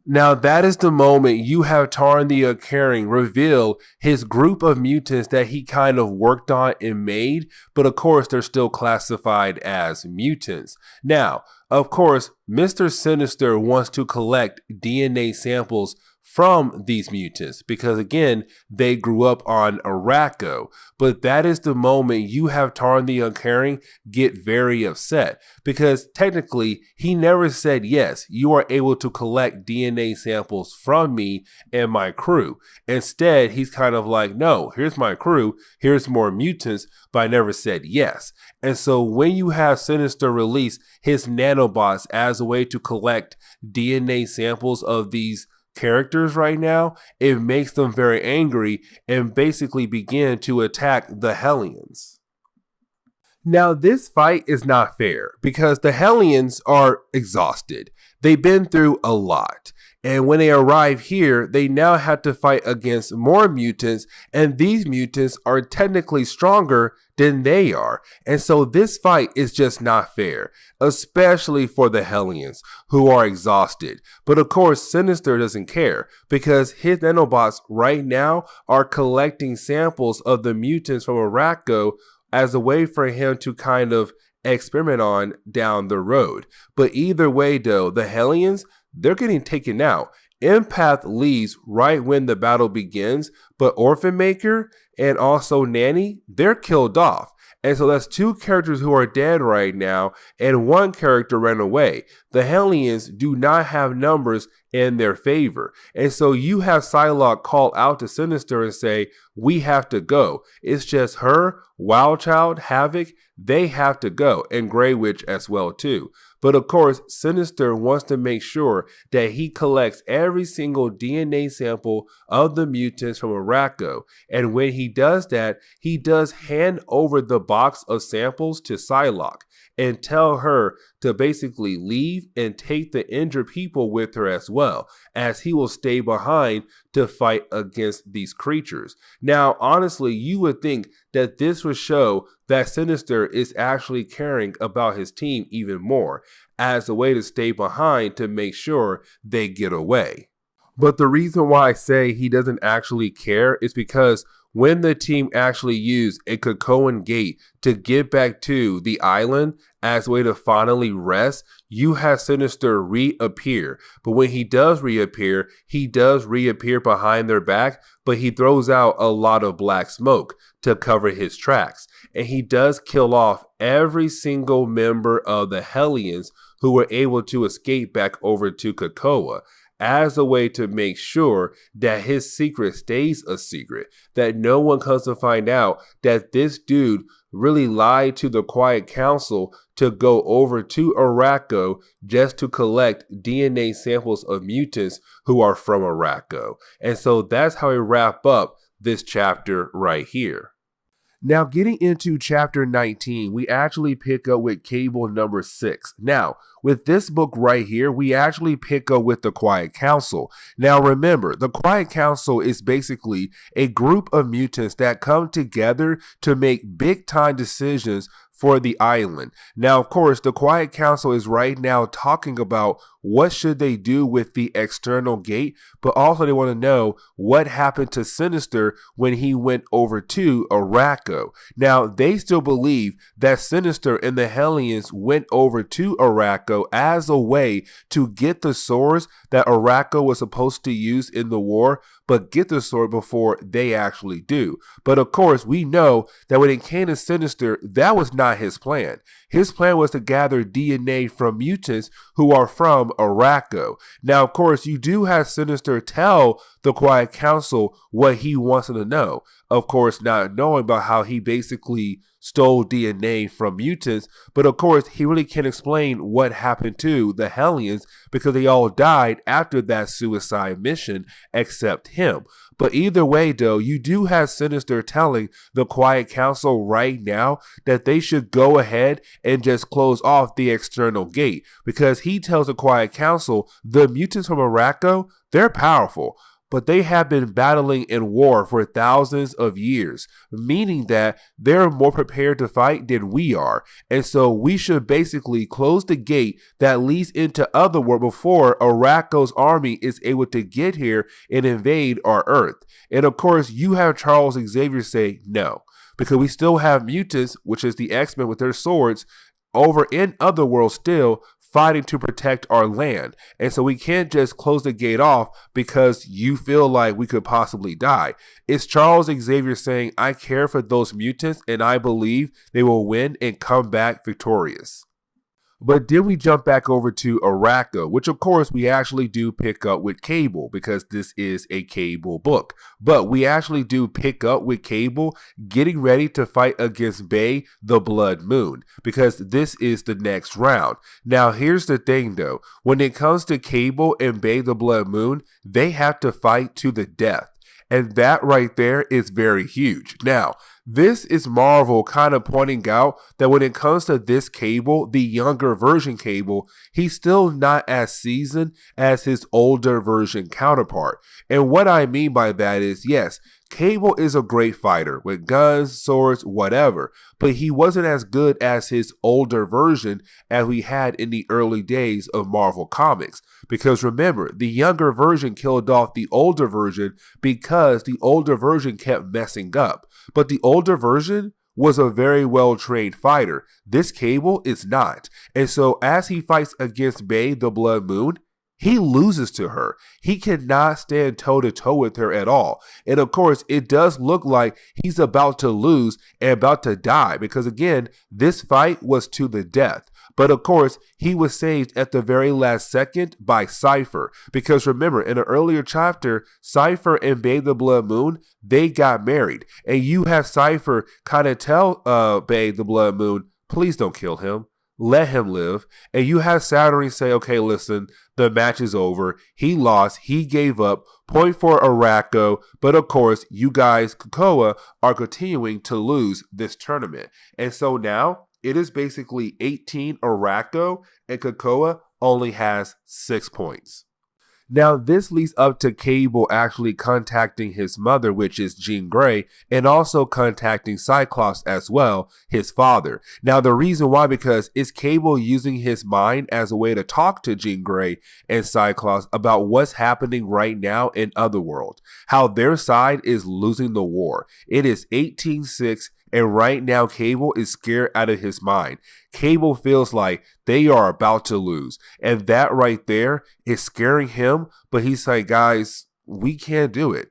Now, that is the moment you have Tarn the Uncaring reveal his group of mutants that he kind of worked on and made, but of course, they're still classified as mutants. Now, of course, Mr. Sinister wants to collect DNA samples from these mutants because, again, they grew up on Arako. But that is the moment you have Tarn the Uncaring get very upset because technically he never said, yes, you are able to collect DNA samples from me and my crew. Instead, he's kind of like, no, here's my crew, here's more mutants, but I never said yes. And so when you have Sinister release his nanobots as a way to collect DNA samples of these characters right now, it makes them very angry and basically begin to attack the Hellions. Now, this fight is not fair because the Hellions are exhausted. They've been through a lot. And when they arrive here, they now have to fight against more mutants, and these mutants are technically stronger than they are. And so this fight is just not fair, especially for the Hellions, who are exhausted. But of course, Sinister doesn't care because his nanobots right now are collecting samples of the mutants from Arako as a way for him to kind of experiment on down the road. But either way, though, the Hellions, they're getting taken out. Empath leaves right when the battle begins, but Orphan Maker and also Nanny, they're killed off. And so that's two characters who are dead right now, and one character ran away. The Hellions do not have numbers in their favor. And so you have Psylocke call out to Sinister and say, we have to go. It's just her, Wildchild, Havoc, they have to go, and Grey Witch as well too. But of course, Sinister wants to make sure that he collects every single DNA sample of the mutants from Arako. And when he does that, he does hand over the box of samples to Psylocke and tell her to basically leave and take the injured people with her as well, as he will stay behind to fight against these creatures. Now, honestly, you would think that this would show that Sinister is actually caring about his team even more, as a way to stay behind to make sure they get away. But the reason why I say he doesn't actually care is because when the team actually used a Krakoan gate to get back to the island as a way to finally rest, you have Sinister reappear. But when he does reappear behind their back, but he throws out a lot of black smoke to cover his tracks. And he does kill off every single member of the Hellions who were able to escape back over to Krakoa, as a way to make sure that his secret stays a secret, that no one comes to find out that this dude really lied to the Quiet Council to go over to Arako just to collect DNA samples of mutants who are from Arako. And so that's how we wrap up this chapter right here. Now, getting into chapter 19, we actually pick up with Cable number 6. Now, with this book right here, we actually pick up with the Quiet Council. Now, remember, the Quiet Council is basically a group of mutants that come together to make big-time decisions for the island. Now, of course, the Quiet Council is right now talking about what should they do with the external gate, but also they want to know what happened to Sinister when he went over to Arako. Now, they still believe that Sinister and the Hellions went over to Arako as a way to get the swords that Arako was supposed to use in the war, but get the sword before they actually do. But of course, we know that when it came to Sinister, that was not his plan. His plan was to gather DNA from mutants who are from Arako. Now, of course, you do have Sinister tell the Quiet Council what he wants them to know. Of course, not knowing about how he basically stole DNA from mutants, but of course he really can't explain what happened to the Hellions because they all died after that suicide mission except him. But either way though, you do have Sinister telling the Quiet Council right now that they should go ahead and just close off the external gate, because he tells the Quiet Council the mutants from Arako, they're powerful, but they have been battling in war for thousands of years, meaning that they're more prepared to fight than we are. And so we should basically close the gate that leads into Otherworld before Arako's army is able to get here and invade our Earth. And of course, you have Charles Xavier say no, because we still have mutants, which is the X-Men with their swords, over in Otherworld still fighting to protect our land. And so we can't just close the gate off because you feel like we could possibly die. It's Charles Xavier saying, I care for those mutants and I believe they will win and come back victorious. But then we jump back over to Arako, which of course we actually do pick up with Cable because this is a Cable book. But we actually do pick up with Cable getting ready to fight against Bay the Blood Moon, because this is the next round. Now here's the thing though, when it comes to Cable and Bay the Blood Moon, they have to fight to the death. And that right there is very huge. Now, this is Marvel kind of pointing out that when it comes to this Cable, the younger version Cable, he's still not as seasoned as his older version counterpart. And what I mean by that is, yes, Cable is a great fighter with guns, swords, whatever, but he wasn't as good as his older version as we had in the early days of Marvel Comics. Because remember, the younger version killed off the older version because the older version kept messing up. But the older version was a very well-trained fighter. This Cable is not. And so as he fights against Bay the Blood Moon, he loses to her. He cannot stand toe-to-toe with her at all. And of course, it does look like he's about to lose and about to die because, again, this fight was to the death. But of course, he was saved at the very last second by Cipher. Because remember, in an earlier chapter, Cipher and Bay the Blood Moon, they got married. And you have Cipher kind of tell Bay the Blood Moon, please don't kill him. Let him live. And you have Saturnyne say, okay, listen, the match is over. He lost. He gave up. Point for Arako. But of course, you guys, Krakoa, are continuing to lose this tournament. And so now it is basically 18 Arako, and Krakoa only has 6 points. Now, this leads up to Cable actually contacting his mother, which is Jean Grey, and also contacting Cyclops as well, his father. Now, the reason why, because it's Cable using his mind as a way to talk to Jean Grey and Cyclops about what's happening right now in Otherworld, how their side is losing the war. It is 18-6. And right now, Cable is scared out of his mind. Cable feels like they are about to lose. And that right there is scaring him. But he's like, guys, we can't do it.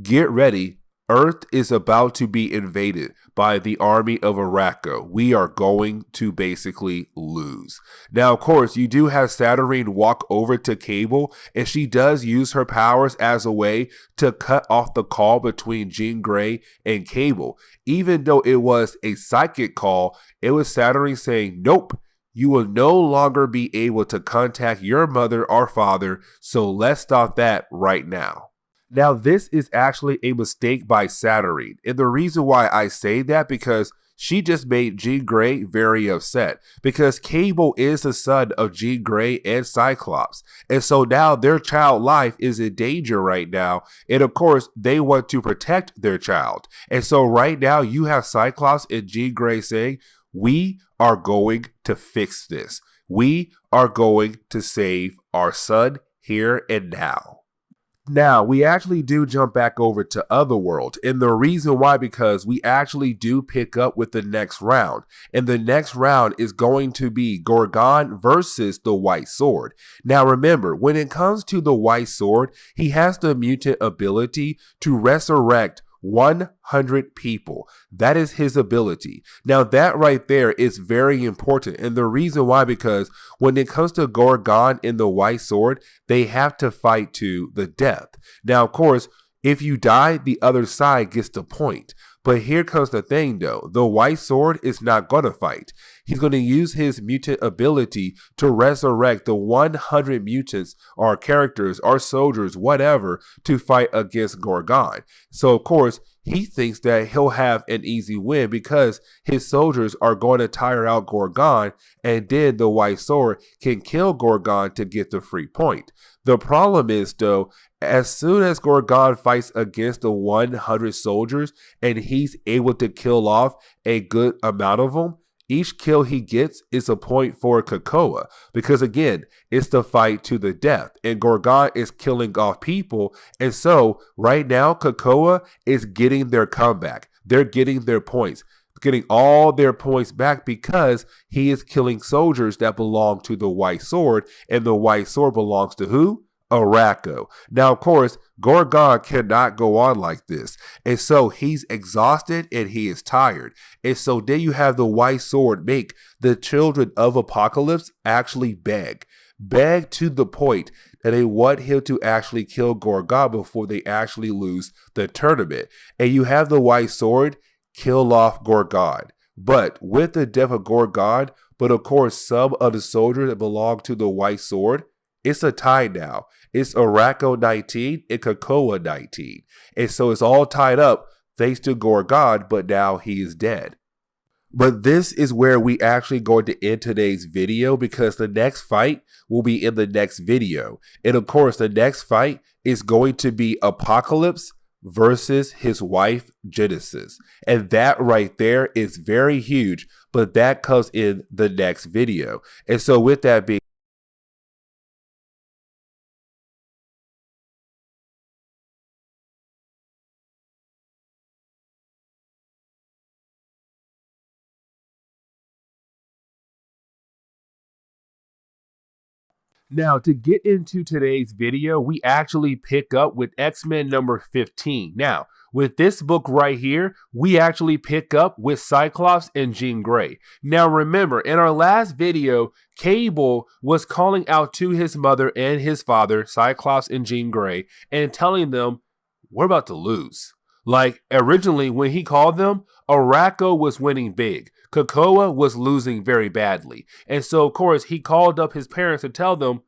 Get ready. Earth is about to be invaded by the army of Arako. We are going to basically lose. Now, of course, you do have Saturnyne walk over to Cable, and she does use her powers as a way to cut off the call between Jean Grey and Cable. Even though it was a psychic call, it was Saturnyne saying, nope, you will no longer be able to contact your mother or father, so let's stop that right now. Now, this is actually a mistake by Saturnyne, and the reason why I say that because she just made Jean Grey very upset, because Cable is the son of Jean Grey and Cyclops, and so now their child life is in danger right now, and of course they want to protect their child, and so right now you have Cyclops and Jean Grey saying, we are going to fix this. We are going to save our son here and now. Now, we actually do jump back over to Otherworld, and the reason why, because we actually do pick up with the next round, and the next round is going to be Gorgon versus the White Sword. Now, remember, when it comes to the White Sword, he has the mutant ability to resurrect 100 people. That is his ability. Now that right there is very important. And the reason why, because when it comes to Gorgon and the White Sword, they have to fight to the death. Now, of course, If you die, the other side gets the point. But here comes the thing though, the White Sword is not going to fight. He's going to use his mutant ability to resurrect the 100 mutants or characters or soldiers, whatever, to fight against Gorgon. So of course, he thinks that he'll have an easy win because his soldiers are going to tire out Gorgon, and then the White Sword can kill Gorgon to get the free point. The problem is though, as soon as Gorgon fights against the 100 soldiers and he's able to kill off a good amount of them, each kill he gets is a point for Krakoa, because again, it's the fight to the death, and Gorgon is killing off people, and so right now Krakoa is getting their comeback. They're getting their points, getting all their points back because he is killing soldiers that belong to the White Sword, and the White Sword belongs to who? Arako. Now, of course, Gorgon cannot go on like this. And so he's exhausted and he is tired. And so then you have the White Sword make the children of Apocalypse actually beg to the point that they want him to actually kill Gorgon before they actually lose the tournament. And you have the White Sword kill off Gorgon. But with the death of Gorgon, but of course some of the soldiers that belong to the White Sword, it's a tie now. It's Arako 19 and Krakoa 19. And so it's all tied up thanks to Gorgon, but now he is dead. But this is where we actually going to end today's video, because the next fight will be in the next video. And of course, the next fight is going to be Apocalypse versus his wife Genesis. And that right there is very huge, but that comes in the next video. And so with that being Now, to get into today's video, we actually pick up with X-Men number 15. Now, with this book right here, we actually pick up with Cyclops and Jean Grey. Now, remember, in our last video, Cable was calling out to his mother and his father, Cyclops and Jean Grey, and telling them, we're about to lose. Like, originally, when he called them, Arako was winning big. Krakoa was losing very badly. And so, of course, he called up his parents to tell them,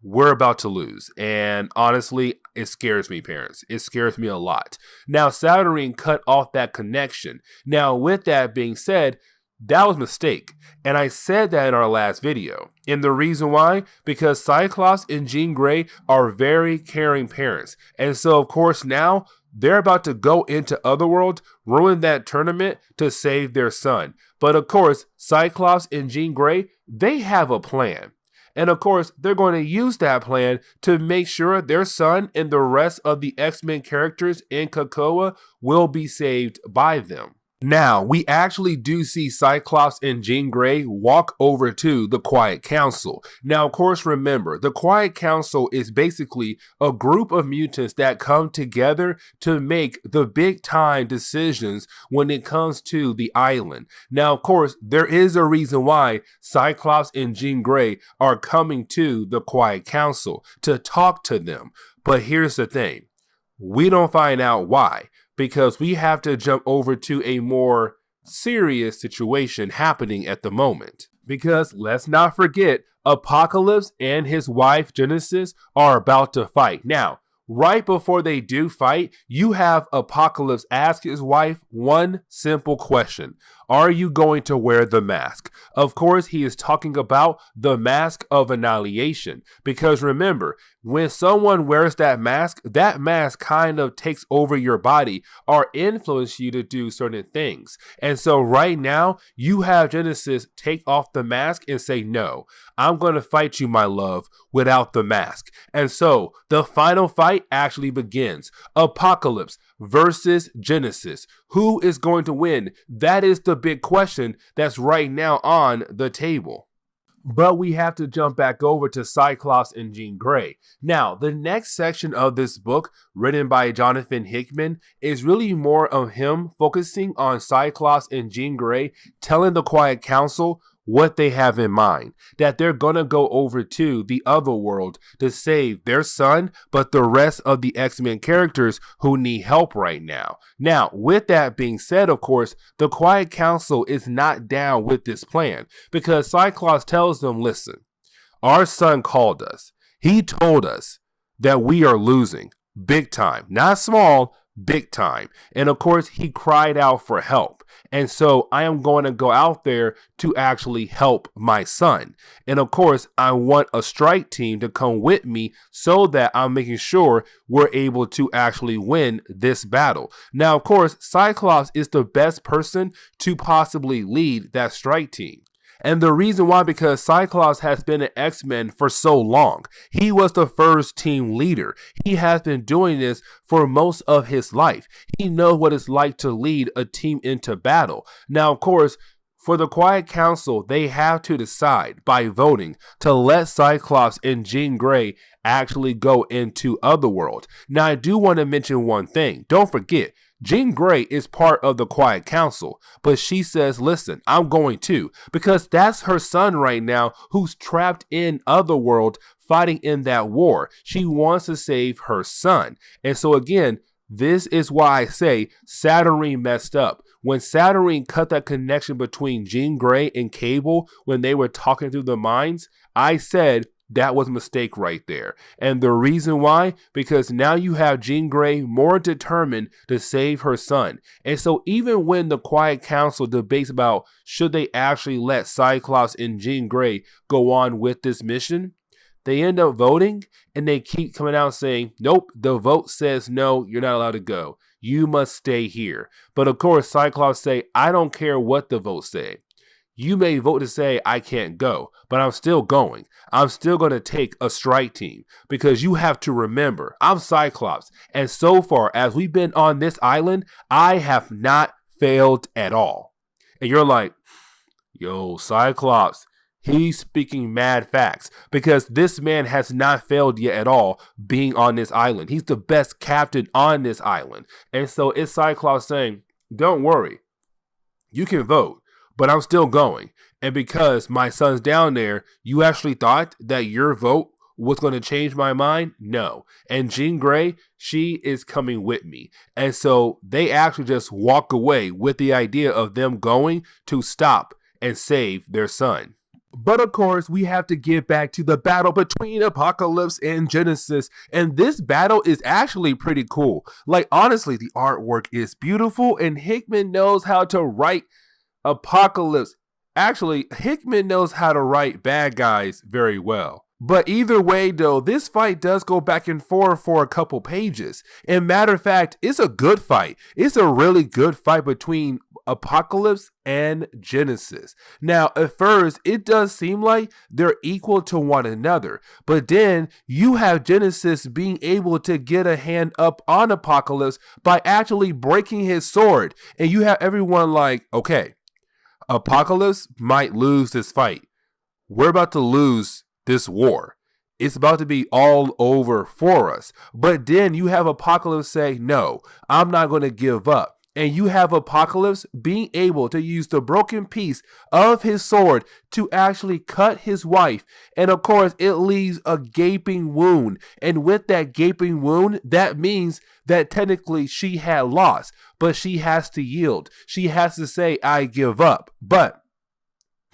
we're about to lose. And honestly, it scares me, parents. It scares me a lot. Now, Saturnyne cut off that connection. Now, with that being said, that was a mistake. And I said that in our last video. And the reason why? Because Cyclops and Jean Grey are very caring parents. And so, of course, now they're about to go into Otherworld, ruin that tournament to save their son. But of course, Cyclops and Jean Grey, they have a plan. And of course, they're going to use that plan to make sure their son and the rest of the X-Men characters in Krakoa will be saved by them. Now, we actually do see Cyclops and Jean Grey walk over to the Quiet Council. Now, of course, remember, the Quiet Council is basically a group of mutants that come together to make the big time decisions when it comes to the island. Now, of course, there is a reason why Cyclops and Jean Grey are coming to the Quiet Council to talk to them. But here's the thing. We don't find out why, because we have to jump over to a more serious situation happening at the moment. Because let's not forget, Apocalypse and his wife Genesis are about to fight. Now, right before they do fight, you have Apocalypse ask his wife one simple question. Are you going to wear the mask? Of course, he is talking about the mask of annihilation. Because remember, when someone wears that mask kind of takes over your body or influences you to do certain things. And so right now, you have Genesis take off the mask and say, no, I'm going to fight you, my love, without the mask. And so the final fight actually begins. Apocalypse versus Genesis. Who is going to win? That is the big question that's right now on the table. But we have to jump back over to Cyclops and Jean Grey. Now, the next section of this book, written by Jonathan Hickman, is really more of him focusing on Cyclops and Jean Grey, telling the Quiet Council what they have in mind, that they're going to go over to the Otherworld to save their son, but the rest of the X-Men characters who need help right now. Now, with that being said, of course, the Quiet Council is not down with this plan because Cyclops tells them, listen, our son called us. He told us that we are losing big time, not small, big time. And of course, he cried out for help. And so I am going to go out there to actually help my son. And of course, I want a strike team to come with me so that I'm making sure we're able to actually win this battle. Now, of course, Cyclops is the best person to possibly lead that strike team. And the reason why, because Cyclops has been an X-Men for so long. He was the first team leader. He has been doing this for most of his life. He knows what it's like to lead a team into battle. Now, of course, for the Quiet Council, they have to decide by voting to let Cyclops and Jean Grey actually go into Otherworld. Now, I do want to mention one thing. Don't forget, Jean Grey is part of the Quiet Council, but she says, listen, I'm going to, because that's her son right now who's trapped in Otherworld fighting in that war. She wants to save her son. And so again, this is why I say Saturnyne messed up. When Saturnyne cut that connection between Jean Grey and Cable when they were talking through the minds, I said, that was a mistake right there. And the reason why? Because now you have Jean Grey more determined to save her son. And so even when the Quiet Council debates about should they actually let Cyclops and Jean Grey go on with this mission, they end up voting and they keep coming out saying, nope, the vote says no, you're not allowed to go. You must stay here. But of course, Cyclops say, I don't care what the votes say. You may vote to say I can't go, but I'm still going. I'm still going to take a strike team because you have to remember, I'm Cyclops. And so far as we've been on this island, I have not failed at all. And you're like, yo, Cyclops, he's speaking mad facts because this man has not failed yet at all being on this island. He's the best captain on this island. And so it's Cyclops saying, don't worry, you can vote, but I'm still going. And because my son's down there, you actually thought that your vote was going to change my mind? No. And Jean Grey, she is coming with me. And so they actually just walk away with the idea of them going to stop and save their son. But of course, we have to get back to the battle between Apocalypse and Genesis. And this battle is actually pretty cool. Like, honestly, the artwork is beautiful and Hickman knows how to write Apocalypse. Actually, Hickman knows how to write bad guys very well. But either way, though, this fight does go back and forth for a couple pages. And matter of fact, it's a good fight. It's a really good fight between Apocalypse and Genesis. Now, at first, it does seem like they're equal to one another. But then you have Genesis being able to get a hand up on Apocalypse by actually breaking his sword. And you have everyone like, okay, Apocalypse might lose this fight. We're about to lose this war. It's about to be all over for us. But then you have Apocalypse say, no, I'm not going to give up. And you have Apocalypse being able to use the broken piece of his sword to actually cut his wife. And of course, it leaves a gaping wound. And with that gaping wound, that means that technically she had lost. But she has to yield. She has to say, I give up. But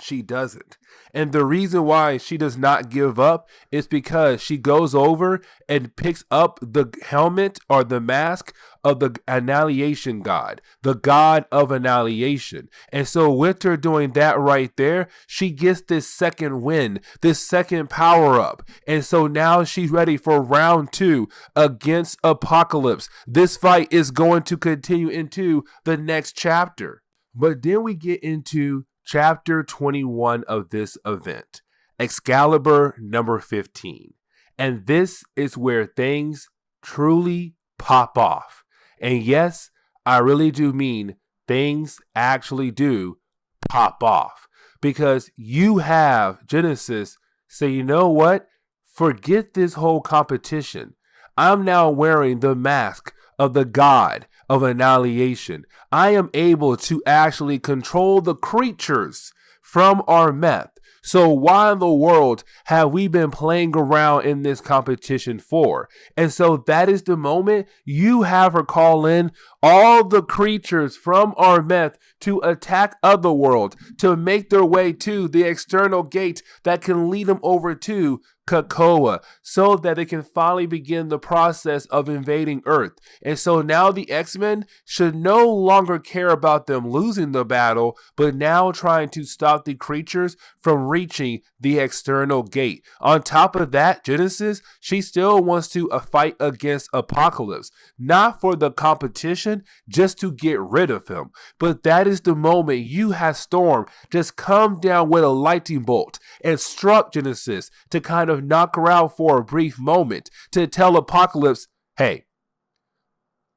she doesn't. And the reason why she does not give up is because she goes over and picks up the helmet or the mask of the annihilation god, the god of annihilation. And so with her doing that right there, she gets this second win, this second power up. And so now she's ready for round 2 against Apocalypse. This fight is going to continue into the next chapter. But then we get into Chapter 21 of this event, Excalibur number 15. And this is where things truly pop off. And yes, I really do mean things actually do pop off. Because you have Genesis say, you know what? Forget this whole competition. I'm now wearing the mask of the god of annihilation, I am able to actually control the creatures from our meth. So why in the world have we been playing around in this competition for? And so that is the moment you have her call in all the creatures from our meth to attack Otherworld, to make their way to the external gate that can lead them over to Krakoa, so that they can finally begin the process of invading Earth. And so now the X-Men should no longer care about them losing the battle, but now trying to stop the creatures from reaching the external gate. On top of that, Genesis, she still wants to fight against Apocalypse, not for the competition, just to get rid of him. But that is the moment you have Storm just come down with a lightning bolt and struck Genesis to kind of knock her out for a brief moment, to tell Apocalypse, hey,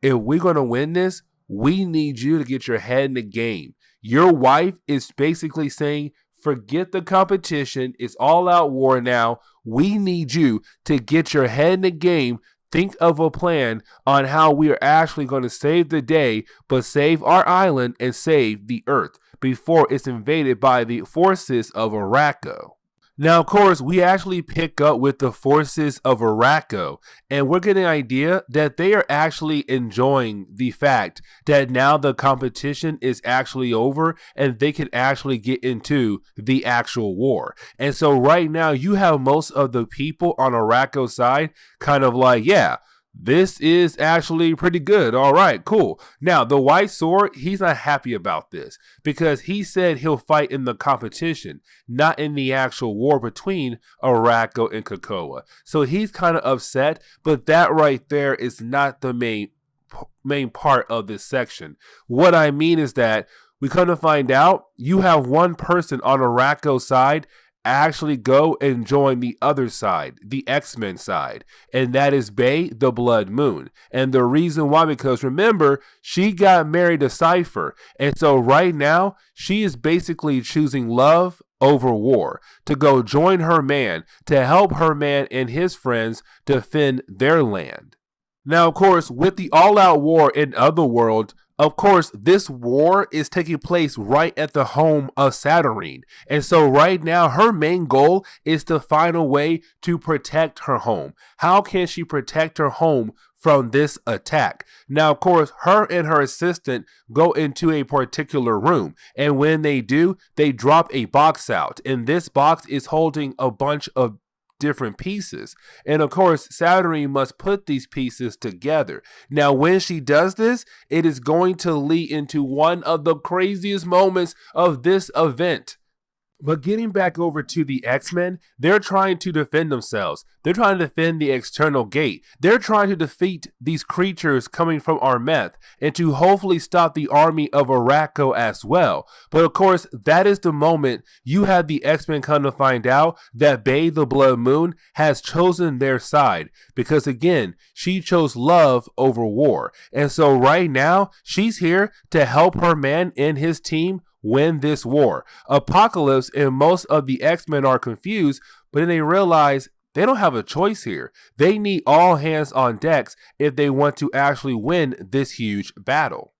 if we're going to win this, we need you to get your head in the game. Your wife is basically saying, forget the competition. It's all out war now. We need you to get your head in the game. Think of a plan on how we are actually going to save the day, but save our island and save the Earth before it's invaded by the forces of Arako. Now, of course, we actually pick up with the forces of Arako, and we're getting an idea that they are actually enjoying the fact that now the competition is actually over and they can actually get into the actual war. And so right now you have most of the people on Arako's side kind of like, yeah, this is actually pretty good. All right, cool. Now, the White Sword, he's not happy about this because he said he'll fight in the competition, not in the actual war between Arako and Krakoa. So he's kind of upset, but that right there is not the main part of this section. What I mean is that we kind of find out you have one person on Arako's side actually go and join the other side, the X-Men side, and that is Bay, the Blood Moon. And the reason why, because remember, she got married to Cipher, and so right now she is basically choosing love over war, to go join her man, to help her man and his friends defend their land. Now, of course, with the all-out war in Otherworld, of course, this war is taking place right at the home of Saturnyne. And so right now, her main goal is to find a way to protect her home. How can she protect her home from this attack? Now, of course, her and her assistant go into a particular room. And when they do, they drop a box out. And this box is holding a bunch of different pieces, and of course Saturnyne must put these pieces together. Now when she does this, it is going to lead into one of the craziest moments of this event. But getting back over to the X-Men, they're trying to defend themselves. They're trying to defend the external gate. They're trying to defeat these creatures coming from our meth and to hopefully stop the army of Arako as well. But of course, that is the moment you have the X-Men come to find out that Bay the Blood Moon has chosen their side. Because again, she chose love over war. And so right now, she's here to help her man and his team win this war. Apocalypse and most of the X-Men are confused, but then they realize they don't have a choice here. They need all hands on decks if they want to actually win this huge battle.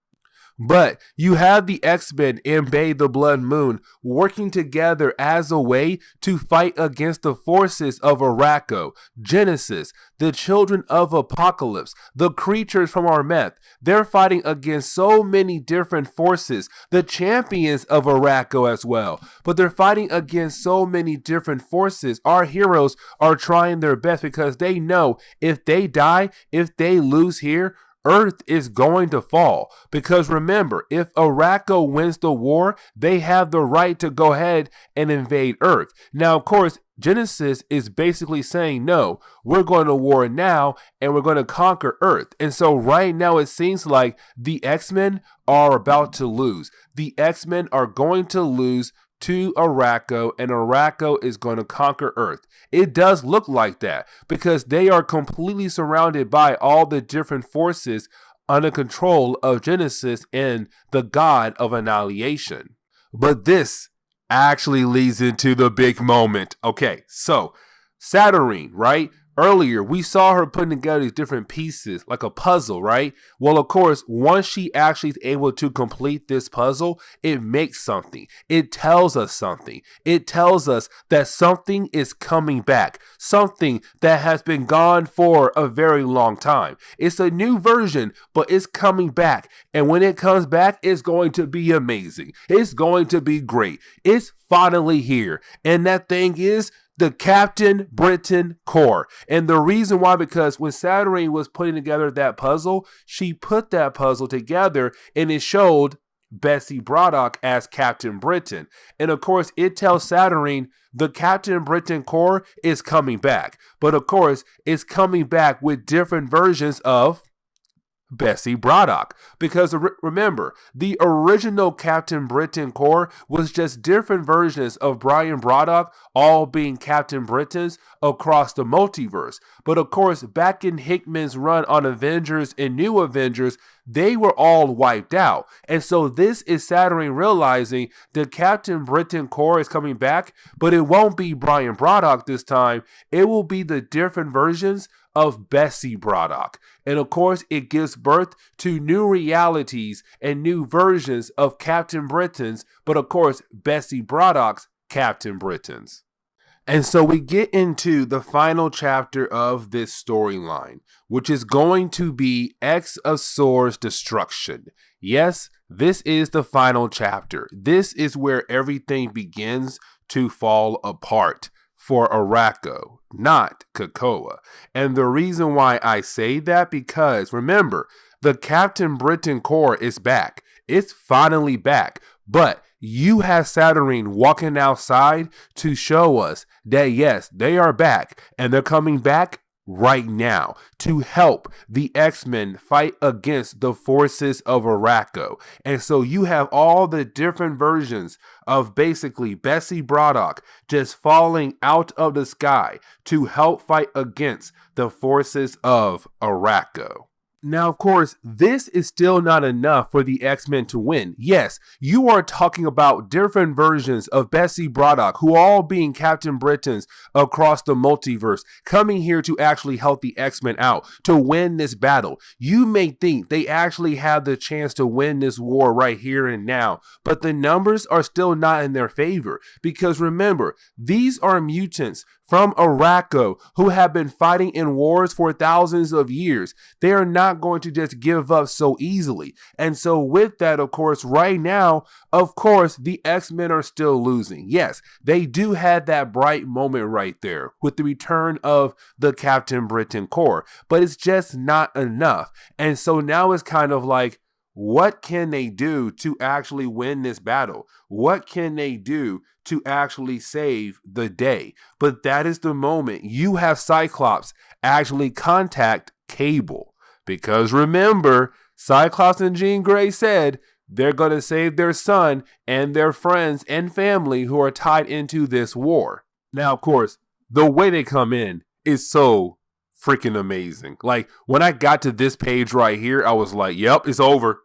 But you have the X-Men and Bay the Blood Moon working together as a way to fight against the forces of Arako, Genesis, the children of Apocalypse, the creatures from our meth. They're fighting against so many different forces, the champions of Arako as well. But they're fighting against so many different forces. Our heroes are trying their best because they know if they die, if they lose here, Earth is going to fall. Because remember, if Arako wins the war, they have the right to go ahead and invade Earth. Now, of course, Genesis is basically saying, no, we're going to war now and we're going to conquer Earth. And so right now it seems like the X-Men are about to lose. The X-Men are going to lose to Arako, and Arako is going to conquer Earth. It does look like that because they are completely surrounded by all the different forces under control of Genesis and the god of annihilation. But this actually leads into the big moment. Okay, so Saturnyne, right? earlier, we saw her putting together these different pieces like a puzzle, right? Well, of course, once she actually is able to complete this puzzle, it makes something. It tells us something. It tells us that something is coming back, something that has been gone for a very long time. It's a new version, but it's coming back. And when it comes back, it's going to be amazing. It's going to be great. It's finally here. And that thing is the Captain Britain Corps. And the reason why, because when Saturnyne was putting together that puzzle, she put that puzzle together and it showed Bessie Braddock as Captain Britain. And of course, it tells Saturnyne the Captain Britain Corps is coming back. But of course, it's coming back with different versions of Bessie Braddock, because remember, the original Captain Britain Corps was just different versions of Brian Braddock all being Captain Britons across the multiverse. But of course, back in Hickman's run on Avengers and New Avengers, they were all wiped out. And so this is Saturnyne realizing the Captain Britain Corps is coming back, but it won't be Brian Braddock this time. It will be the different versions of Bessie Braddock. And of course, it gives birth to new realities and new versions of Captain Britons, but of course, Bessie Braddock's Captain Britons. And so we get into the final chapter of this storyline, which is going to be X of Swords Destruction. Yes, this is the final chapter. This is where everything begins to fall apart for Arako, not Krakoa. And the reason why I say that, because remember, the Captain Britain Corps is back. It's finally back. But you have Saturnyne walking outside to show us that yes, they are back, and they're coming back right now to help the X-Men fight against the forces of Arako. And so you have all the different versions of basically Bessie Braddock just falling out of the sky to help fight against the forces of Arako. Now, of course, this is still not enough for the X-Men to win. Yes, you are talking about different versions of Bessie Braddock, who are all being Captain Britons across the multiverse, coming here to actually help the X-Men out, to win this battle. You may think they actually have the chance to win this war right here and now, but the numbers are still not in their favor. Because remember, these are mutants from Arako who have been fighting in wars for thousands of years. They are not going to just give up so easily. And so with that, of course, right now, of course, the X-Men are still losing. Yes, they do have that bright moment right there with the return of the Captain Britain Corps, but it's just not enough. And so now it's kind of like, what can they do to actually win this battle? What can they do to actually save the day? But that is the moment you have Cyclops actually contact Cable. Because remember, Cyclops and Jean Grey said they're going to save their son and their friends and family who are tied into this war. Now, of course, the way they come in is so freaking amazing. Like, when I got to this page right here, I was like, yep, it's over.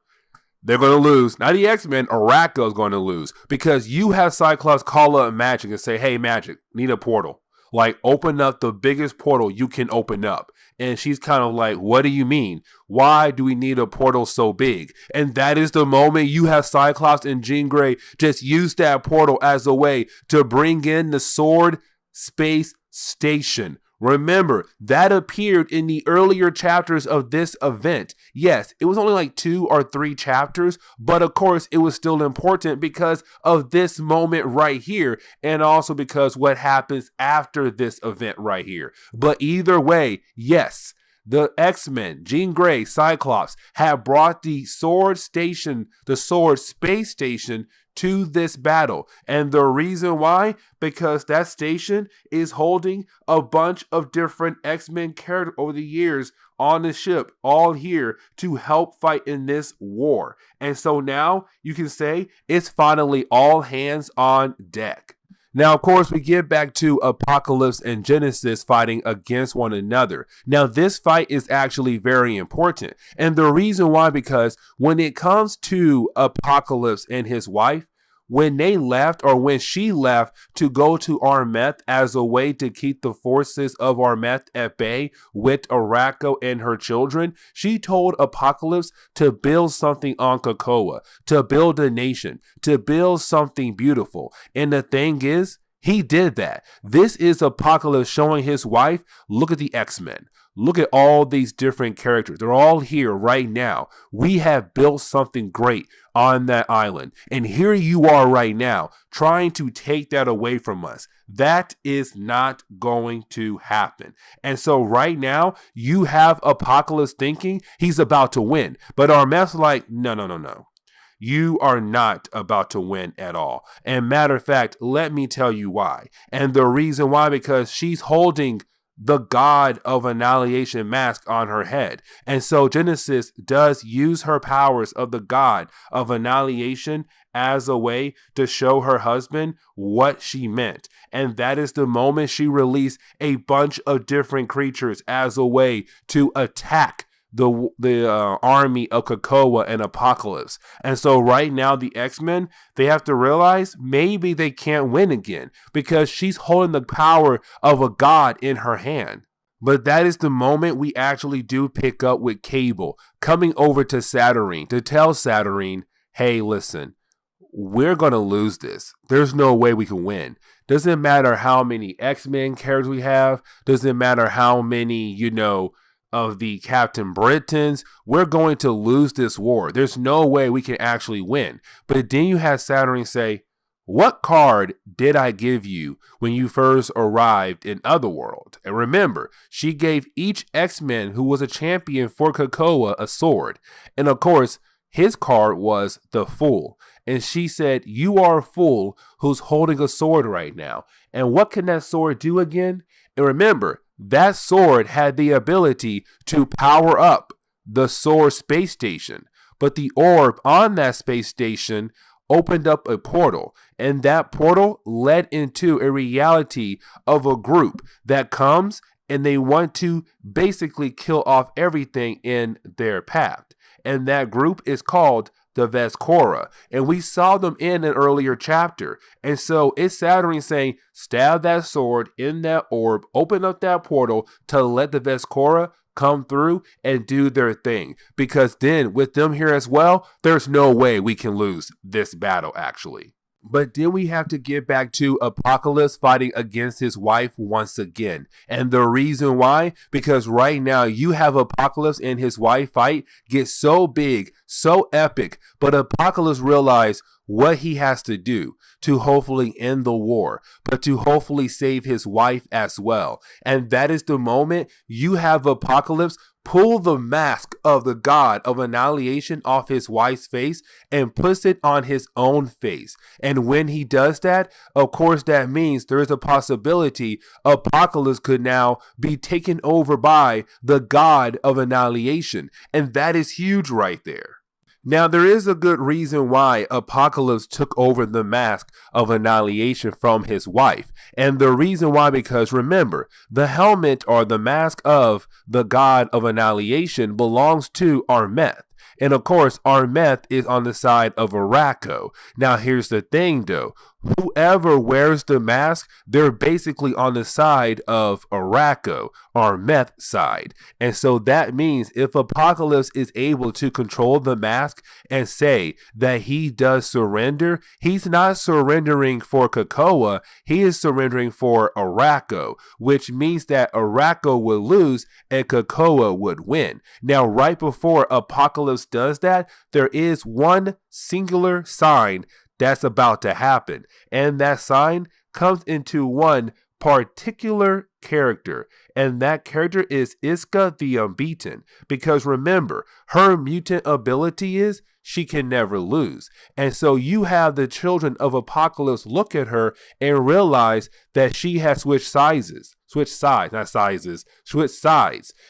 They're going to lose. Not the X-Men, Arako is going to lose. Because you have Cyclops call up Magic and say, hey, Magic, need a portal. Like, open up the biggest portal you can open up. And she's kind of like, what do you mean? Why do we need a portal so big? And that is the moment you have Cyclops and Jean Grey just use that portal as a way to bring in the Sword Space Station. Remember, that appeared in the earlier chapters of this event. Yes, it was only like 2 or 3 chapters, but of course it was still important because of this moment right here, and also because what happens after this event right here. But either way, yes, the X-Men, Jean Grey, Cyclops, have brought the Sword Station, the Sword Space Station, to this battle. And the reason why? Because that station is holding a bunch of different X-Men characters over the years on the ship, all here to help fight in this war. And so now you can say it's finally all hands on deck. Now, of course, we get back to Apocalypse and Genesis fighting against one another. Now, this fight is actually very important. And the reason why, because when it comes to Apocalypse and his wife, when they left, or when she left to go to Armeth as a way to keep the forces of Armeth at bay with Arako and her children, she told Apocalypse to build something on Krakoa, to build a nation, to build something beautiful. And the thing is, he did that. This is Apocalypse showing his wife, look at the X-Men. Look at all these different characters. They're all here right now. We have built something great on that island. And here you are right now trying to take that away from us. That is not going to happen. And so right now you have Apocalypse thinking he's about to win. But Armeth's like, no. You are not about to win at all. And matter of fact, let me tell you why. And the reason why, because she's holding the god of annihilation mask on her head. And so Genesis does use her powers of the god of annihilation as a way to show her husband what she meant. And that is the moment she released a bunch of different creatures as a way to attack the army of Krakoa and Apocalypse. And so right now the X-Men, they have to realize maybe they can't win again because she's holding the power of a god in her hand. But that is the moment we actually do pick up with Cable coming over to Saturnyne to tell Saturnyne, hey, listen, we're going to lose this. There's no way we can win. Doesn't matter how many X-Men characters we have. Doesn't matter how many, of the Captain Britons, we're going to lose this war. There's no way we can actually win. But then you have Saturnyne say, what card did I give you when you first arrived in Otherworld? And remember, she gave each X-Men who was a champion for Krakoa a sword. And of course, his card was the Fool. And she said, you are a fool who's holding a sword right now. And what can that sword do again? And remember, that sword had the ability to power up the sword space station, but the orb on that space station opened up a portal, and that portal led into a reality of a group that comes and they want to basically kill off everything in their path. And that group is called the Vescora, and we saw them in an earlier chapter. And so it's Saturnyne saying, stab that sword in that orb, open up that portal to let the Vescora come through and do their thing. Because then with them here as well, there's no way we can lose this battle actually. But then we have to get back to Apocalypse fighting against his wife once again. And the reason why, because right now you have Apocalypse and his wife fight get so big, so epic, but Apocalypse realized what he has to do to hopefully end the war, but to hopefully save his wife as well. And that is the moment you have Apocalypse pull the mask of the god of annihilation off his wife's face and puts it on his own face. And when he does that, of course, that means there is a possibility Apocalypse could now be taken over by the god of annihilation. And that is huge right there. Now, there is a good reason why Apocalypse took over the mask of annihilation from his wife. And the reason why, because remember, the helmet or the mask of the god of annihilation belongs to Armeth. And of course, Armeth is on the side of Arako. Now, here's the thing, though. Whoever wears the mask, they're basically on the side of Arako, Armeth's side. And so that means if Apocalypse is able to control the mask and say that he does surrender, he's not surrendering for Krakoa, he is surrendering for Arako, which means that Arako would lose and Krakoa would win. Now, right before Apocalypse does that, there is one singular sign that's about to happen. And that sign comes into one particular character. And that character is Iska the Unbeaten. Because remember, her mutant ability is she can never lose. And so you have the children of Apocalypse look at her and realize that she has switched sides.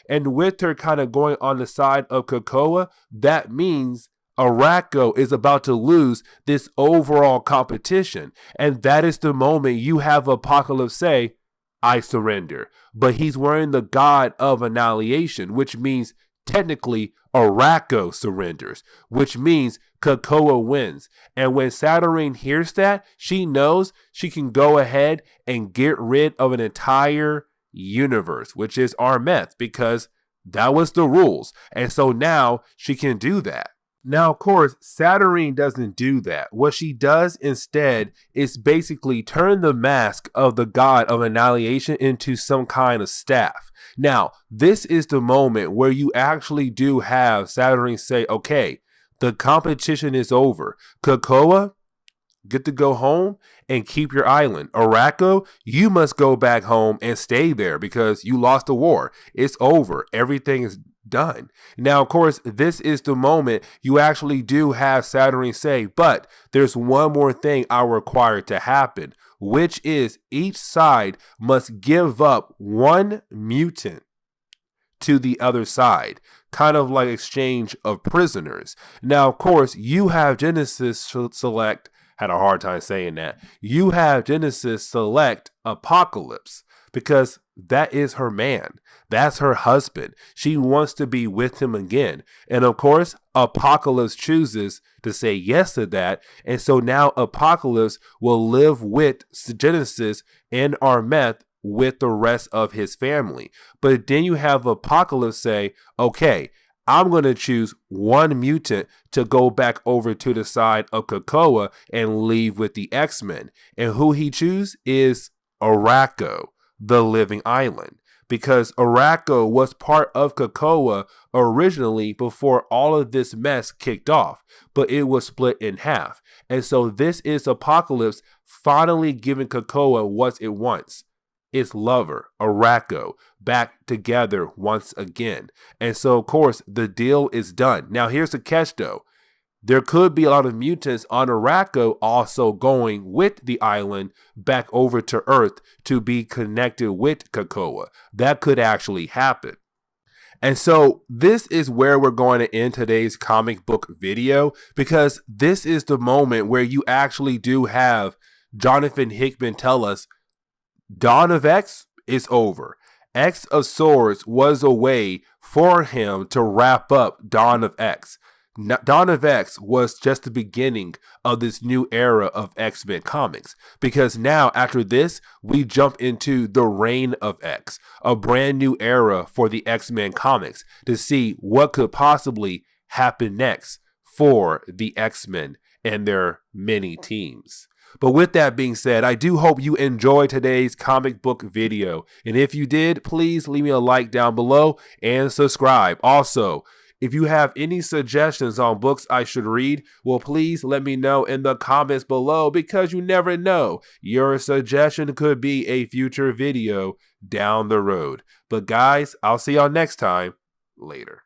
And with her kind of going on the side of Krakoa, that means Arako is about to lose this overall competition. And that is the moment you have Apocalypse say, I surrender. But he's wearing the god of annihilation, which means technically Arako surrenders, which means Krakoa wins. And when Saturnyne hears that, she knows she can go ahead and get rid of an entire universe, which is Armeth, because that was the rules. And so now she can do that. Now, of course, Saturnyne doesn't do that. What she does instead is basically turn the mask of the god of annihilation into some kind of staff. Now, this is the moment where you actually do have Saturnyne say, okay, the competition is over. Krakoa, get to go home and keep your island. Arako, you must go back home and stay there because you lost the war. It's over. Everything is done. Now, of course, this is the moment you actually do have Saturnyne say, but there's one more thing I require to happen, which is each side must give up one mutant to the other side, kind of like exchange of prisoners. Now, of course, you have Genesis select, had a hard time saying that, you have Genesis select Apocalypse because that is her man. That's her husband. She wants to be with him again. And of course, Apocalypse chooses to say yes to that. And so now Apocalypse will live with Genesis and Armeth with the rest of his family. But then you have Apocalypse say, okay, I'm going to choose one mutant to go back over to the side of Krakoa and leave with the X-Men. And who he chooses is Arako, the living island. Because Arako was part of Krakoa originally before all of this mess kicked off, but it was split in half. And so this is Apocalypse finally giving Krakoa what it wants. Its lover, Arako, back together once again. And so, of course, the deal is done. Now, here's the catch, though. There could be a lot of mutants on Arako also going with the island back over to Earth to be connected with Krakoa. That could actually happen. And so this is where we're going to end today's comic book video, because this is the moment where you actually do have Jonathan Hickman tell us Dawn of X is over. X of Swords was a way for him to wrap up Dawn of X. Dawn of X was just the beginning of this new era of X-Men comics, because now after this we jump into the Reign of X, a brand new era for the X-Men comics to see what could possibly happen next for the X-Men and their many teams. But with that being said, I do hope you enjoyed today's comic book video, and if you did, please leave me a like down below and subscribe. Also, if you have any suggestions on books I should read, well, please let me know in the comments below, because you never know. Your suggestion could be a future video down the road. But guys, I'll see y'all next time. Later.